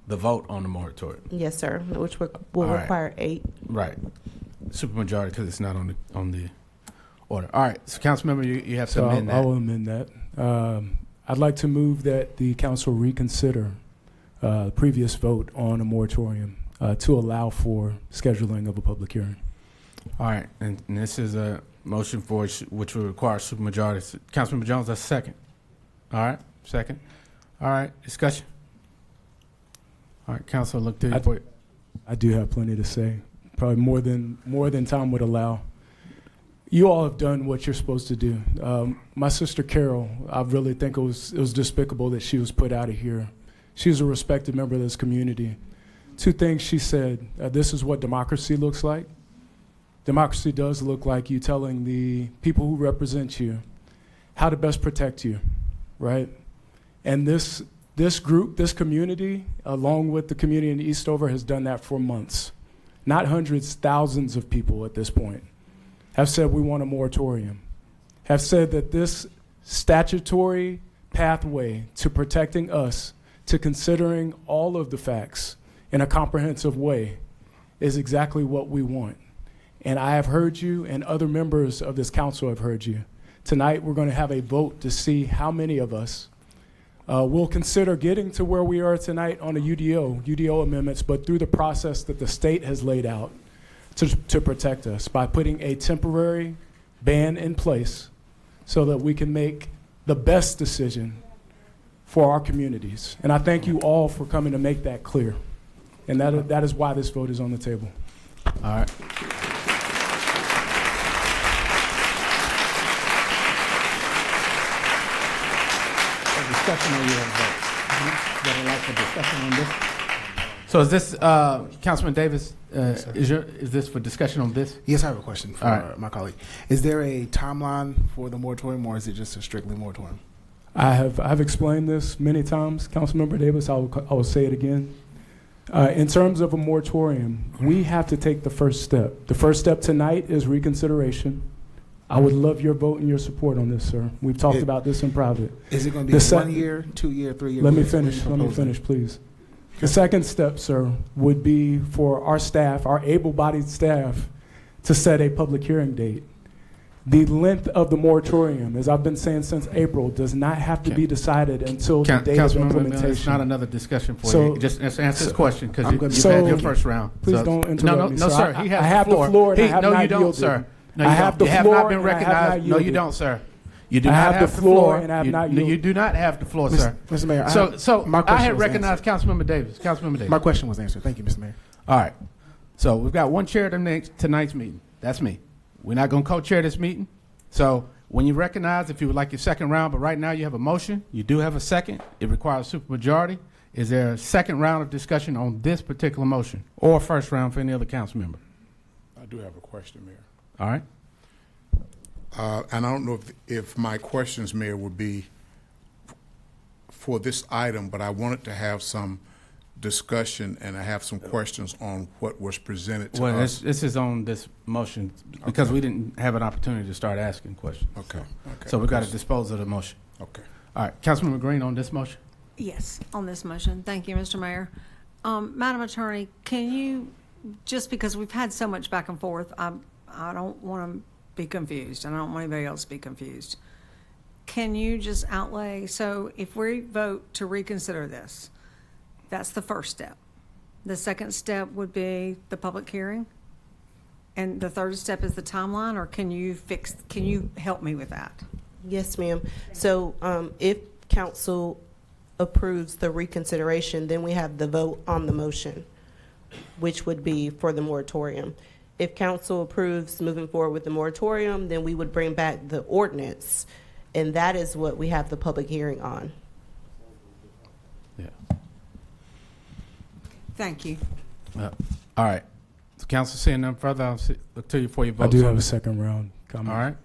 the vote on the moratorium. Yes, sir, which will require 8. Right. Supermajority because it's not on the order. All right. So Councilmember, you have to amend that. I will amend that. I'd like to move that the council reconsider the previous vote on a moratorium to allow for scheduling of a public hearing. All right. And this is a motion for which will require supermajority. Councilmember Jones, that's second. All right. Second. All right. Discussion. All right, Council, look to you. I do have plenty to say, probably more than time would allow. You all have done what you're supposed to do. My sister Carol, I really think it was despicable that she was put out of here. She's a respected member of this community. 2 things she said. This is what democracy looks like. Democracy does look like you telling the people who represent you how to best protect you, right? And this group, this community, along with the community in Eastover, has done that for months. Not hundreds, thousands of people at this point have said we want a moratorium, have said that this statutory pathway to protecting us, to considering all of the facts in a comprehensive way is exactly what we want. And I have heard you, and other members of this council have heard you. Tonight, we're going to have a vote to see how many of us we'll consider getting to where we are tonight on a UDO amendments, but through the process that the state has laid out to protect us by putting a temporary ban in place so that we can make the best decision for our communities. And I thank you all for coming to make that clear. And that is why this vote is on the table. All right. Discussion on your vote. Discussion on this. So is this Councilman Davis? Is this for discussion on this? Yes, I have a question for my colleague. Is there a timeline for the moratorium, or is it just a strictly moratorium? I've explained this many times, Councilmember Davis. I will say it again. In terms of a moratorium, we have to take the first step. The first step tonight is reconsideration. I would love your vote and your support on this, sir. We've talked about this in private. Is it going to be 1 year, 2 year, 3 year? Let me finish, please. The second step, sir, would be for our staff, our able-bodied staff, to set a public hearing date. The length of the moratorium, as I've been saying since April, does not have to be decided until the date of implementation. It's not another discussion for you. Just answer this question because you've had your first round. Please don't interrupt me, No, sir. He has I have the floor. And I have no, not you don't, yielded. sir. No, I have the floor. You have not been recognized. No, you don't, sir. You do not have the floor. And I have not yielded. You do not have the floor, sir. Mr. Mayor, I had recognized Councilmember Davis. Councilmember Davis. My question was answered. Thank you, Mr. Mayor. All right. So we've got one chair tonight's meeting. That's me. We're not going to co-chair this meeting. So when you recognize, if you would like your second round, but right now you have a motion, you do have a second. It requires a supermajority. Is there a second round of discussion on this particular motion, or a first round for any other council member? I do have a question, Mayor. All right. And I don't know if my questions, Mayor, would be for this item, but I wanted to have some discussion and I have some questions on what was presented to us. This is on this motion because we didn't have an opportunity to start asking questions. Okay. So we've got to dispose of the motion. Okay. All right. Councilmember Green on this motion? Yes, on this motion. Thank you, Mr. Mayor. Madam Attorney, can you, just because we've had so much back and forth, I don't want to be confused, and I don't want anybody else to be confused. Can you just outlay, so if we vote to reconsider this, that's the first step. The second step would be the public hearing? And the third step is the timeline, or can you help me with that? Yes, ma'am. So if council approves the reconsideration, then we have the vote on the motion, which would be for the moratorium. If council approves moving forward with the moratorium, then we would bring back the ordinance, and that is what we have the public hearing on. Yeah. Thank you. All right. The council seeing none further, I'll look to you for your vote. I do have a second round comment. All right.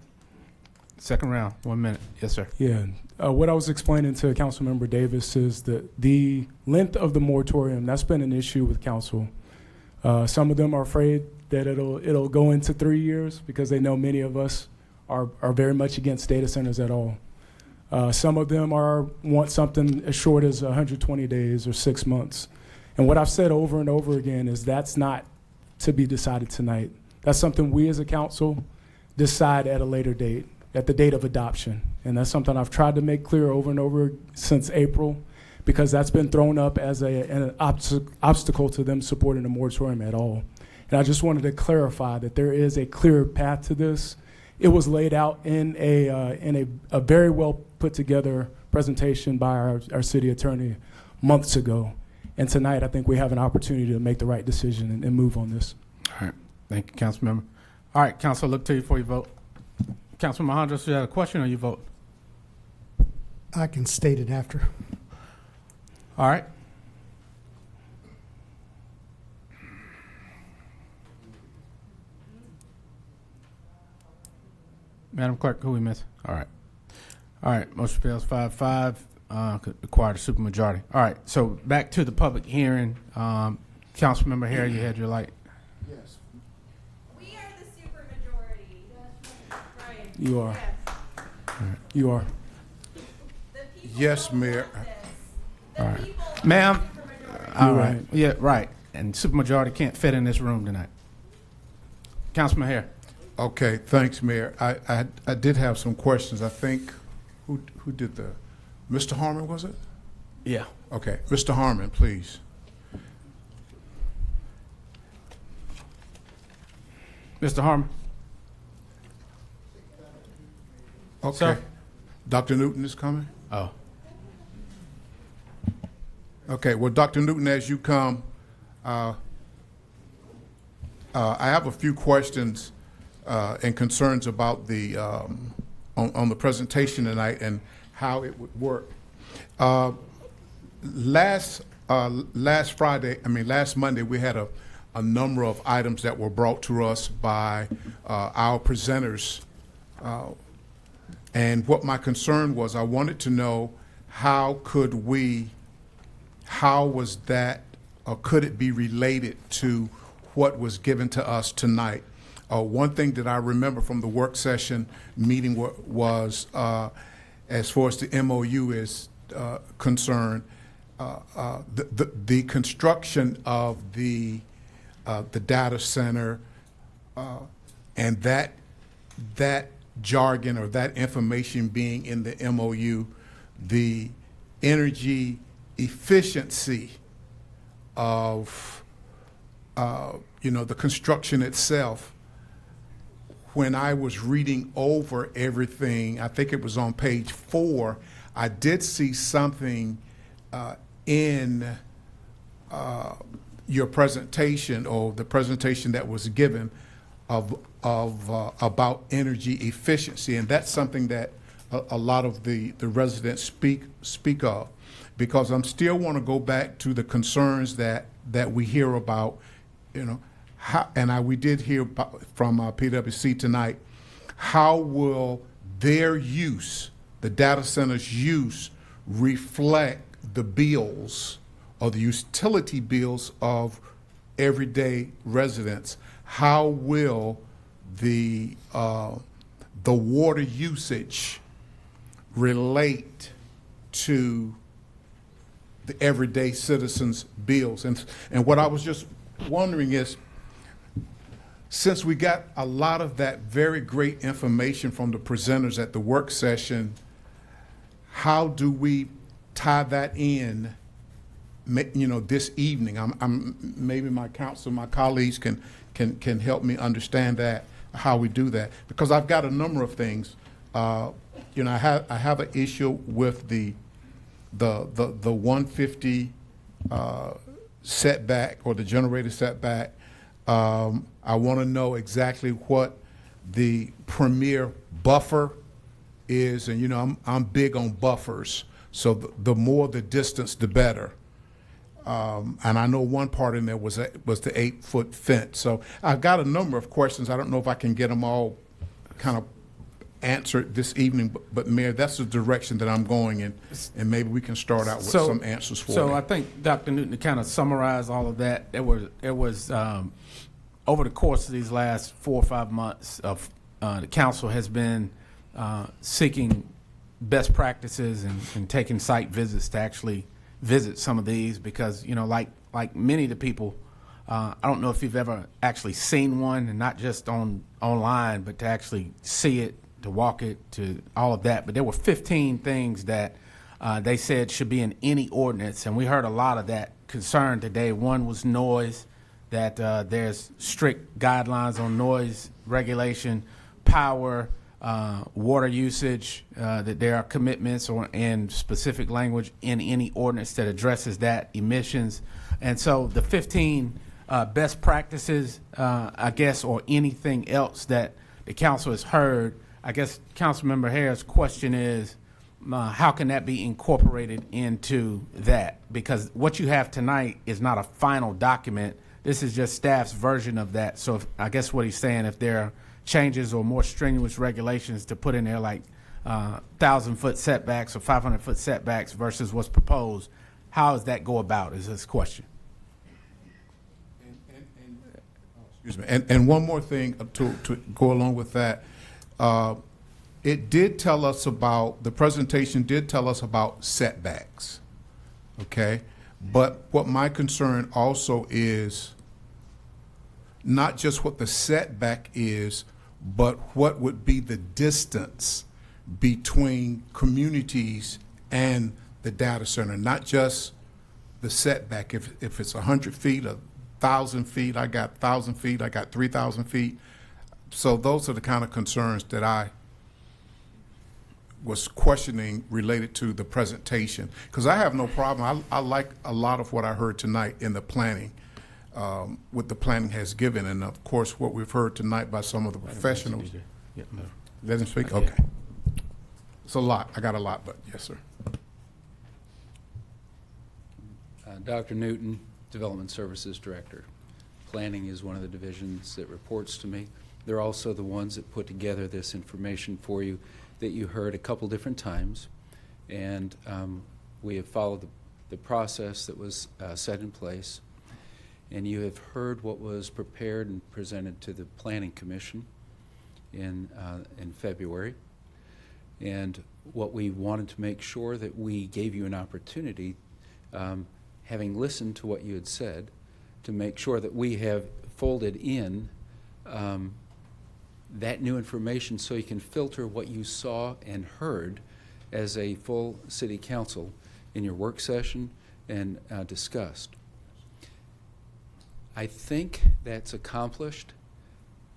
Second round, 1 minute. Yes, sir. Yeah. What I was explaining to Councilmember Davis is that the length of the moratorium, that's been an issue with council. Some of them are afraid that it'll go into 3 years because they know many of us are very much against data centers at all. Some of them want something as short as 120 days or 6 months. And what I've said over and over again is that's not to be decided tonight. That's something we as a council decide at a later date, at the date of adoption. And that's something I've tried to make clear over and over since April, because that's been thrown up as an obstacle to them supporting the moratorium at all. And I just wanted to clarify that there is a clear path to this. It was laid out in a very well put together presentation by our city attorney months ago. And tonight, I think we have an opportunity to make the right decision and move on this. All right. Thank you, council member. All right, council, look to you for your vote. Councilman Mahandros, you have a question or you vote? I can state it after. All right. Madam Clerk, who we miss? All right. All right, motion fails 5-5. Required a supermajority. All right, so back to the public hearing. Councilmember Harry, you had your light. Yes. We are the supermajority. Right. You are. Yes. Right. You are. Yes, Mayor. All right. Ma'am. All You're right. right. Yeah, right. And supermajority can't fit in this room tonight. Councilman Harry. Okay, thanks, Mayor. I did have some questions. I think, who did the, Mr. Harmon, was it? Yeah. Okay, Mr. Harmon, please. Mr. Harmon. Okay. Sir? Dr. Newton is coming? Oh. Okay, well, Dr. Newton, as you come, I have a few questions and concerns about the on the presentation tonight and how it would work. Last Monday, we had a number of items that were brought to us by our presenters. And what my concern was, I wanted to know how was that, or could it be related to what was given to us tonight? One thing that I remember from the work session meeting was, as far as the MOU is concerned, the construction of the data center and that jargon or that information being in the MOU, the energy efficiency of the construction itself. When I was reading over everything, I think it was on page 4, I did see something in your presentation, or the presentation that was given of about energy efficiency, and that's something that a lot of the residents speak of, because I'm still want to go back to the concerns that we hear about, we did hear from PwC tonight. How will their use, the data center's use, reflect the bills or the utility bills of everyday residents? How will the water usage relate to the everyday citizens' bills? And what I was just wondering is, since we got a lot of that very great information from the presenters at the work session, how do we tie that in this evening. Maybe my council, my colleagues can help me understand that, how we do that, because I've got a number of things. I have an issue with the 150 setback, or the generator setback. I want to know exactly what the premier buffer is, and I'm big on buffers. So the more the distance, the better. And I know one part in there was the 8-foot fence. So I've got a number of questions. I don't know if I can get them all kind of answered this evening, but Mayor, that's the direction that I'm going in, and maybe we can start out with some answers for So me. I think Dr. Newton, to kind of summarize all of that, it was over the course of these last 4 or 5 months of the council has been seeking best practices and taking site visits to actually visit some of these, because like many of the people, I don't know if you've ever actually seen one, and not just online, but to actually see it, to walk it, to all of that. But there were 15 things that they said should be in any ordinance, and we heard a lot of that concern today. One was noise, that there's strict guidelines on noise regulation, power, water usage, that there are commitments and specific language in any ordinance that addresses that, emissions. And so the 15 best practices, I guess, or anything else that the council has heard, I guess Councilmember Harris' question is, how can that be incorporated into that? Because what you have tonight is not a final document. This is just staff's version of that. So I guess what he's saying, if there are changes or more strenuous regulations to put in there, like 1,000-foot setbacks or 500-foot setbacks versus what's proposed, how does that go about, is his question. Excuse me. And one more thing to go along with that. It did tell us about, the presentation did tell us about setbacks, okay? But what my concern also is not just what the setback is, but what would be the distance between communities and the data center, not just the setback. If it's 100 feet, 1,000 feet, I got 1,000 feet, I got 3,000 feet. So those are the kind of concerns that I was questioning related to the presentation, because I have no problem. I like a lot of what I heard tonight in the planning, what the planning has given, and of course what we've heard tonight by some of the professionals. Let him speak? Okay. It's a lot. I got a lot, but yes, sir. Dr. Newton, Development Services Director. Planning is one of the divisions that reports to me. They're also the ones that put together this information for you that you heard a couple different times, and we have followed the process that was set in place, and you have heard what was prepared and presented to the Planning Commission in February, and what we wanted to make sure that we gave you an opportunity, having listened to what you had said, to make sure that we have folded in that new information so you can filter what you saw and heard as a full city council in your work session and discussed. I think that's accomplished.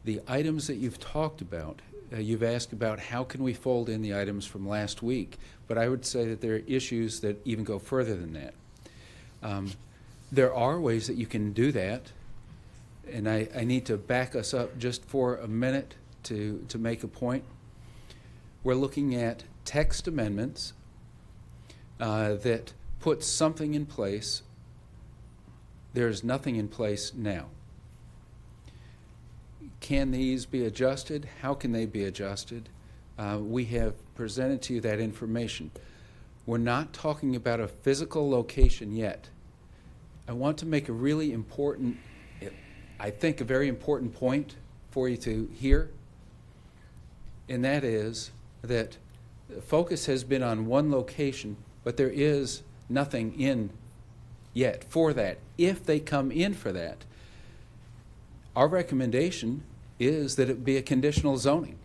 The items that you've talked about, you've asked about how can we fold in the items from last week, but I would say that there are issues that even go further than that. There are ways that you can do that, and I need to back us up just for a minute to make a point. We're looking at text amendments that put something in place. There's nothing in place now. Can these be adjusted? How can they be adjusted? We have presented to you that information. We're not talking about a physical location yet. I want to make a really important, I think a very important point for you to hear, and that is that the focus has been on one location, but there is nothing in yet for that. If they come in for that, our recommendation is that it be a conditional zoning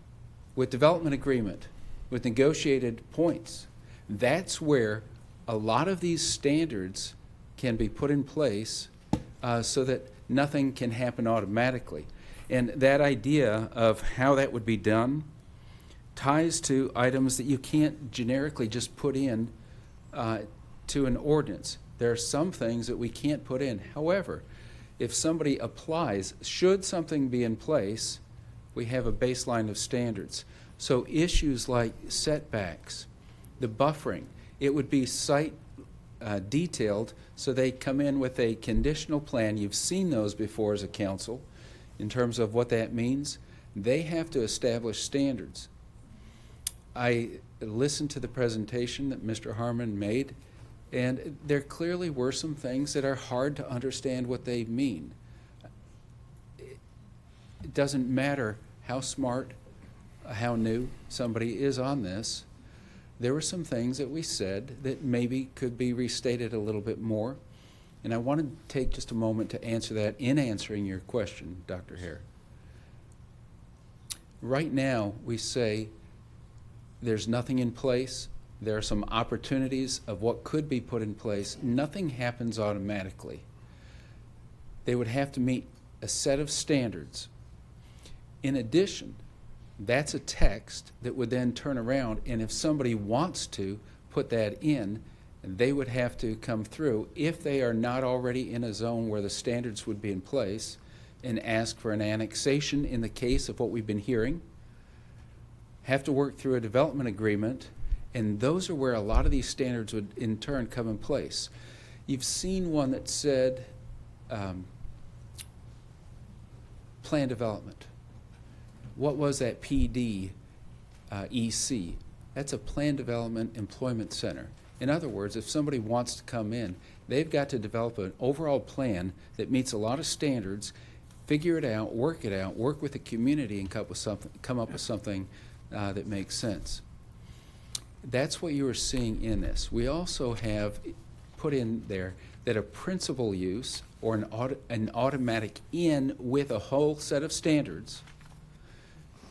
with development agreement, with negotiated points. That's where a lot of these standards can be put in place so that nothing can happen automatically. And that idea of how that would be done ties to items that you can't generically just put in to an ordinance. There are some things that we can't put in. However, if somebody applies, should something be in place, we have a baseline of standards. So issues like setbacks, the buffering, it would be site detailed, so they come in with a conditional plan. You've seen those before as a council in terms of what that means. They have to establish standards. I listened to the presentation that Mr. Harmon made, and there clearly were some things that are hard to understand what they mean. It doesn't matter how smart, how new somebody is on this. There were some things that we said that maybe could be restated a little bit more, and I want to take just a moment to answer that in answering your question, Dr. Hare. Right now, we say there's nothing in place. There are some opportunities of what could be put in place. Nothing happens automatically. They would have to meet a set of standards. In addition, that's a text that would then turn around, and if somebody wants to put that in, they would have to come through, if they are not already in a zone where the standards would be in place, and ask for an annexation in the case of what we've been hearing, have to work through a development agreement, and those are where a lot of these standards would in turn come in place. You've seen one that said plan development. What was that PD EC? That's a plan development employment center. In other words, if somebody wants to come in, they've got to develop an overall plan that meets a lot of standards, figure it out, work with the community, and come up with something that makes sense. That's what you are seeing in this. We also have put in there that a principal use or an automatic in with a whole set of standards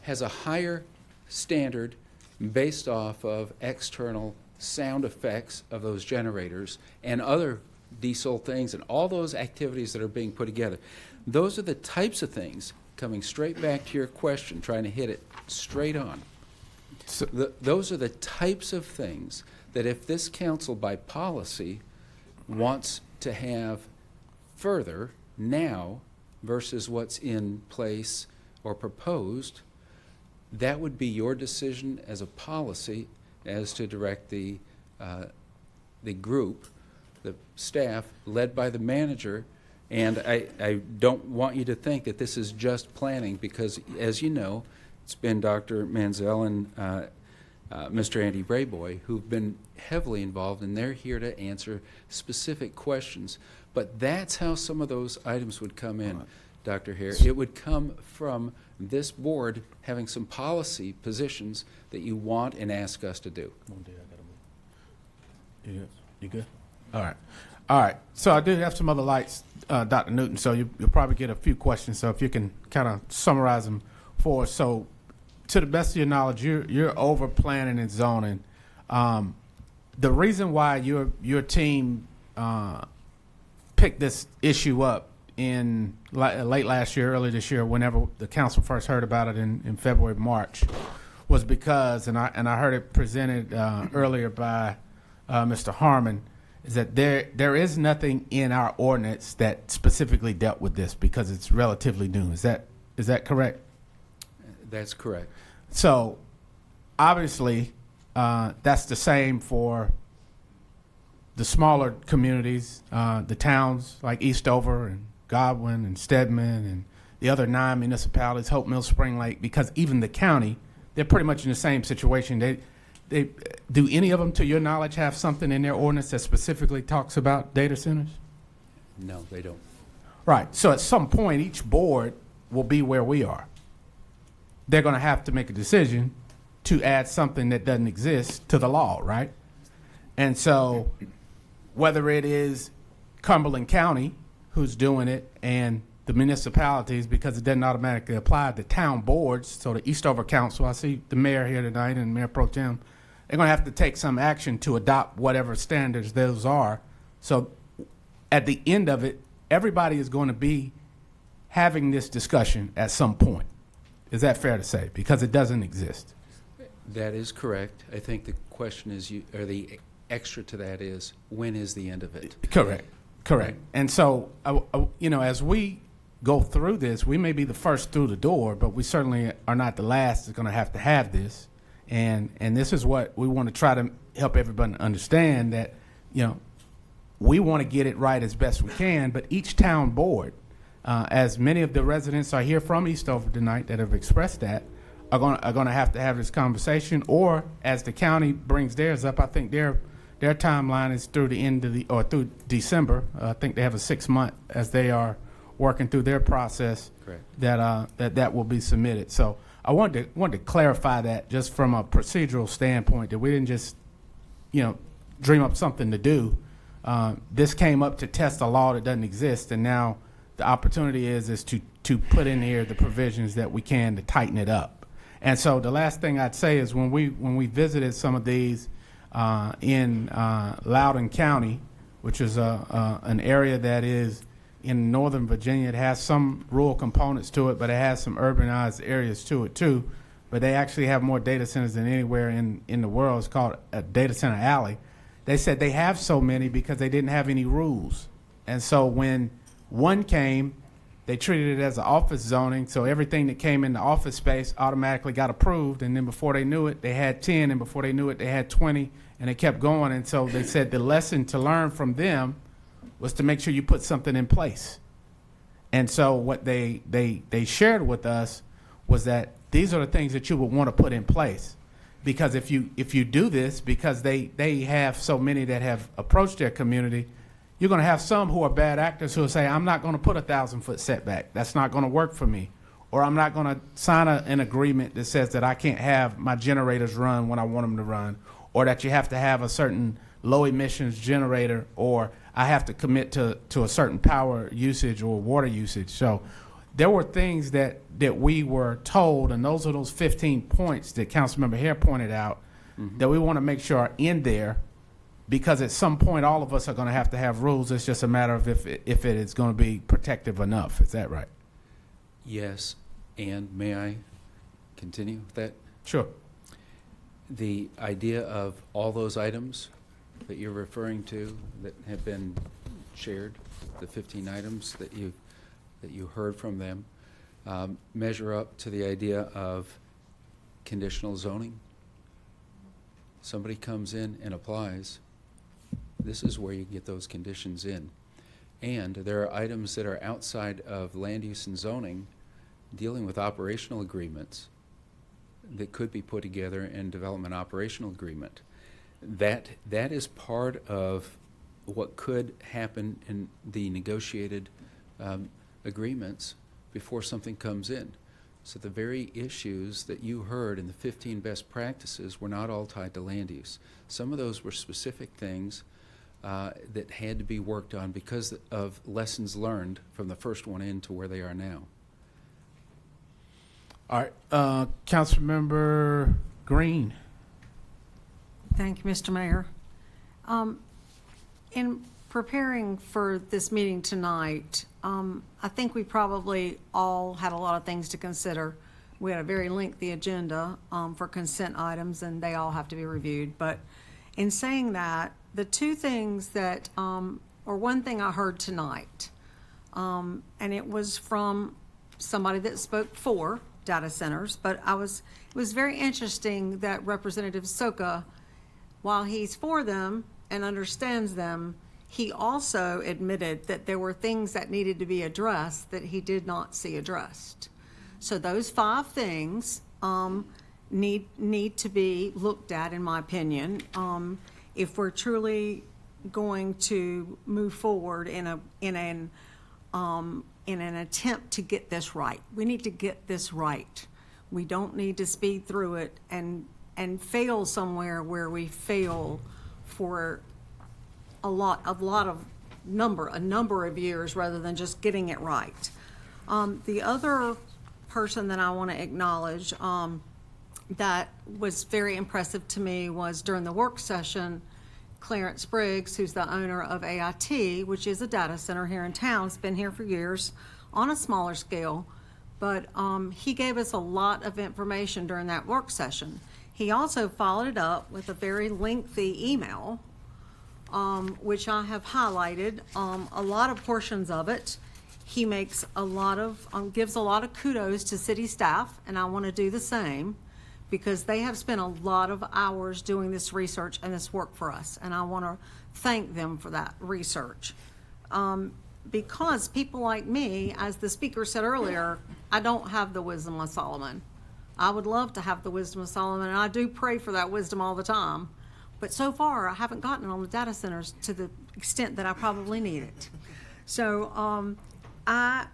has a higher standard based off of external sound effects of those generators and other diesel things and all those activities that are being put together. Those are the types of things, coming straight back to your question, trying to hit it straight on. So those are the types of things that if this council by policy wants to have further now versus what's in place or proposed, that would be your decision as a policy as to direct the group, the staff, led by the manager. And I don't want you to think that this is just planning, because as you know, it's been Dr. Manziel and Mr. Andy Brayboy who've been heavily involved, and they're here to answer specific questions. But that's how some of those items would come in, Dr. Hare. It would come from this board having some policy positions that you want and ask us to do. You good? All right. So I do have some other lights, Dr. Newton, so you'll probably get a few questions. So if you can kind of summarize them for us. So to the best of your knowledge, you're over planning and zoning. The reason why your team picked this issue up in late last year, early this year, whenever the council first heard about it in February, March, was because, and I heard it presented earlier by Mr. Harmon, is that there is nothing in our ordinance that specifically dealt with this because it's relatively new. Is that correct? That's correct. So obviously that's the same for the smaller communities, the towns like Eastover and Godwin and Stedman and the other 9 municipalities, Hope Mill, Spring Lake, because even the county, they're pretty much in the same situation. They do any of them, to your knowledge, have something in their ordinance that specifically talks about data centers? No, they don't. Right. So at some point, each board will be where we are. They're going to have to make a decision to add something that doesn't exist to the law, right? And so whether it is Cumberland County who's doing it and the municipalities, because it doesn't automatically apply, the town boards, so the Eastover Council, I see the mayor here tonight and Mayor Pro Tem, they're going to have to take some action to adopt whatever standards those are. So at the end of it, everybody is going to be having this discussion at some point. Is that fair to say? Because it doesn't exist. That is correct. I think the question is, or the extra to that is, when is the end of it? Correct. And so, as we go through this, we may be the first through the door, but we certainly are not the last that's going to have this. And this is what we want to try to help everybody understand, that, we want to get it right as best we can, but each town board, as many of the residents are here from Eastover tonight that have expressed that, are going to have this conversation, or as the county brings theirs up, I think their timeline is through the end of through December. I think they have a 6-month as they are working through their process. Correct. That will be submitted. So I wanted to clarify that, just from a procedural standpoint, that we didn't just, dream up something to do. This came up to test a law that doesn't exist, and now the opportunity is to put in here the provisions that we can to tighten it up. And so the last thing I'd say is, when we visited some of these in Loudoun County, which is an area that is in Northern Virginia, it has some rural components to it, but it has some urbanized areas to it too. But they actually have more data centers than anywhere in the world. It's called a data center alley. They said they have so many because they didn't have any rules. And so when one came, they treated it as an office zoning, so everything that came in the office space automatically got approved, and then before they knew it, they had 10, and before they knew it, they had 20, and it kept going. And so they said the lesson to learn from them was to make sure you put something in place. And so what they shared with us was that these are the things that you would want to put in place. Because if you do this, because they have so many that have approached their community, you're going to have some who are bad actors who will say, I'm not going to put a 1,000-foot setback. That's not going to work for me. Or I'm not going to sign an agreement that says that I can't have my generators run when I want them to run, or that you have to have a certain low emissions generator, or I have to commit to a certain power usage or water usage. So there were things that we were told, and those are those 15 points that Councilmember Hare pointed out, that we want to make sure are in there. Because at some point, all of us are going to have rules. It's just a matter of if it is going to be protective enough. Is that right? Yes. And may I continue with that? Sure. The idea of all those items that you're referring to that have been shared, the 15 items that you heard from them, measure up to the idea of conditional zoning. Somebody comes in and applies. This is where you get those conditions in. And there are items that are outside of land use and zoning, dealing with operational agreements, that could be put together in development operational agreement. That is part of what could happen in the negotiated agreements before something comes in. So the very issues that you heard in the 15 best practices were not all tied to land use. Some of those were specific things that had to be worked on because of lessons learned from the first one in to where they are now. All right, Councilmember Green. Thank you, Mr. Mayor. In preparing for this meeting tonight, I think we probably all had a lot of things to consider. We had a very lengthy agenda for consent items, and they all have to be reviewed. But in saying that, the two things that, or one thing I heard tonight, and it was from somebody that spoke for data centers, but it was very interesting that Representative Soka, while he's for them and understands them, he also admitted that there were things that needed to be addressed that he did not see addressed. So those 5 things need to be looked at, in my opinion, if we're truly going to move forward in an attempt to get this right. We need to get this right. We don't need to speed through it and fail somewhere where we fail for a number of years rather than just getting it right. The other person that I want to acknowledge that was very impressive to me was during the work session, Clarence Briggs, who's the owner of AIT, which is a data center here in town. It's been here for years on a smaller scale, but he gave us a lot of information during that work session. He also followed it up with a very lengthy email, which I have highlighted, a lot of portions of it. He makes a lot of, gives a lot of kudos to city staff, and I want to do the same because they have spent a lot of hours doing this research and this work for us, and I want to thank them for that research. Because people like me, as the speaker said earlier, I don't have the wisdom of Solomon. I would love to have the wisdom of Solomon, and I do pray for that wisdom all the time. But so far, I haven't gotten it on the data centers to the extent that I probably need it. So I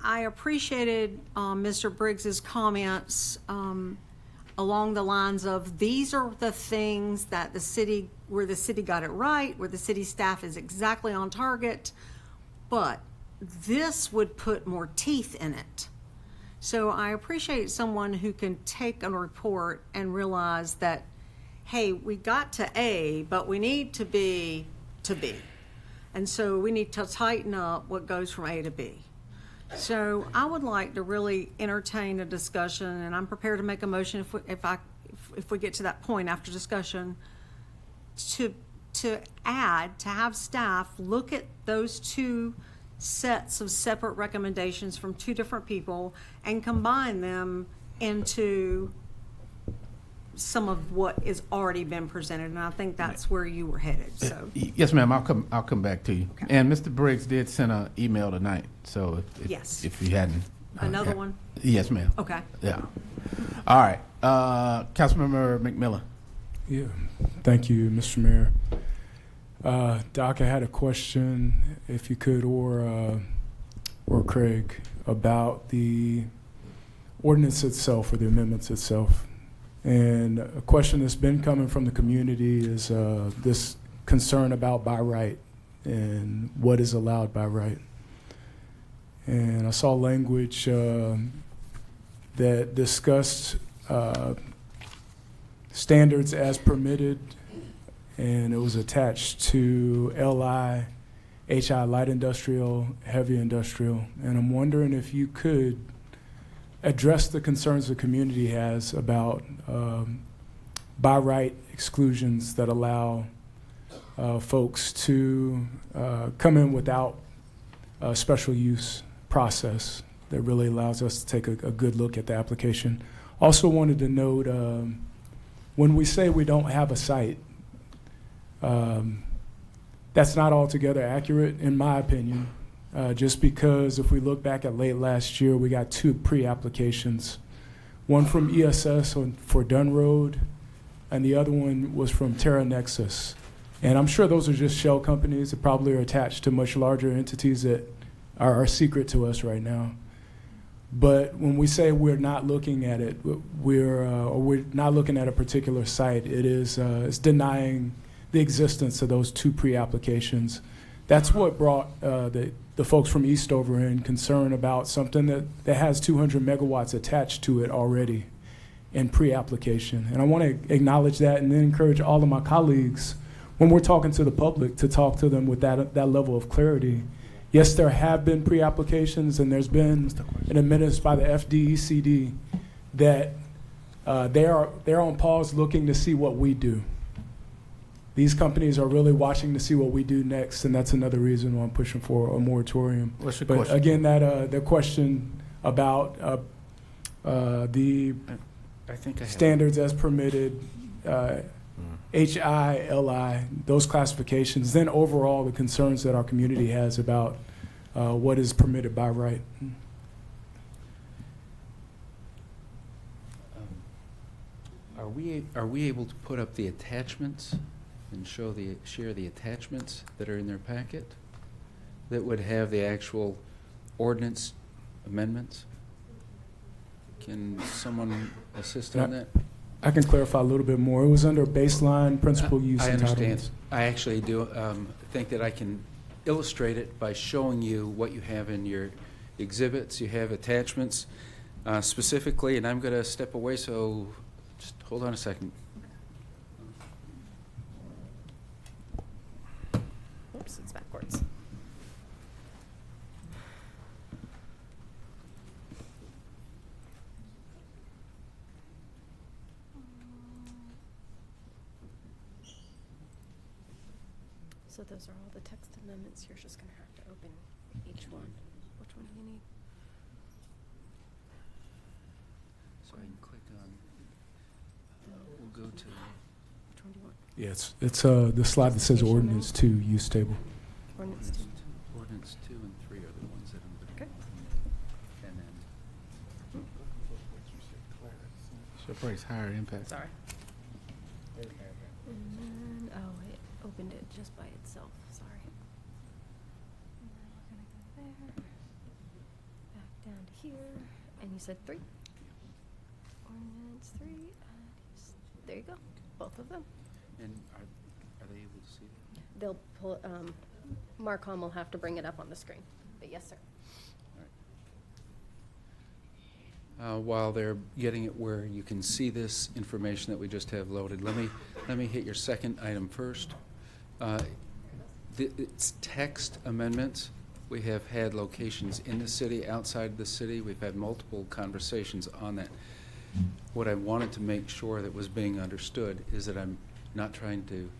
appreciated Mr. Briggs's comments along the lines of these are the things that the city, where the city got it right, where the city staff is exactly on target, but this would put more teeth in it. So I appreciate someone who can take a report and realize that, hey, we got to A, but we need to B to B. And so we need to tighten up what goes from A to B. So I would like to really entertain a discussion, and I'm prepared to make a motion if we get to that point after discussion, to have staff look at those two sets of separate recommendations from two different people and combine them into some of what is already been presented, and I think that's where you were headed. So yes, ma'am. I'll come back to you. Okay. And Mr. Briggs did send an email tonight, so if you hadn't another one. Yes, ma'am. Okay. Yeah. All right. Councilmember McMillan. Yeah. Thank you, Mr. Mayor. Doc, I had a question, if you could, or Craig, about the ordinance itself or the amendments itself. And a question that's been coming from the community is this concern about by right and what is allowed by right. And I saw language that discussed standards as permitted, and it was attached to LI, HI, light industrial, heavy industrial. And I'm wondering if you could address the concerns the community has about by right exclusions that allow folks to come in without a special use process that really allows us to take a good look at the application. Also wanted to note, when we say we don't have a site, that's not altogether accurate, in my opinion. Just because if we look back at late last year, we got 2 pre-applications, one from ESS for Dunn Road, and the other one was from Terra Nexus. And I'm sure those are just shell companies that probably are attached to much larger entities that are secret to us right now. But when we say we're not looking at it, we're not looking at a particular site. It is it's denying the existence of those 2 pre-applications. That's what brought the folks from Eastover in concern about something that has 200 megawatts attached to it already in pre-application. And I want to acknowledge that and then encourage all of my colleagues, when we're talking to the public, to talk to them with that level of clarity. Yes, there have been pre-applications, and there's been an admittance by the FDECD that they're on pause looking to see what we do. These companies are really watching to see what we do next, and that's another reason why I'm pushing for a moratorium. What's your but question? Again, the question about the standards as permitted, HI, LI, those classifications, then overall the concerns that our community has about what is permitted by right. Are we able to put up the attachments and share the attachments that are in their packet that would have the actual ordinance amendments? Can someone assist on that? I can clarify a little bit more. It was under baseline principal use I understand. entitlements. I actually do think that I can illustrate it by showing you what you have in your exhibits. You have attachments specifically, and I'm going to step away, so just hold on a second. So those are all the text amendments. You're just going to have to open each one. Which one do you need? So I can click on, we'll go to, Which one do you want? Yeah, it's the slide that says ordinance 2 use table. Ordinance 2. ordinance 2 and 3 are the ones that I'm going to. Okay. And then, Should praise higher impact. Sorry. And then, oh, it opened it just by itself. Sorry. And then we're going to go there. Back down to here. And you said 3? Ordinance 3. There you go. Both of them. and are they able to see that? They'll pull, Marcom will have to bring it up on the screen. But yes, sir. While they're getting it where you can see this information that we just have loaded, let me hit your second item first. It's text amendments. We have had locations in the city, outside the city. We've had multiple conversations on that. What I wanted to make sure that was being understood is that I'm not trying to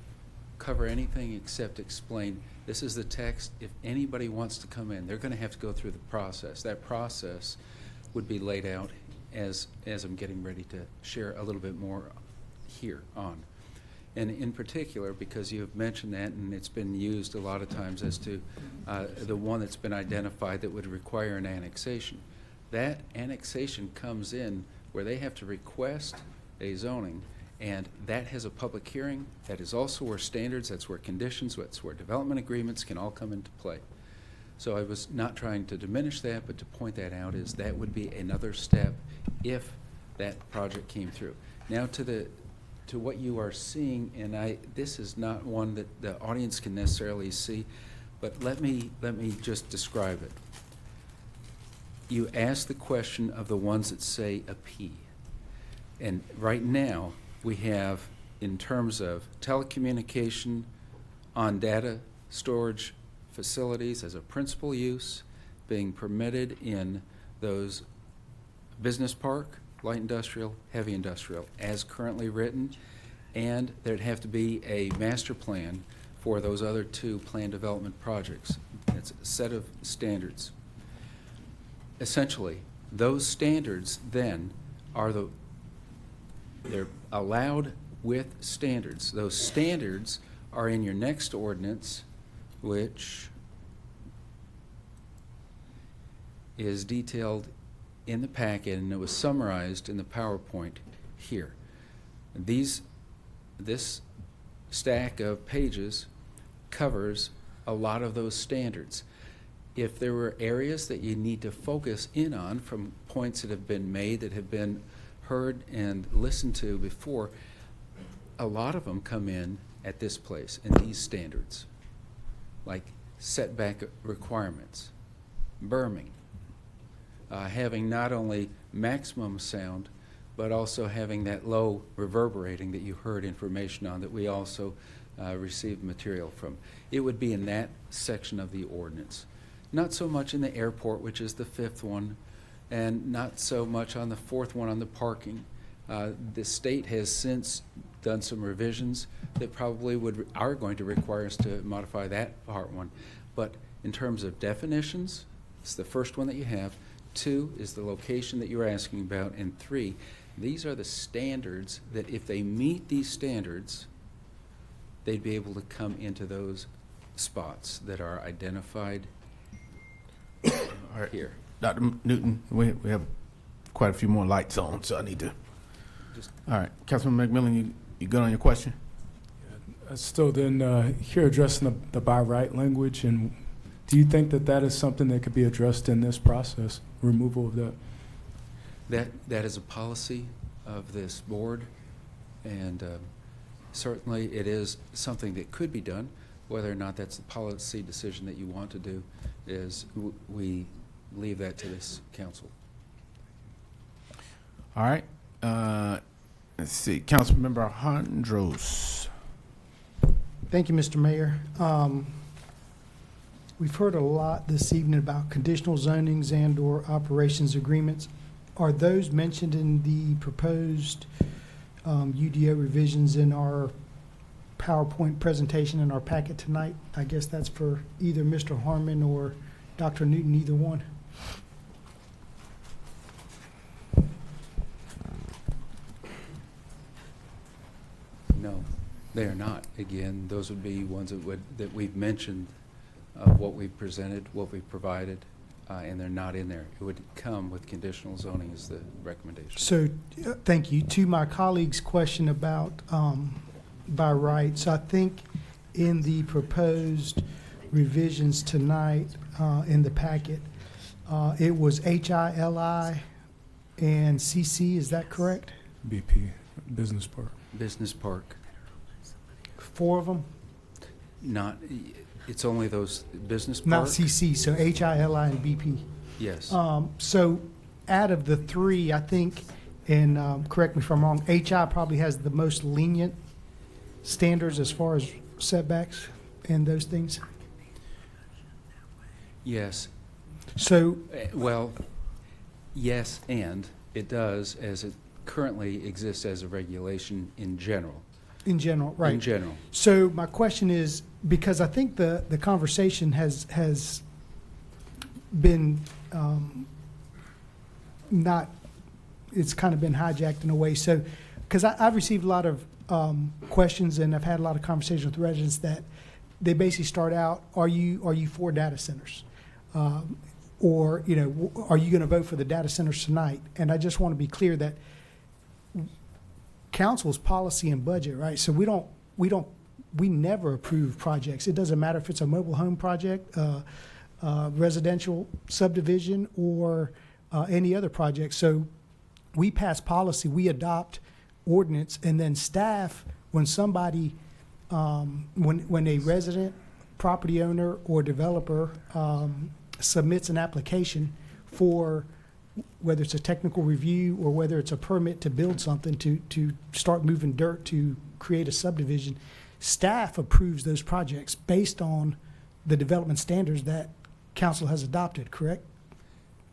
cover anything except explain this is the text. If anybody wants to come in, they're going to have to go through the process. That process would be laid out as I'm getting ready to share a little bit more here on. And in particular, because you have mentioned that, and it's been used a lot of times as to the one that's been identified that would require an annexation. That annexation comes in where they have to request a zoning, and that has a public hearing. That is also where standards, that's where conditions, that's where development agreements can all come into play. So I was not trying to diminish that, but to point that out is that would be another step if that project came through. Now to what you are seeing, and this is not one that the audience can necessarily see, but let me just describe it. You asked the question of the ones that say a P. And right now, we have, in terms of telecommunication on data storage facilities as a principal use, being permitted in those business park, light industrial, heavy industrial, as currently written, and there'd have to be a master plan for those other 2 planned development projects. It's a set of standards. Essentially, those standards then are they're allowed with standards. Those standards are in your next ordinance, which is detailed in the packet, and it was summarized in the PowerPoint here. This stack of pages covers a lot of those standards. If there were areas that you need to focus in on from points that have been made, that have been heard and listened to before, a lot of them come in at this place, in these standards, like setback requirements, berming, having not only maximum sound, but also having that low reverberating that you heard information on that we also received material from. It would be in that section of the ordinance. Not so much in the airport, which is the 5th one, and not so much on the 4th one on the parking. The state has since done some revisions that probably are going to require us to modify that part 1. But in terms of definitions, it's the first one that you have. 2 is the location that you're asking about, and 3, these are the standards that if they meet these standards, they'd be able to come into those spots that are identified All right. here. Dr. Newton, we have quite a few more lights on, so I need to. All right, Councilman McMillan, you good on your question? Still then, here addressing the by right language, and do you think that is something that could be addressed in this process, removal of that? That is a policy of this board, and certainly it is something that could be done. Whether or not that's the policy decision that you want to do is we leave that to this council. All right. Let's see. Councilmember Hondros. Thank you, Mr. Mayor. We've heard a lot this evening about conditional zonings and/or operations agreements. Are those mentioned in the proposed UDO revisions in our PowerPoint presentation in our packet tonight. I guess that's for either Mr. Harmon or Dr. Newton, either one. No, they are not. Again, those would be ones that we've mentioned of what we've presented, what we've provided, and they're not in there. It would come with conditional zoning as the recommendation. So, thank you. To my colleague's question about by right, so I think in the proposed revisions tonight in the packet, it was HILI and CC, is that correct? BP, Business Park. Business park, 4 of them? not, it's only those business park? Not CC, so HILI and BP. Yes. So out of the 3, I think, and correct me if I'm wrong, HI probably has the most lenient standards as far as setbacks and those things. Yes. So, Well, yes, and it does, as it currently exists as a regulation in general. in general, right? In general. So my question is, because I think the conversation has been not, it's kind of been hijacked in a way. So, because I've received a lot of questions and I've had a lot of conversations with residents that they basically start out, are you for data centers? Or, you know, are you going to vote for the data centers tonight? And I just want to be clear that council's policy and budget, right? So we never approve projects. It doesn't matter if it's a mobile home project, residential subdivision, or any other project. So we pass policy, we adopt ordinance, and then staff, when somebody, when a resident, property owner, or developer submits an application for whether it's a technical review or whether it's a permit to build something, to start moving dirt to create a subdivision, staff approves those projects based on the development standards that council has adopted, correct?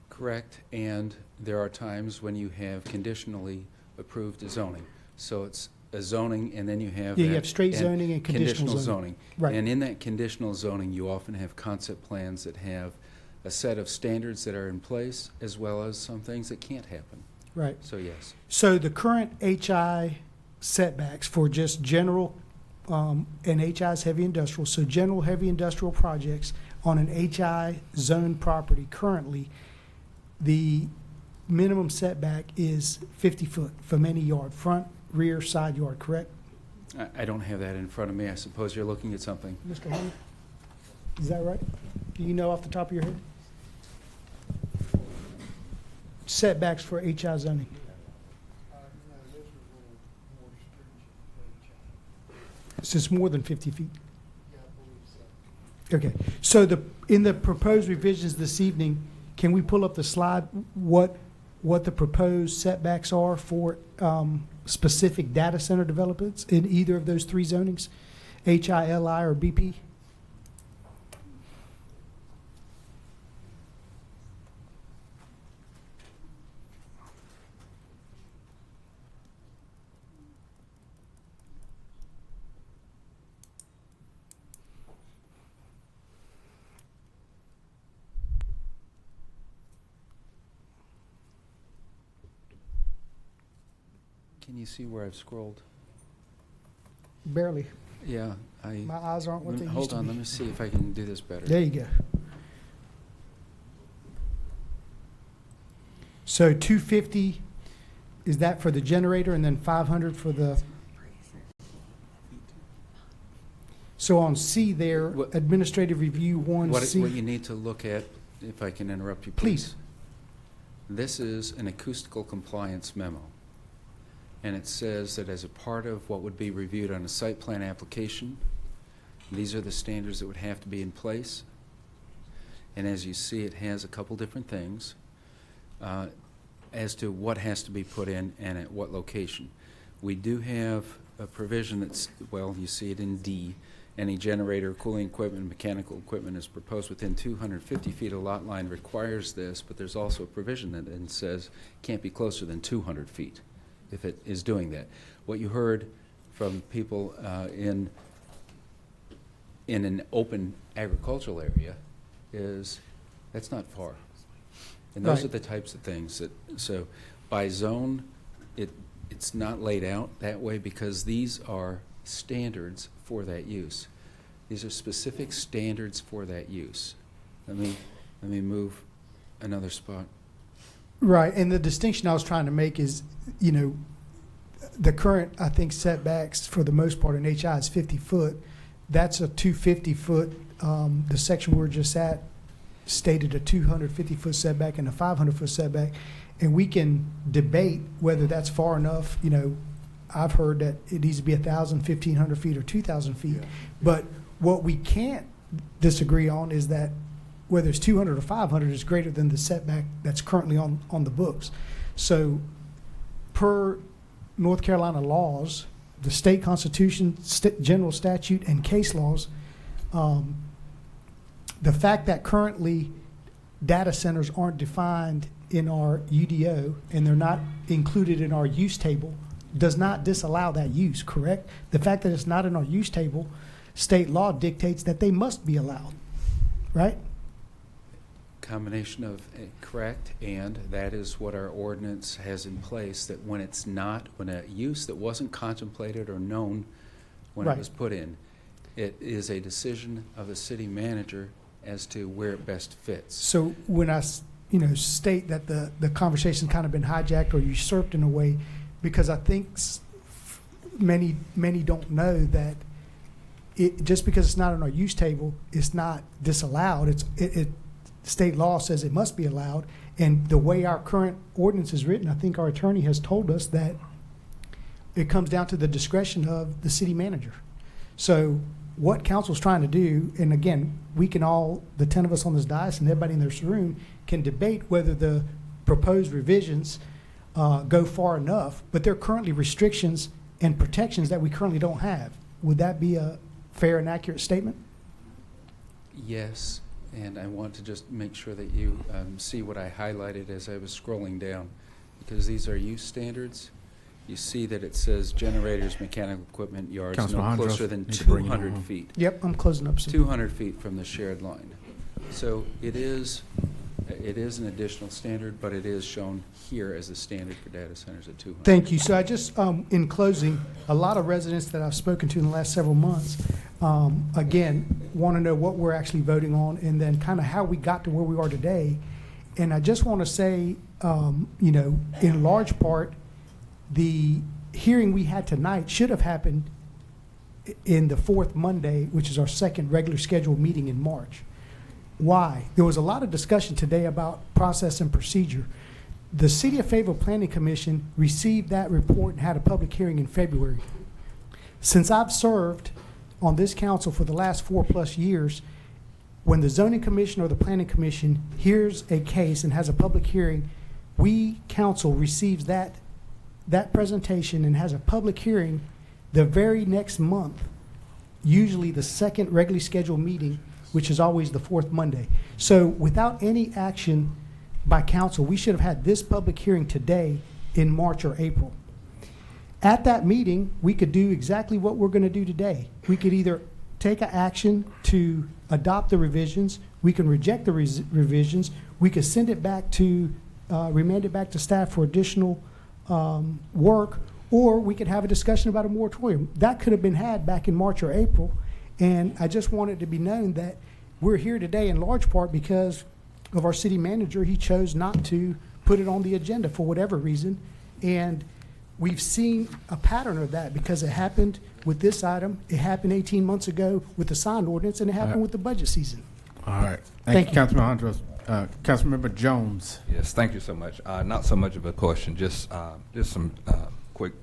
Correct, and there are times when you have conditionally approved zoning. So it's a zoning, and then you have Yeah, you that- have straight zoning and conditional zoning. zoning. Right. And in that conditional zoning, you often have concept plans that have a set of standards that are in place, as well as some things that can't happen. Right. So yes. So the current HI setbacks for just general, and HI is heavy industrial, so general heavy industrial projects on an HI zone property currently, the minimum setback is 50 foot from any yard, front, rear, side yard, correct? I don't have that in front of me. I suppose you're looking at something. Mr. Holmes, is that right? Do you know off the top of your head? Setbacks for HI zoning. So it's more than 50 feet? Okay, so in the proposed revisions this evening, can we pull up the slide, what the proposed setbacks are for specific data center developments in either of those 3 zonings, HI, LI, or BP? Can you see where I've scrolled? Barely. Yeah, My eyes aren't what they used to be. Hold on, let me see if I can do this better. There you go. So 250, is that for the generator, and then 500 for the? So on C there, What- administrative review What 1C. you need to look at, if I can interrupt you, Please. please. This is an acoustical compliance memo. And it says that as a part of what would be reviewed on a site plan application, these are the standards that would have to be in place. And as you see, it has a couple different things as to what has to be put in and at what location. We do have a provision that's, well, you see it in D. Any generator, cooling equipment, mechanical equipment is proposed within 250 feet of lot line requires this, but there's also a provision that then says can't be closer than 200 feet if it is doing that. What you heard from people in an open agricultural area is, that's not far. And those Right. are the types of things that, so by zone, it's not laid out that way because these are standards for that use. These are specific standards for that use. Let me move another spot. Right, and the distinction I was trying to make is, you know, the current, I think, setbacks for the most part in HI is 50 foot. That's a 250 foot. The section we're just at stated a 250 foot setback and a 500 foot setback. And we can debate whether that's far enough. You know, I've heard that it needs to be 1,000, 1,500 feet or 2,000 feet. Yeah. But what we can't disagree on is that whether it's 200 or 500 is greater than the setback that's currently on the books. So per North Carolina laws, the state constitution, general statute, and case laws, the fact that currently data centers aren't defined in our UDO and they're not included in our use table does not disallow that use, correct? The fact that it's not in our use table, state law dictates that they must be allowed, right? Combination of correct, and that is what our ordinance has in place, that when it's not, when a use that wasn't contemplated or known when Right. it was put in, it is a decision of the city manager as to where it best fits. So when I state that the conversation's kind of been hijacked or usurped in a way, because I think many don't know that it just because it's not on our use table, it's not disallowed. State law says it must be allowed, and the way our current ordinance is written, I think our attorney has told us that it comes down to the discretion of the city manager. So what council's trying to do, and again, we can all, the 10 of us on this dais and everybody in this room, can debate whether the proposed revisions go far enough, but there are currently restrictions and protections that we currently don't have. Would that be a fair and accurate statement? Yes, and I want to just make sure that you see what I highlighted as I was scrolling down, because these are use standards. You see that it says generators, mechanical equipment, yards, Councilman no Hondros, closer than need to bring it 200 on. feet. Yep, I'm closing up soon. 200 feet from the shared line. So it is an additional standard, but it is shown here as a standard for data centers at 200. Thank you. So I just, in closing, a lot of residents that I've spoken to in the last several months, again, want to know what we're actually voting on and then kind of how we got to where we are today. And I just want to say, in large part, the hearing we had tonight should have happened in the fourth Monday, which is our second regular scheduled meeting in March. Why? There was a lot of discussion today about process and procedure. The City of Fayetteville Planning Commission received that report and had a public hearing in February. Since I've served on this council for the last 4+ years, when the Zoning Commission or the Planning Commission hears a case and has a public hearing, we, council, receives that presentation and has a public hearing the very next month, usually the second regularly scheduled meeting, which is always the fourth Monday. So without any action by council, we should have had this public hearing today in March or April. At that meeting, we could do exactly what we're going to do today. We could either take an action to adopt the revisions, we can reject the revisions, we could send it back to, remand it back to staff for additional work, or we could have a discussion about a moratorium. That could have been had back in March or April, and I just want it to be known that we're here today in large part because of our city manager. He chose not to put it on the agenda for whatever reason, and we've seen a pattern of that because it happened with this item, it happened 18 months ago with the sign ordinance, and it happened with the budget season. All right. Thank you, Councilman Hondros. Councilmember Jones. Yes, thank you so much. Not so much of a question, just some quick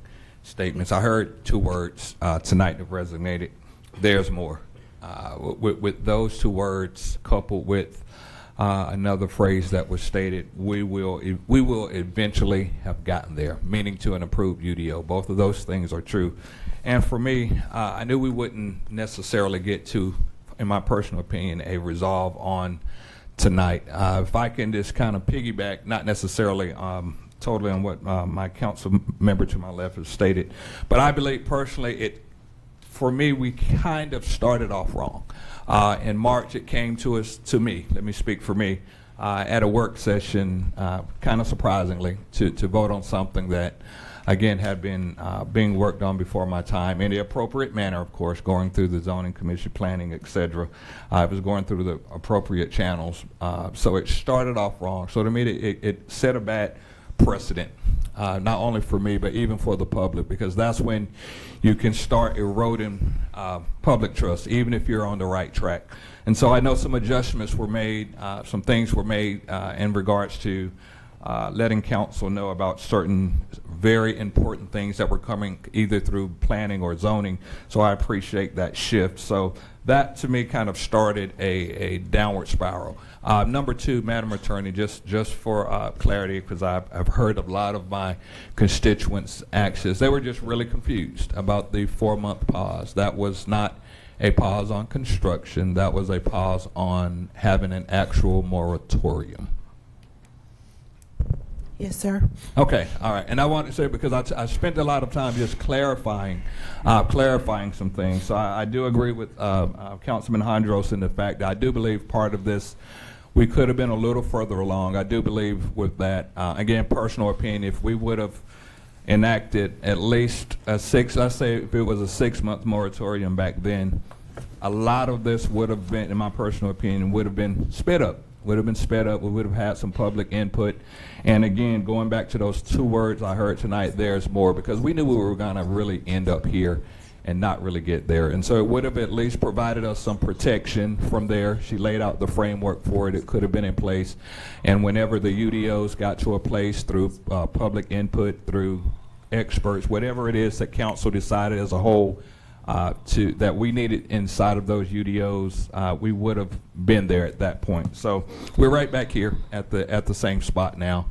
statements. I heard two words tonight that resonated. There's more. With those two words coupled with another phrase that was stated, we will eventually have gotten there, meaning to an approved UDO. Both of those things are true. And for me, I knew we wouldn't necessarily get to, in my personal opinion, a resolve on tonight. If I can just kind of piggyback, not necessarily totally on what my council member to my left has stated. But I believe personally, for me, we kind of started off wrong. In March, it came to me, let me speak for me, at a work session, kind of surprisingly, to vote on something that, again, had been being worked on before my time in the appropriate manner, of course, going through the zoning commission, planning, et cetera. I was going through the appropriate channels. So it started off wrong. So to me, it set a bad precedent, not only for me, but even for the public, because that's when you can start eroding public trust, even if you're on the right track. And so I know some adjustments were made, some things were made in regards to letting council know about certain very important things that were coming either through planning or zoning. So I appreciate that shift. So that to me kind of started a downward spiral. Number two, Madam Attorney, just for clarity, because I've heard a lot of my constituents' access. They were just really confused about the 4-month pause. That was not a pause on construction. That was a pause on having an actual moratorium. Yes, sir. Okay, all right. And I want to say, because I spent a lot of time just clarifying some things. So I do agree with Councilman Hondros in the fact that I do believe part of this, we could have been a little further along. I do believe with that, again, personal opinion, if we would have enacted at least let's say if it was a 6-month moratorium back then, a lot of this would have been, in my personal opinion, would have been sped up. We would have had some public input. And again, going back to those 2 words I heard tonight, there's more, because we knew we were going to really end up here and not really get there. And so it would have at least provided us some protection from there. She laid out the framework for it. It could have been in place. And whenever the UDOs got to a place through public input, through experts, whatever it is that council decided as a whole that we needed inside of those UDOs, we would have been there at that point. So we're right back here at the same spot now.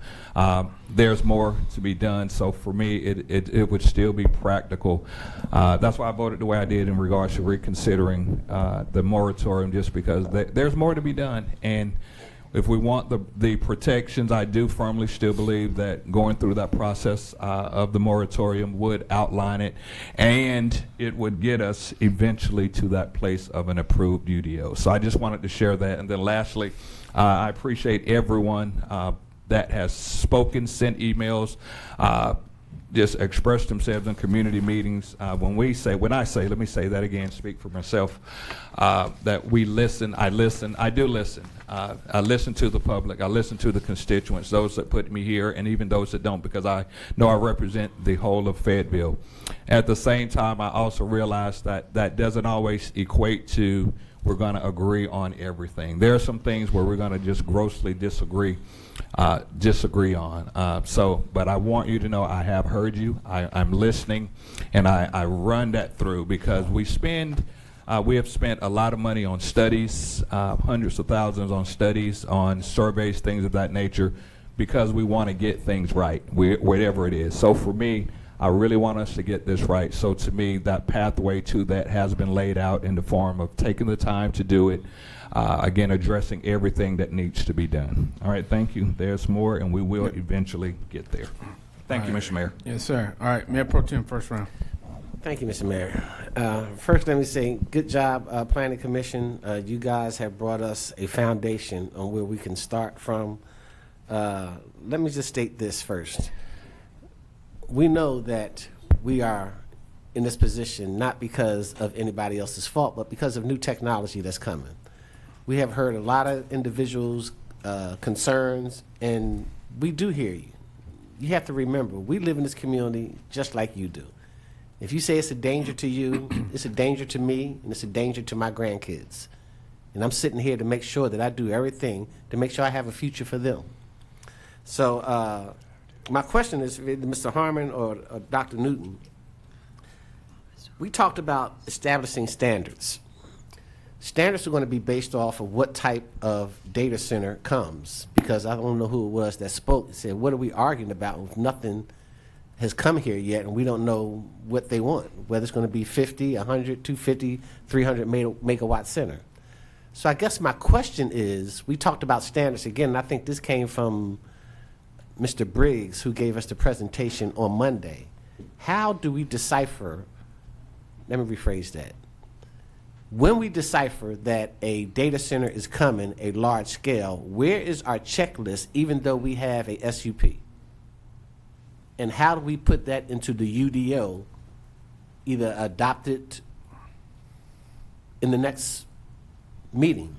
There's more to be done. So for me, it would still be practical. That's why I voted the way I did in regards to reconsidering the moratorium, just because there's more to be done. And if we want the protections, I do firmly still believe that going through that process of the moratorium would outline it, and it would get us eventually to that place of an approved UDO. So I just wanted to share that. And then lastly, I appreciate everyone that has spoken, sent emails, just expressed themselves in community meetings. When I say, let me say that again, speak for myself, that we listen, I do listen. I listen to the public, I listen to the constituents, those that put me here, and even those that don't, because I know I represent the whole of Fayetteville. At the same time, I also realize that that doesn't always equate to we're going to agree on everything. There are some things where we're going to just grossly disagree on. But I want you to know I have heard you. I'm listening, and I run that through, because we have spent a lot of money on studies, hundreds of thousands on studies, on surveys, things of that nature, because we want to get things right, whatever it is. So for me, I really want us to get this right. So to me, that pathway to that has been laid out in the form of taking the time to do it, again, addressing everything that needs to be done. All right, thank you. There's more, and we will eventually get there. Thank you, Mr. Mayor. Yes, sir. All right, Mayor Pro Tem, first round. Thank you, Mr. Mayor. First, let me say, good job, Planning Commission. You guys have brought us a foundation on where we can start from. Let me just state this first. We know that we are in this position not because of anybody else's fault, but because of new technology that's coming. We have heard a lot of individuals' concerns, and we do hear you. You have to remember, we live in this community just like you do. If you say it's a danger to you, it's a danger to me, and it's a danger to my grandkids. And I'm sitting here to make sure that I do everything to make sure I have a future for them. So my question is, Mr. Harmon or Dr. Newton, we talked about establishing standards. Standards are going to be based off of what type of data center comes, because I don't know who it was that spoke and said, what are we arguing about if nothing has come here yet and we don't know what they want, whether it's going to be 50, 100, 250, 300 megawatt center. So I guess my question is, we talked about standards again, and I think this came from Mr. Briggs, who gave us the presentation on Monday, how do we decipher, let me rephrase that. When we decipher that a data center is coming, a large scale, where is our checklist even though we have a SUP? And how do we put that into the UDO, either adopted in the next meeting?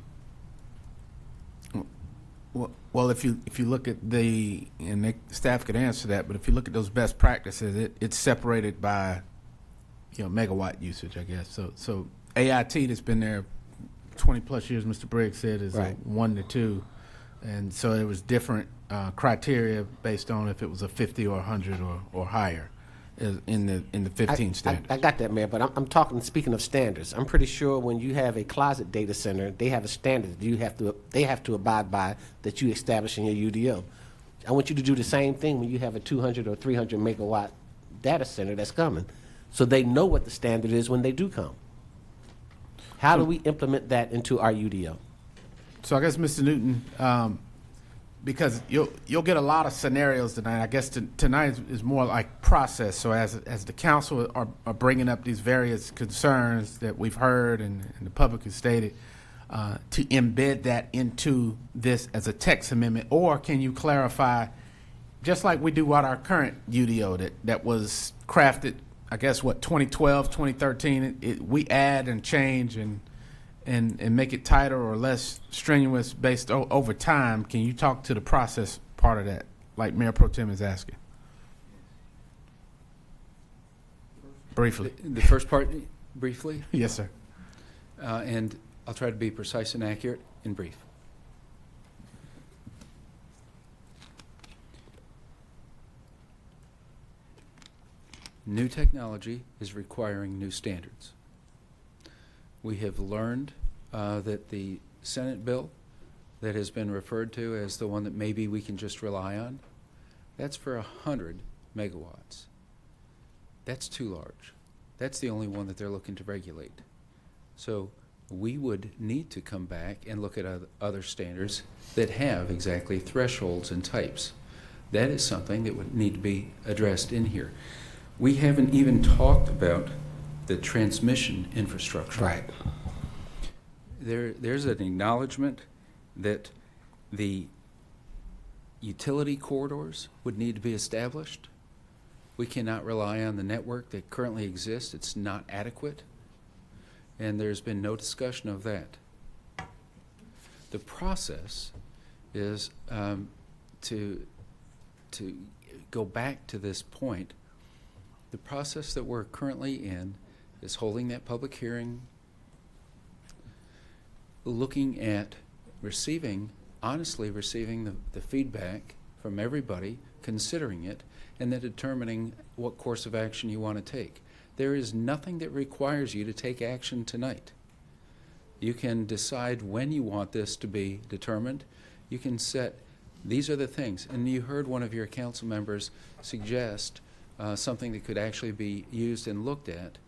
Well, if you look at the, and the staff could answer that, but if you look at those best practices, it's separated by, megawatt usage, I guess. So AIT that's been there 20 plus years, Mr. Briggs said, is Right. 1 to 2, and so it was different criteria based on if it was a 50 or 100 or higher in the 15 standards. I got that, Mayor, but I'm talking, speaking of standards, I'm pretty sure when you have a closet data center, they have a standard that they have to abide by that you establish in your UDO. I want you to do the same thing when you have a 200 or 300 megawatt data center that's coming, so they know what the standard is when they do come. How do we implement that into our UDO? So I guess, Mr. Newton, because you'll get a lot of scenarios tonight. I guess tonight is more like process. So as the council are bringing up these various concerns that we've heard and the public has stated, to embed that into this as a text amendment, or can you clarify, just like we do with our current UDO that was crafted, I guess, 2012, 2013, we add and change and make it tighter or less strenuous based over time. Can you talk to the process part of that, like Mayor Pro Tem is asking? Briefly. The first part, briefly? Yes, sir. And I'll try to be precise and accurate and brief. New technology is requiring new standards. We have learned that the Senate bill that has been referred to as the one that maybe we can just rely on, that's for 100 megawatts. That's too large. That's the only one that they're looking to regulate. So we would need to come back and look at other standards that have exactly thresholds and types. That is something that would need to be addressed in here. We haven't even talked about the transmission infrastructure. Right. There's an acknowledgement that the utility corridors would need to be established. We cannot rely on the network that currently exists. It's not adequate. And there's been no discussion of that. The process is to go back to this point. The process that we're currently in is holding that public hearing, looking at honestly receiving the feedback from everybody, considering it, and then determining what course of action you want to take. There is nothing that requires you to take action tonight. You can decide when you want this to be determined. You can set, these are the things. And you heard one of your council members suggest something that could actually be used and looked at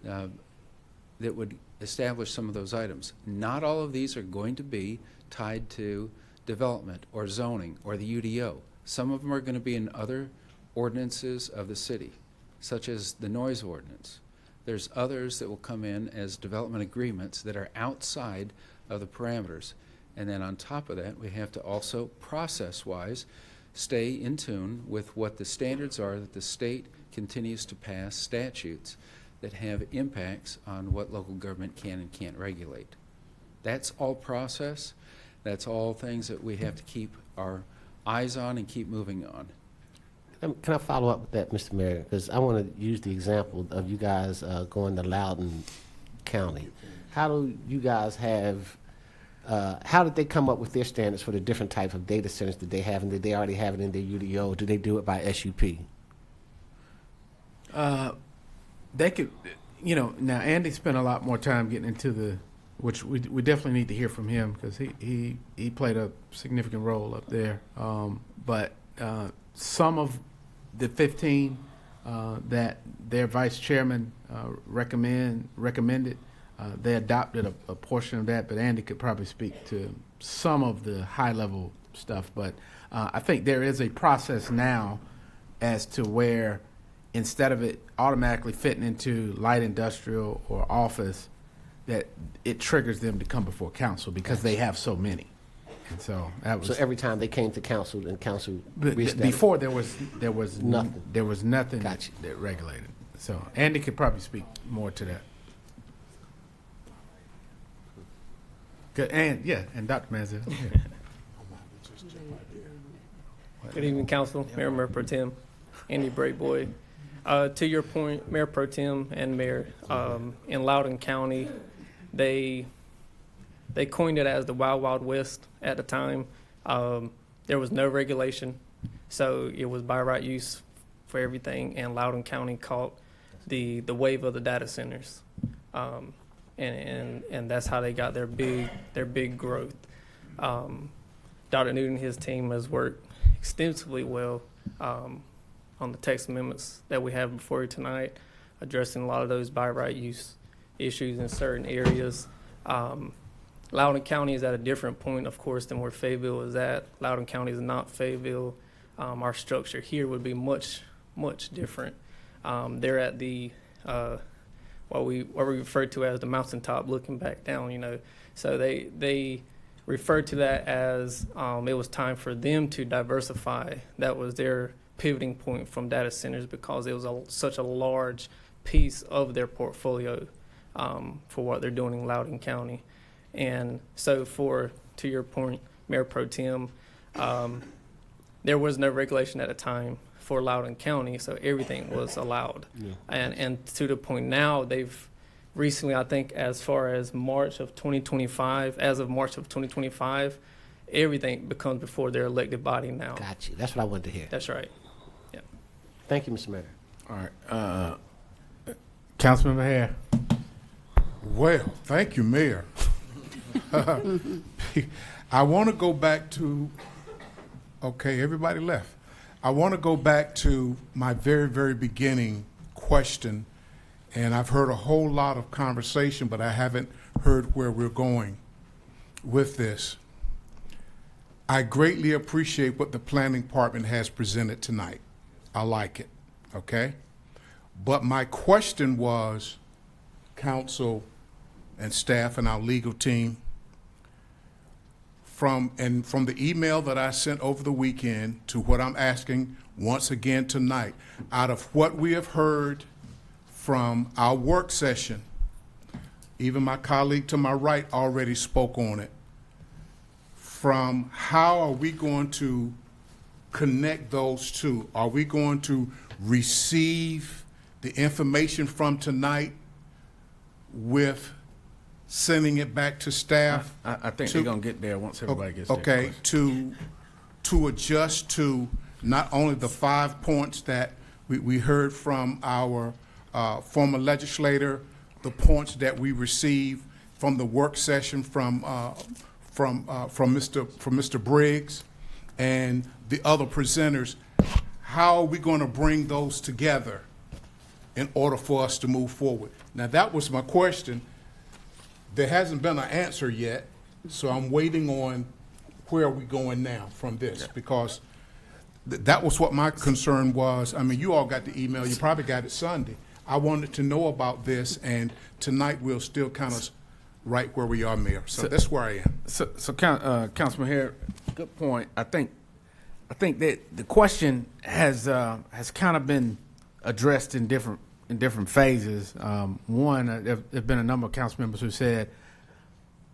that would establish some of those items. Not all of these are going to be tied to development or zoning or the UDO. Some of them are going to be in other ordinances of the city, such as the noise ordinance. There's others that will come in as development agreements that are outside of the parameters. And then on top of that, we have to also, process-wise, stay in tune with what the standards are that the state continues to pass statutes that have impacts on what local government can and can't regulate. That's all process. That's all things that we have to keep our eyes on and keep moving on. Can I follow up with that, Mr. Mayor? Because I want to use the example of you guys going to Loudoun County. How do you guys have, how did they come up with their standards for the different types of data centers that they have, and did they already have it in their UDO? Do they do it by SUP? They could, now Andy spent a lot more time getting into which we definitely need to hear from him because he played a significant role up there. But some of the 15 that their vice chairman recommended, they adopted a portion of that, but Andy could probably speak to some of the high-level stuff. But I think there is a process now as to where instead of it automatically fitting into light industrial or office, that it triggers them to come before council because they have so many. And so that was. So every time they came to council and council reached before there was nothing. There was nothing Gotcha. that regulated. So Andy could probably speak more to that. Good. And Dr. Manziel. Yeah. Good evening, Council, Mayor Pro Tem, Andy Brayboy. To your point, Mayor Pro Tem and Mayor, in Loudoun County, they coined it as the Wild Wild West at the time. There was no regulation, so it was by right use for everything, and Loudoun County caught the wave of the data centers, and that's how they got their big growth. Dr. Newton and his team has worked extensively well on the text amendments that we have before you tonight, addressing a lot of those by right use issues in certain areas. Loudoun County is at a different point, of course, than where Fayetteville is at. Loudoun County is not Fayetteville. Our structure here would be much different. They're at the what we refer to as the mountaintop, looking back down. So they refer to that as it was time for them to diversify. That was their pivoting point from data centers because it was such a large piece of their portfolio for what they're doing in Loudoun County. And so to your point, Mayor Pro Tem, there was no regulation at the time for Loudoun County, so everything was allowed. Yeah. And to the point now, they've recently, I think as far as March of 2025, everything becomes before their elected body now. Got you. That's what I wanted to hear. That's right. Yeah. Thank you, Mr. Mayor. All right. Councilmember Hare. Well, thank you, Mayor. I want to go back to, okay, everybody left. I want to go back to my very, very beginning question, and I've heard a whole lot of conversation, but I haven't heard where we're going with this. I greatly appreciate what the planning department has presented tonight. I like it, okay? But my question was, council and staff and our legal team, from the email that I sent over the weekend to what I'm asking once again tonight, out of what we have heard from our work session, even my colleague to my right already spoke on it, from how are we going to connect those two? Are we going to receive the information from tonight with sending it back to staff? I think they're going to get there once everybody gets there. Okay, to adjust to not only the 5 points that we heard from our former legislator, the points that we received from the work session from Mr. Briggs and the other presenters. How are we going to bring those together in order for us to move forward? Now, that was my question. There hasn't been an answer yet, so I'm waiting on where are we going now from this, because that was what my concern was. I mean, you all got the email. You probably got it Sunday. I wanted to know about this, and tonight we'll still kind of right where we are, Mayor. So that's where I am. So Councilman Hare, good point. I think that the question has kind of been addressed in different phases. One, there have been a number of council members who said,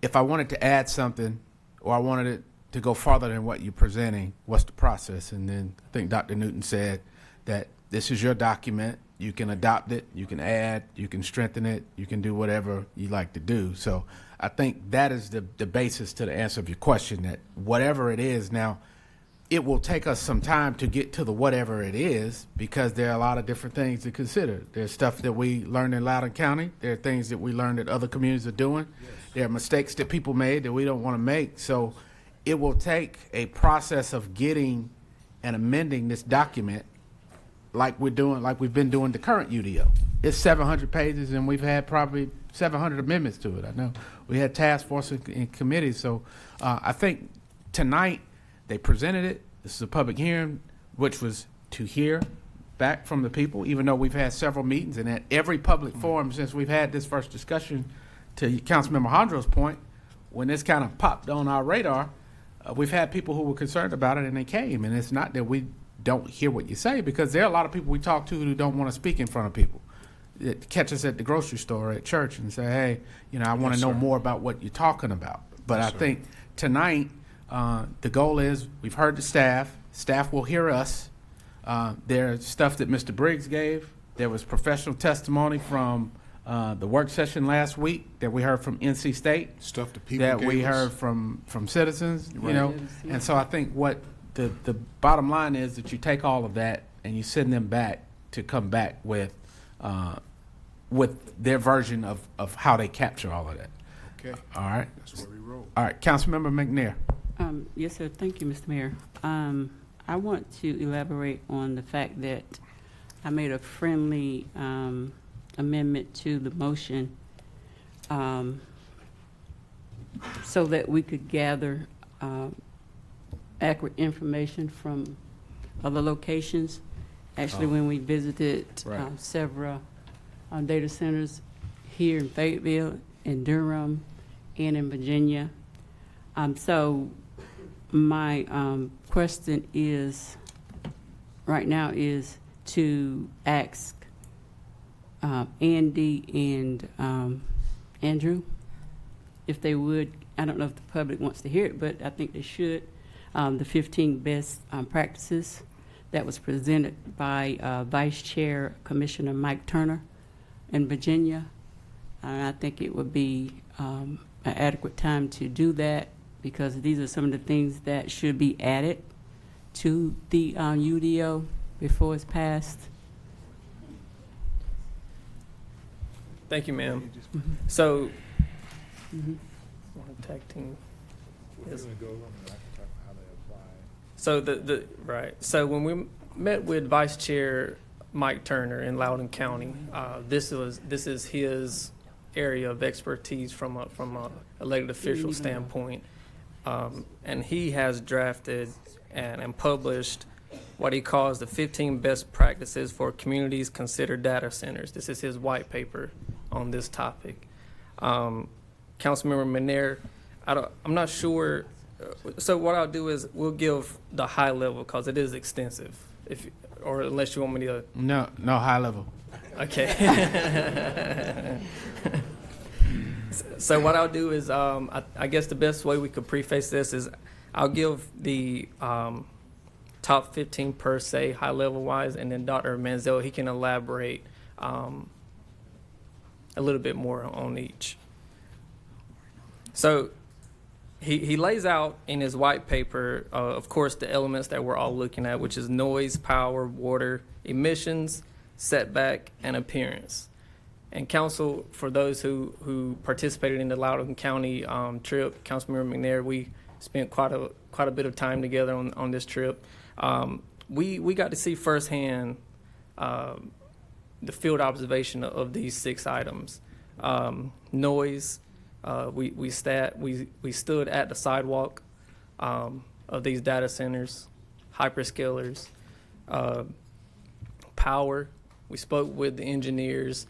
if I wanted to add something or I wanted it to go farther than what you're presenting, what's the process? And then I think Dr. Newton said that this is your document. You can adopt it, you can add, you can strengthen it, you can do whatever you like to do. So I think that is the basis to the answer of your question, that whatever it is now, it will take us some time to get to the whatever it is, because there are a lot of different things to consider. There's stuff that we learned in Loudoun County. There are things that we learned that other communities are doing. Yes. There are mistakes that people made that we don't want to make. So it will take a process of getting and amending this document like we've been doing the current UDO. It's 700 pages, and we've had probably 700 amendments to it. I know we had task force and committees. So I think tonight, They presented it. This is a public hearing, which was to hear back from the people, even though we've had several meetings, and at every public forum since we've had this first discussion, to Councilmember Hondro's point, when this kind of popped on our radar, we've had people who were concerned about it, and they came. And it's not that we don't hear what you say, because there are a lot of people we talk to who don't want to speak in front of people. That catch us at the grocery store, at church, and say, hey, I want to know more about what you're talking about. But I think tonight, the goal is, we've heard the staff. Staff will hear us. There's stuff that Mr. Briggs gave. There was professional testimony from the work session last week that we heard from NC State. Stuff that people that gave we us. heard from citizens, Right. And so I think what the bottom line is that you take all of that and you send them back to come back with their version of how they capture all of that. Okay. All right. That's where we roll. All right, Councilmember McNair. Yes, sir. Thank you, Mr. Mayor. I want to elaborate on the fact that I made a friendly amendment to the motion so that we could gather accurate information from other locations. Actually, when we visited several data centers here in Fayetteville, in Durham, and in Virginia. So my question is, right now, is to ask Andy and Andrew if they would, I don't know if the public wants to hear it, but I think they should, the 15 best practices that was presented by Vice Chair Commissioner Mike Turner in Virginia. And I think it would be an adequate time to do that, because these are some of the things that should be added to the UDO before it's passed. Thank you, ma'am. Mhm. So, Mhm. one tag team. Yes. So So when we met with Vice Chair Mike Turner in Loudoun County, this is his area of expertise from a elected official standpoint, and he has drafted and published what he calls the 15 best practices for communities considered data centers. This is his white paper on this topic. Councilmember Manair, I'm not sure. So what I'll do is we'll give the high level, because it is extensive. Or unless you want me to. No, high level. Okay. So what I'll do is, I guess the best way we could preface this is I'll give the top 15 per se, high level wise, and then Dr. Manziel, he can elaborate a little bit more on each. So he lays out in his white paper, of course, the elements that we're all looking at, which is noise, power, water, emissions, setback, and appearance. And council, for those who participated in the Loudoun County trip, Councilmember McNair, we spent quite a bit of time together on this trip. We got to see firsthand the field observation of these 6 items. Noise, we stood at the sidewalk of these data centers, hyperscalers. Power, we spoke with the engineers,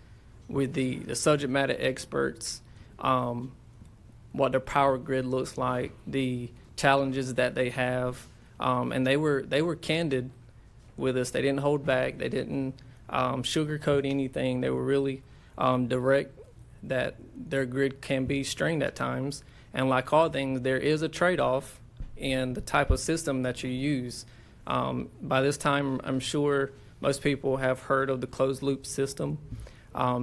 with the subject matter experts, what their power grid looks like, the challenges that they have, and they were candid with us. They didn't hold back. They didn't sugarcoat anything. They were really direct that their grid can be strained at times. And like all things, there is a trade-off in the type of system that you use. By this time, I'm sure most people have heard of the closed-loop system.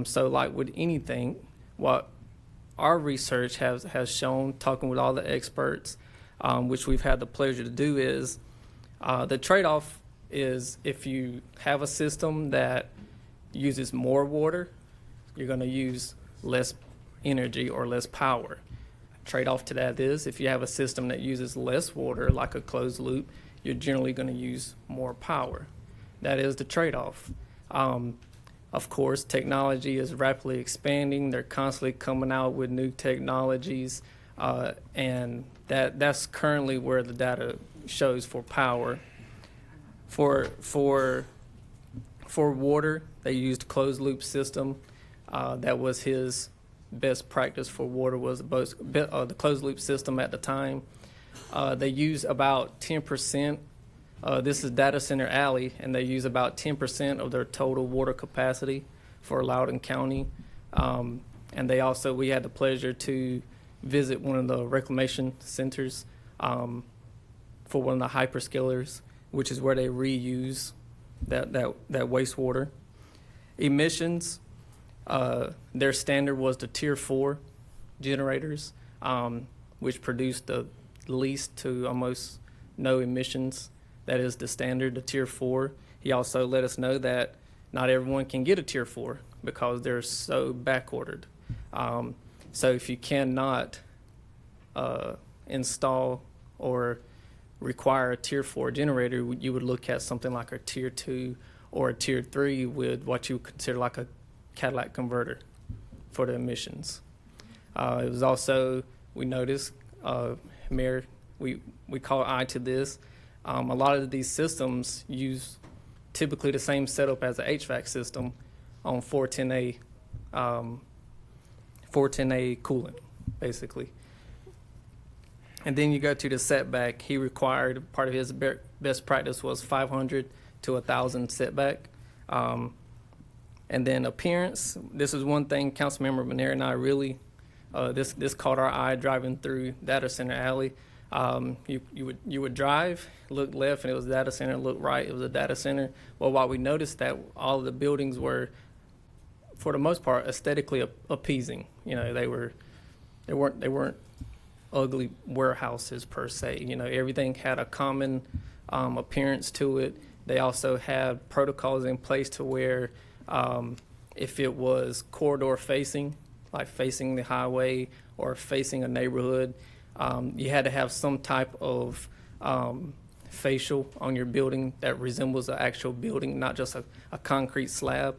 So like with anything, what our research has shown, talking with all the experts, which we've had the pleasure to do, is the trade-off is if you have a system that uses more water, you're going to use less energy or less power. Trade-off to that is if you have a system that uses less water, like a closed loop, you're generally going to use more power. That is the trade-off. Of course, technology is rapidly expanding. They're constantly coming out with new technologies, and that's currently where the data shows for power. For water, they used closed loop system. That was his best practice for water, was the closed loop system at the time. They use about 10%. This is Data Center Alley, and they use about 10% of their total water capacity for Loudoun County. And we had the pleasure to visit one of the reclamation centers for one of the hyperscalers, which is where they reuse that wastewater. Emissions, their standard was the Tier 4 generators, which produced the least to almost no emissions. That is the standard, the Tier 4. He also let us know that not everyone can get a Tier 4 because they're so back-ordered. So if you cannot install or require a Tier 4 generator, you would look at something like a Tier 2 or a Tier 3 with what you would consider like a Cadillac converter for the emissions. It was also, we noticed, Mayor, we call eye to this. A lot of these systems use typically the same setup as the HVAC system on 410A coolant, basically. And then you go to the setback. He required, part of his best practice was 500 to 1,000 setback. And then appearance. This is one thing Councilmember Manera and I really, this caught our eye driving through Data Center Alley. You would drive, look left, and it was a data center. Look right, it was a data center. Well, while we noticed that all of the buildings were, for the most part, aesthetically appeasing. You know, they weren't ugly warehouses per se. You know, everything had a common appearance to it. They also had protocols in place to where if it was corridor facing, like facing the highway or facing a neighborhood, you had to have some type of facial on your building that resembles an actual building, not just a concrete slab.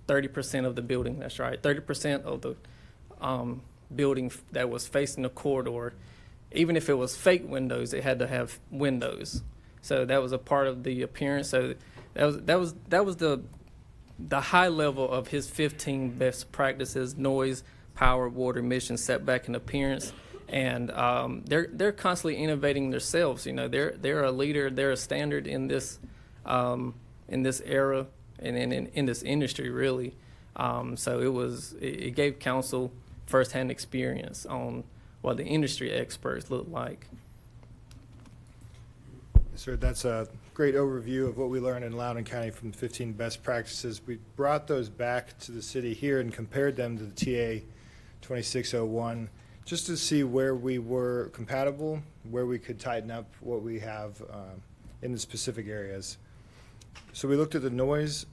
30% of the building, that's right. 30% of the building that was facing the corridor, even if it was fake windows, it had to have windows. So that was a part of the appearance. So that was the high level of his 15 best practices: noise, power, water, emission, setback, and appearance. And they're constantly innovating themselves. You know, they're a leader, they're a standard in this era and in this industry, really. So it gave council firsthand experience on what the industry experts look like. Sir, that's a great overview of what we learned in Loudoun County from 15 best practices. We brought those back to the city here and compared them to the TA 2601 just to see where we were compatible, where we could tighten up what we have in the specific areas. So we looked at the noise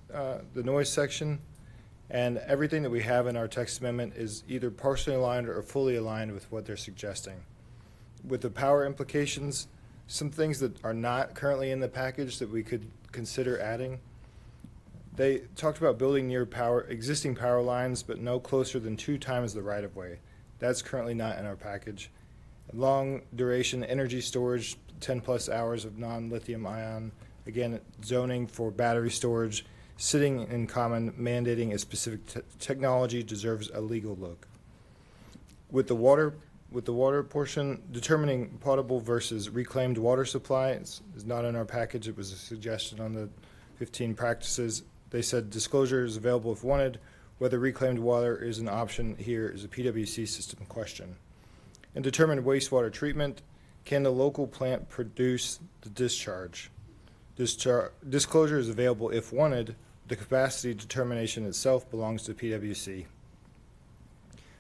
section, and everything that we have in our text amendment is either partially aligned or fully aligned with what they're suggesting. With the power implications, some things that are not currently in the package that we could consider adding. They talked about building near existing power lines, but no closer than 2 times the right-of-way. That's currently not in our package. Long duration energy storage, 10 plus hours of non-lithium ion. Again, zoning for battery storage, sitting in common, mandating a specific technology deserves a legal look. With the water portion, determining potable versus reclaimed water supply is not in our package. It was a suggestion on the 15 practices. They said disclosure is available if wanted. Whether reclaimed water is an option here is a PwC system question. And determine wastewater treatment. Can the local plant produce the discharge? Disclosure is available if wanted. The capacity determination itself belongs to PwC.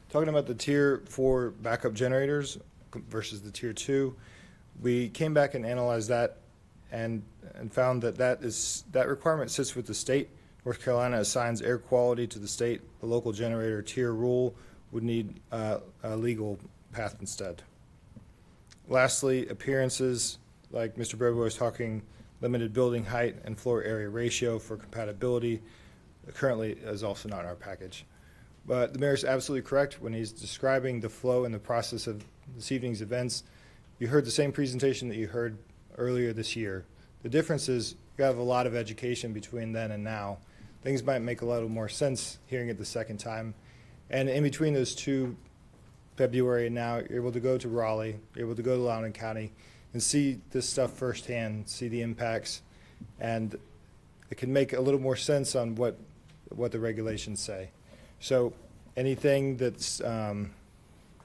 Talking about the Tier 4 backup generators versus the Tier 2, we came back and analyzed that and found that requirement sits with the state. North Carolina assigns air quality to the state. The local generator tier rule would need a legal path instead. Lastly, appearances, like Mr. Brody was talking, limited building height and floor area ratio for compatibility currently is also not in our package. But the mayor is absolutely correct when he's describing the flow and the process of this evening's events. You heard the same presentation that you heard earlier this year. The difference is you have a lot of education between then and now. Things might make a little more sense hearing it the second time. And in between those two, February and now, you're able to go to Raleigh, you're able to go to Loudoun County and see this stuff firsthand, see the impacts, and it can make a little more sense on what the regulations say. So anything that's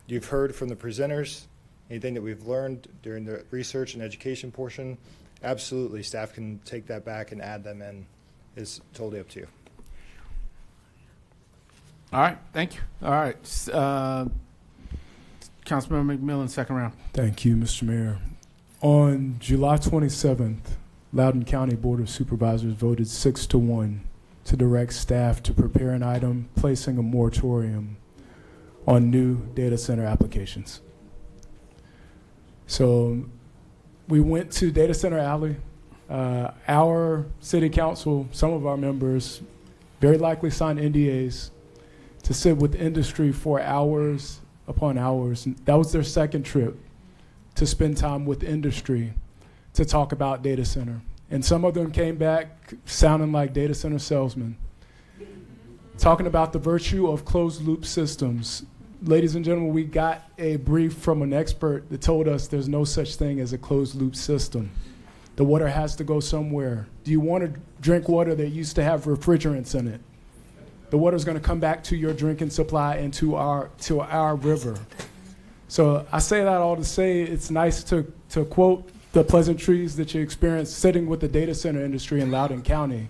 you've heard from the presenters, anything that we've learned during the research and education portion, absolutely, staff can take that back and add them in. It's totally up to you. All right, thank you. All right, Councilmember McMillan, second round. Thank you, Mr. Mayor. On July 27th, Loudoun County Board of Supervisors voted 6-1 to direct staff to prepare an item placing a moratorium on new data center applications. So we went to Data Center Alley. Our city council, some of our members, very likely signed NDAs to sit with industry for hours upon hours. That was their second trip, to spend time with industry to talk about data center. And some of them came back sounding like data center salesmen, talking about the virtue of closed loop systems. Ladies and gentlemen, we got a brief from an expert that told us there's no such thing as a closed loop system. The water has to go somewhere. Do you want to drink water that used to have refrigerants in it? The water's going to come back to your drinking supply and to our river. So I say that all to say it's nice to quote the pleasantries that you experienced sitting with the data center industry in Loudoun County.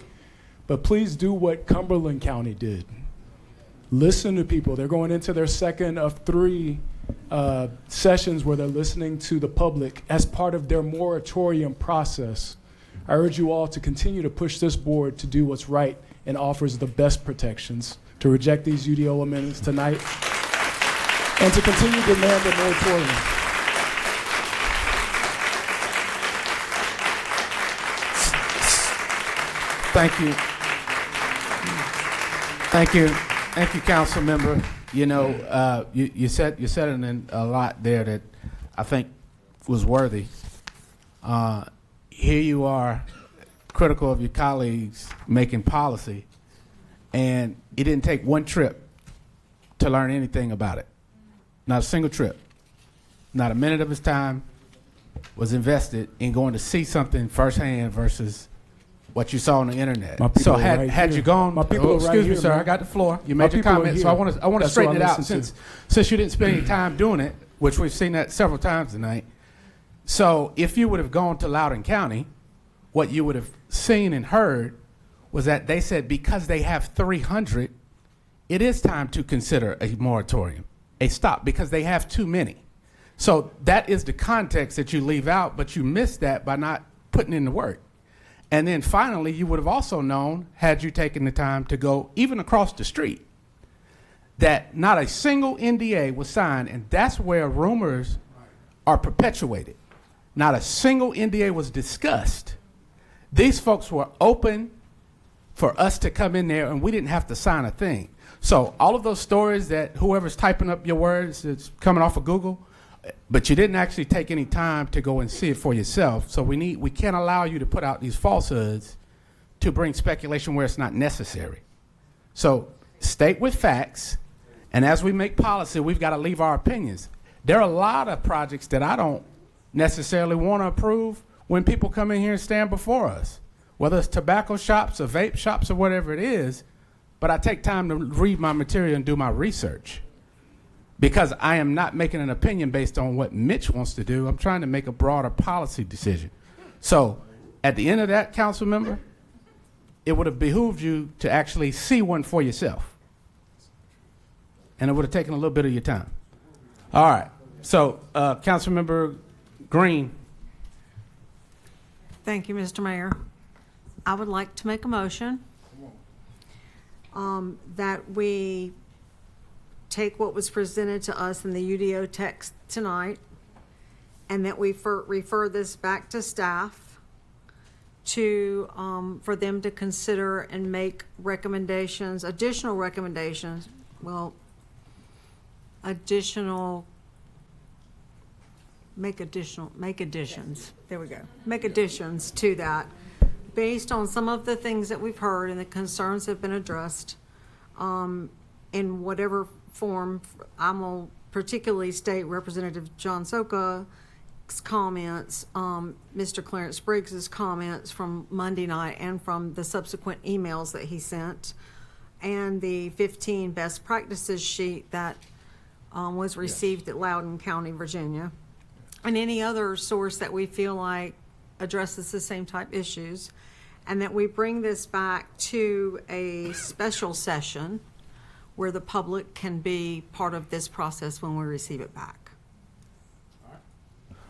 But please do what Cumberland County did. Listen to people. They're going into their second of 3 sessions where they're listening to the public as part of their moratorium process. I urge you all to continue to push this board to do what's right and offers the best protections, to reject these UDO amendments tonight, and to continue to demand a moratorium. Thank you. Thank you. Thank you, council member. You know, you said in a lot there that I think was worthy. Here you are, critical of your colleagues making policy, and it didn't take one trip to learn anything about it. Not a single trip. Not a minute of his time was invested in going to see something firsthand versus what you saw on the internet. So had you gone, excuse me, sir, I got the floor. You made your comment, so I want to straighten it out since you didn't spend any time doing it, which we've seen that several times tonight. So if you would have gone to Loudoun County, what you would have seen and heard was that they said because they have 300, it is time to consider a moratorium, a stop, because they have too many. So that is the context that you leave out, but you miss that by not putting in the work. And then finally, you would have also known, had you taken the time to go even across the street, that not a single NDA was signed, and that's where rumors are perpetuated. Not a single NDA was discussed. These folks were open for us to come in there, and we didn't have to sign a thing. So all of those stories that whoever's typing up your words, it's coming off of Google, but you didn't actually take any time to go and see it for yourself. So we can't allow you to put out these falsehoods to bring speculation where it's not necessary. So state with facts, and as we make policy, we've got to leave our opinions. There are a lot of projects that I don't necessarily want to approve when people come in here and stand before us, whether it's tobacco shops or vape shops or whatever it is, but I take time to read my material and do my research. Because I am not making an opinion based on what Mitch wants to do. I'm trying to make a broader policy decision. So at the end of that, council member, it would have behooved you to actually see one for yourself. And it would have taken a little bit of your time. All right. So council member Green. Thank you, Mr. Mayor. I would like to make a motion that we take what was presented to us in the UDO text tonight, and that we refer this back to staff to for them to consider and make recommendations, additional make additions. There we go. Make additions to that based on some of the things that we've heard and the concerns have been addressed in whatever form. I'm going to particularly state Representative John Soka's comments, Mr. Clarence Briggs's comments from Monday night and from the subsequent emails that he sent, and the 15 best practices sheet that was received at Loudoun County, Virginia, and any other source that we feel like addresses the same type issues, and that we bring this back to a special session where the public can be part of this process when we receive it back.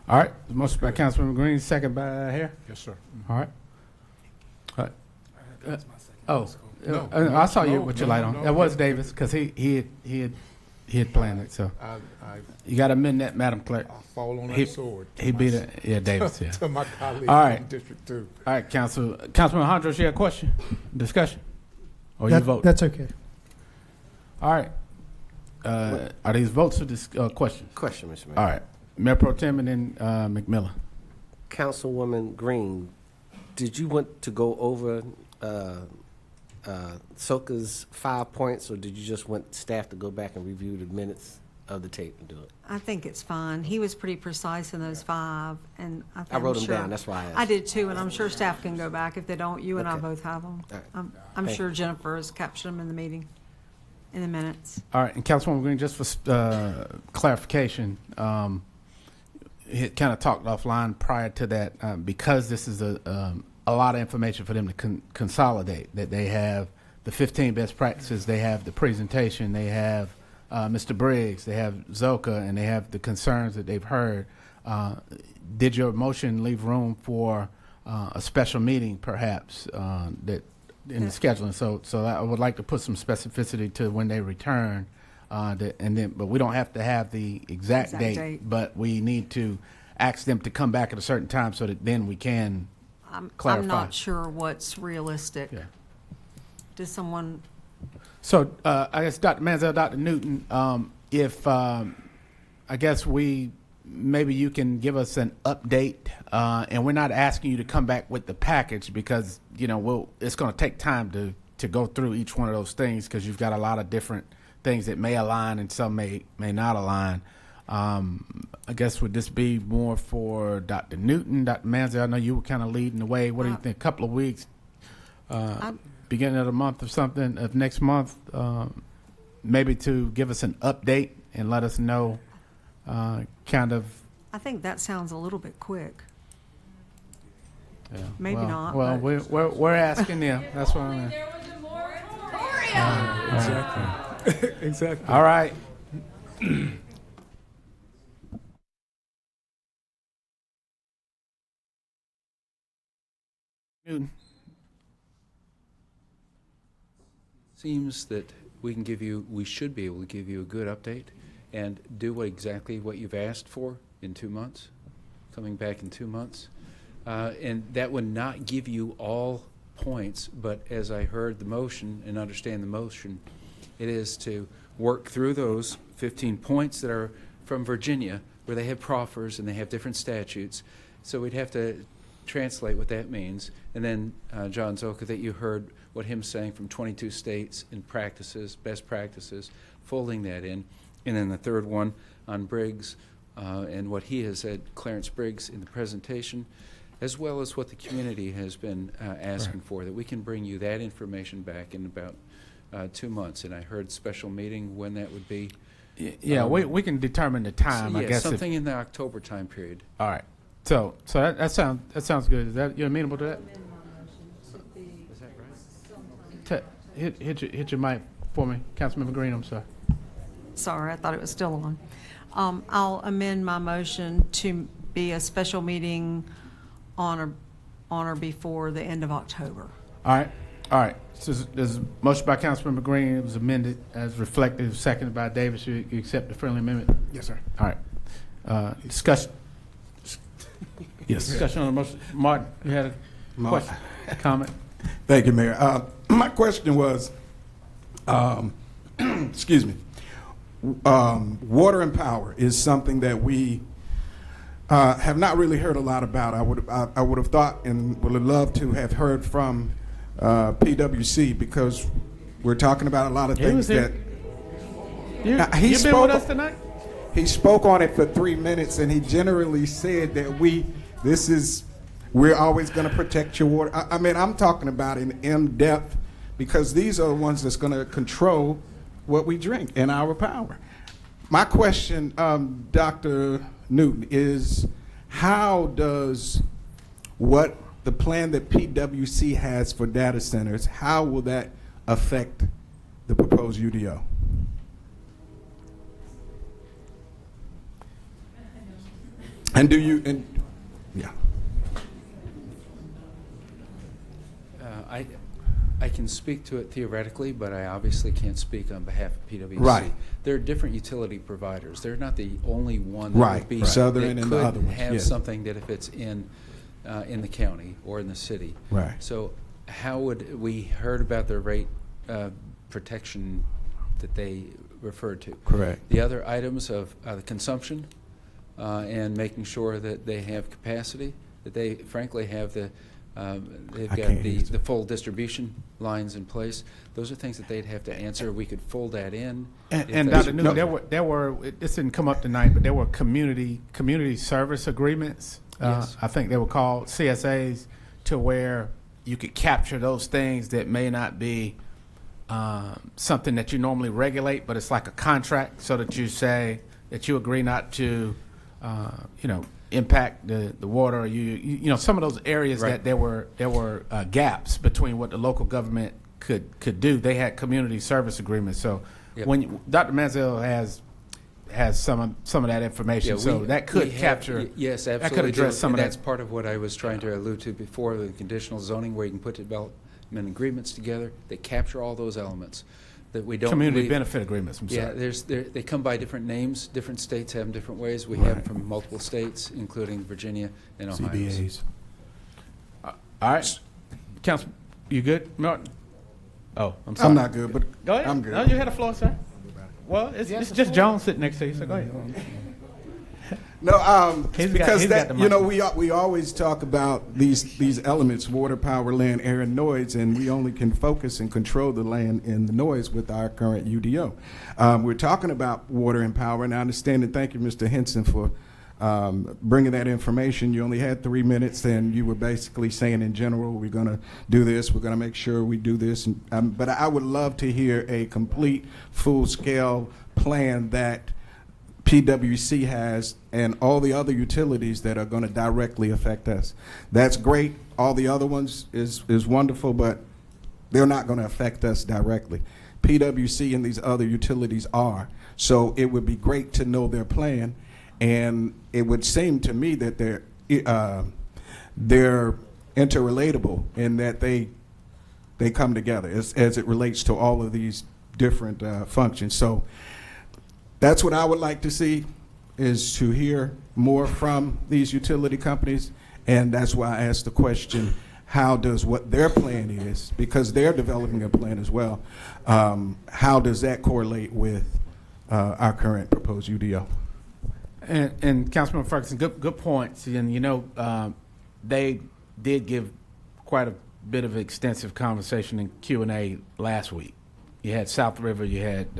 All right. The motion by Councilmember Green, second by Hare. Yes, sir. All right. I saw you with your light on. That was Davis, because he had planned it. So you got to amend that, Madam Clerk. I'll fall on that sword. He beat it. Yeah, Davis. Yeah. To my colleague All right. in District 2. All right, Councilman Hondros, you have a question, discussion, or you vote? That's okay. All right. Are these votes or questions? Question, Mr. Mayor. All right. Mayor Pro Tem and then McMillan. Councilwoman Green, did you want to go over Soka's 5 points, or did you just want staff to go back and review the minutes of the tape and do it? I think it's fine. He was pretty precise in those 5, and I wrote them down. That's why I asked. I did too, and I'm sure staff can go back. If they don't, you and I Okay. both have them. All right. I'm Thank sure you. Jennifer has captured them in the meeting, in the minutes. All right, and Councilwoman Green, just for clarification, he kind of talked offline prior to that, because this is a lot of information for them to consolidate, that they have the 15 best practices, they have the presentation, they have Mr. Briggs, they have Zoka, and they have the concerns that they've heard. Did your motion leave room for a special meeting, perhaps, that in the scheduling? So I would like to put some specificity to when they return, but we don't have to have the exact date, but we need to ask them to come back at a certain time so that then we can clarify. I'm not sure what's realistic. Yeah. Does someone? So I guess Dr. Manziel, Dr. Newton, if I guess maybe you can give us an update, and we're not asking you to come back with the package because it's going to take time to go through each one of those things because you've got a lot of different things that may align and some may not align. I guess would this be more for Dr. Newton, Dr. Manziel? I know you were kind of leading the way. What do you think? A couple of weeks, beginning of the month or something of next month, maybe to give us an update and let us know, kind of. I think that sounds a little bit quick. Yeah. Maybe not. Well, but- we're asking them. That's what I'm. Exactly. Exactly. All right. Newton. Seems that we should be able to give you a good update and do exactly what you've asked for in 2 months, coming back in 2 months. And that would not give you all points, but as I heard the motion and understand the motion, it is to work through those 15 points that are from Virginia, where they have proffers and they have different statutes. So we'd have to translate what that means. And then John Zoka, that you heard what him saying from 22 states and practices, best practices, folding that in. And then the third one on Briggs and what he has said, Clarence Briggs, in the presentation, as well as what the community has been asking for, that we can bring you that information back in about 2 months. And I heard special meeting when that would be. Yeah, we can determine the time. I guess something in the October time period. All right. So that sounds good. Is that you're amenable to that? Is that right? Hit your mic for me, Councilmember Green. I'm sorry. Sorry, I thought it was still on. I'll amend my motion to be a special meeting on or before the end of October. All right. So there's a motion by Councilmember Green. It was amended as reflected, seconded by Davis. You accept the friendly amendment? Yes, sir. All right. Discussion. Yes. Discussion on the motion. Martin, you had a question, comment? Thank you, Mayor. My question was, excuse me, water and power is something that we have not really heard a lot about. I would have thought and would have loved to have heard from PwC, because we're talking about a lot of He things was here. that You been with us tonight? He spoke on it for 3 minutes, and he generally said that we're always going to protect your water. I mean, I'm talking about in depth, because these are the ones that's going to control what we drink and our power. My question, Dr. Newton, is how does what the plan that PwC has for data centers, how will that affect the proposed UDO? And do you, yeah. I can speak to it theoretically, but I obviously can't speak on behalf of PwC. Right. There are different utility providers. They're not the only one that Right, would be right. Southern that and could the other ones, have yes. something that if it's in the county or in the city. Right. So how would we heard about their rate protection that they referred to? Correct. The other items of the consumption and making sure that they have capacity, that they frankly have the they've got the full distribution lines in place. Those are things that they'd have to answer. We could fold that in. And Dr. Newton, there were this didn't come up tonight, but there were community service agreements. Yes. I think they were called CSAs, to where you could capture those things that may not be something that you normally regulate, but it's like a contract, so that you say that you agree not to, impact the water. Or you know, some of those areas Right. that there were gaps between what the local government could do. They had community service agreements. So Yep. when Dr. Manziel has some of that information, Yeah, so that could we have- capture. Yes, absolutely. That could address some and of that's that. part of what I was trying to allude to before, the conditional zoning, where you can put development agreements together that capture all those elements that we don't Community leave- benefit agreements. I'm Yeah, sorry. they come by different names. Different states have them different ways. We have them from multiple states, including Virginia and Ohio. CBAs. All right, Council, you good, Martin? Oh, I'm sorry. I'm not good, but Go ahead. I'm good. No, you had the floor, sir. Well, it's just Jones sitting next to you, so go ahead. No, He's got- because he's got that, the you know, mic. we always talk about these elements: water, power, land, air, and noise, and we only can focus and control the land and the noise with our current UDO. We're talking about water and power, and I understand, and thank you, Mr. Henson, for bringing that information. You only had 3 minutes, and you were basically saying, in general, we're going to do this, we're going to make sure we do this, and, but I would love to hear a complete, full-scale plan that PwC has and all the other utilities that are going to directly affect us. That's great. All the other ones is wonderful, but they're not going to affect us directly. PwC and these other utilities are. So it would be great to know their plan, and it would seem to me that they're interrelatable in that they come together as it relates to all of these different functions. So that's what I would like to see, is to hear more from these utility companies, and that's why I asked the question, how does what their plan is, because they're developing a plan as well, how does that correlate with our current proposed UDO? And Councilman Ferguson, good points. And they did give quite a bit of extensive conversation in Q&A last week. You had South River, you had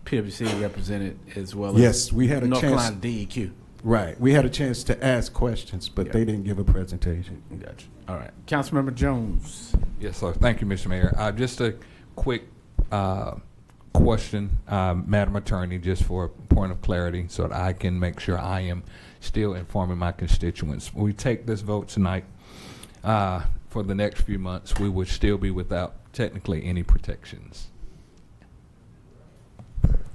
PwC represented, as well as Yes, we had a North chance. Carolina DEQ. Right. We had a chance to ask questions, but they didn't give a presentation. Gotcha. All right. Councilmember Jones. Yes, sir. Thank you, Mr. Mayor. Just a quick question, Madam Attorney, just for a point of clarity, so that I can make sure I am still informing my constituents. When we take this vote tonight, for the next few months, we would still be without technically any protections.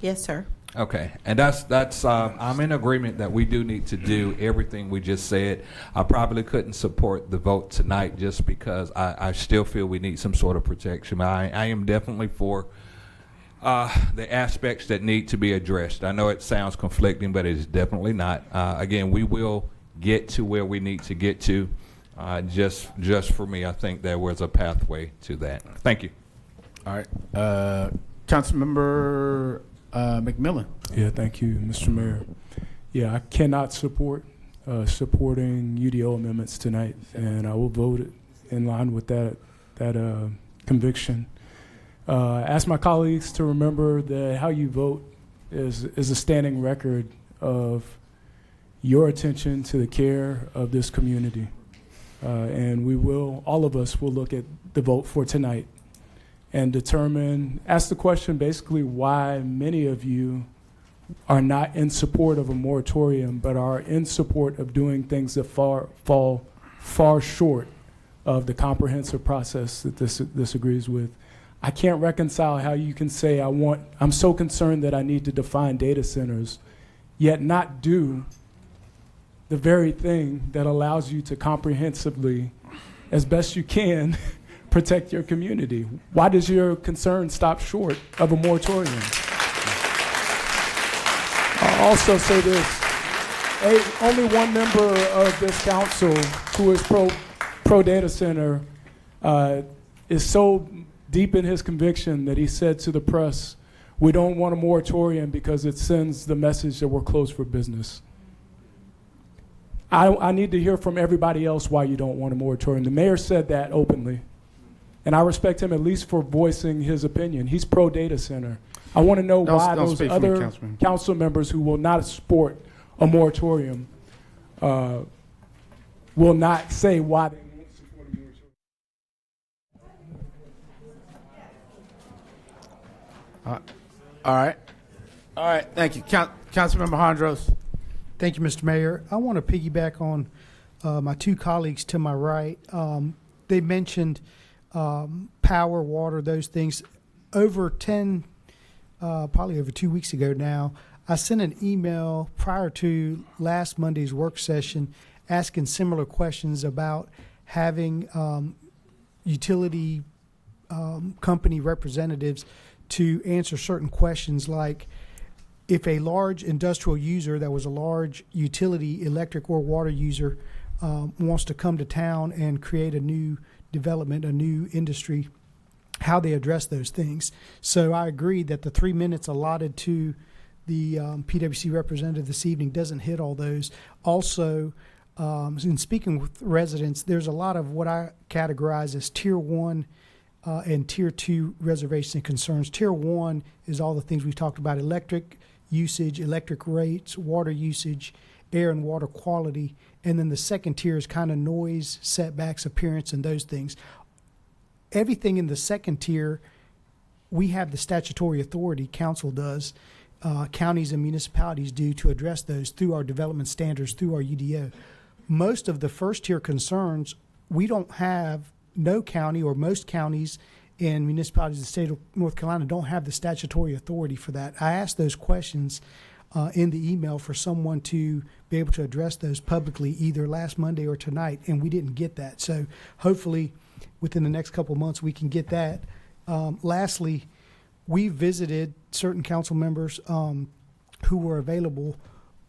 Yes, sir. Okay, and that's I'm in agreement that we do need to do everything we just said. I probably couldn't support the vote tonight just because I still feel we need some sort of protection. I am definitely for the aspects that need to be addressed. I know it sounds conflicting, but it's definitely not. Again, we will get to where we need to get to. Just for me, I think there was a pathway to that. Thank you. All right. Councilmember McMillan. Yeah, thank you, Mr. Mayor. Yeah, I cannot support supporting UDO amendments tonight, and I will vote in line with that conviction. Ask my colleagues to remember that how you vote is a standing record of your attention to the care of this community. And all of us will look at the vote for tonight and ask the question basically why many of you are not in support of a moratorium, but are in support of doing things that fall far short of the comprehensive process that this agrees with. I can't reconcile how you can say I'm so concerned that I need to define data centers, yet not do the very thing that allows you to comprehensively, as best you can, protect your community. Why does your concern stop short of a moratorium? I'll also say this. Only one member of this council who is pro data center is so deep in his conviction that he said to the press, we don't want a moratorium because it sends the message that we're closed for business. I need to hear from everybody else why you don't want a moratorium. The mayor said that openly, and I respect him at least for voicing his opinion. He's pro data center. I want to know why those other council members who will not support a moratorium will not say why they won't support a moratorium. All right. Thank you. Councilmember Hondros. Thank you, Mr. Mayor. I want to piggyback on my two colleagues to my right. They mentioned power, water, those things. Probably over 2 weeks ago now, I sent an email prior to last Monday's work session asking similar questions about having utility company representatives to answer certain questions like, if a large industrial user that was a large utility, electric or water user, wants to come to town and create a new development, a new industry, how they address those things. So I agree that the 3 minutes allotted to the PwC representative this evening doesn't hit all those. Also, in speaking with residents, there's a lot of what I categorize as Tier 1 and Tier 2 reservation concerns. Tier 1 is all the things we've talked about: electric usage, electric rates, water usage, air and water quality. And then the second tier is kind of noise, setbacks, appearance, and those things. Everything in the second tier, we have the statutory authority, council does, counties and municipalities do, to address those through our development standards, through our UDO. Most of the first tier concerns, we don't have, no county or most counties and municipalities in the state of North Carolina don't have the statutory authority for that. I asked those questions in the email for someone to be able to address those publicly either last Monday or tonight, and we didn't get that. So hopefully within the next couple of months we can get that. Lastly, we visited certain council members who were available.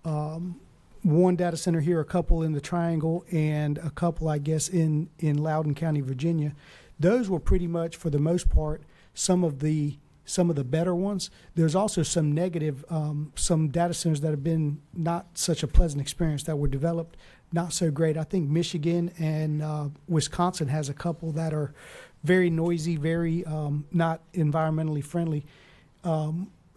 One data center here, a couple in the Triangle, and a couple, I guess, in Loudoun County, Virginia. Those were pretty much, for the most part, some of the better ones. There's also some negative, some data centers that have been not such a pleasant experience that were developed not so great. I think Michigan and Wisconsin has a couple that are very noisy, very not environmentally friendly.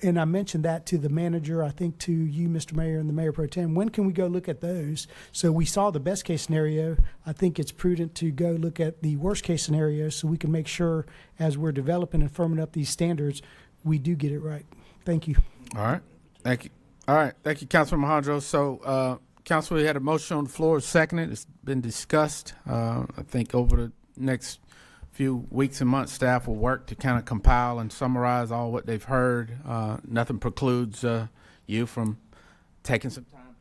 And I mentioned that to the manager, I think to you, Mr. Mayor, and the Mayor Pro Tem. When can we go look at those? So we saw the best case scenario. I think it's prudent to go look at the worst case scenario so we can make sure as we're developing and firming up these standards, we do get it right. Thank you. All right. Thank you. All right. Thank you, Councilman Hondros. So, Council, we had a motion on the floor, seconded. It's been discussed. I think over the next few weeks and months, staff will work to kind of compile and summarize all what they've heard. Nothing precludes you from taking some time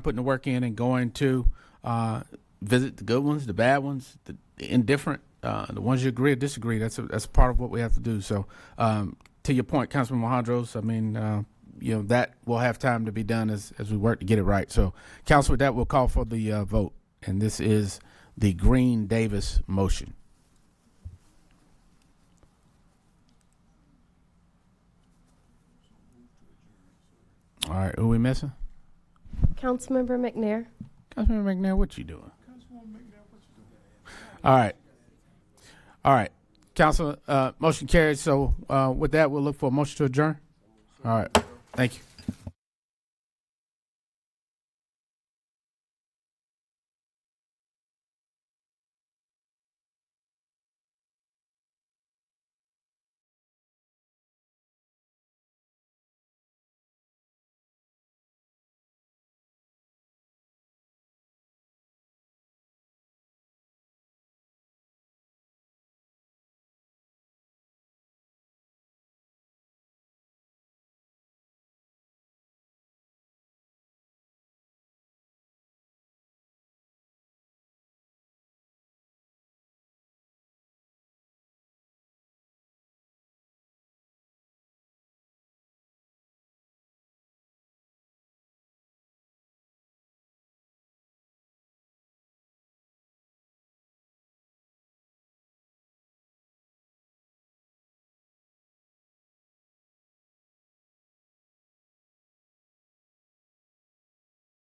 putting the work in and going to visit the good ones, the bad ones, the indifferent, the ones you agree or disagree. That's part of what we have to do. So, to your point, Councilman Hondros, I mean, that will have time to be done as we work to get it right. So, Council, with that, we'll call for the vote, and this is the Green-Davis motion. All right, who are we missing? Councilmember McNair. Councilmember McNair, what you doing? All right. All right. Council, motion carries. So with that, we'll look for a motion to adjourn. All right. Thank you.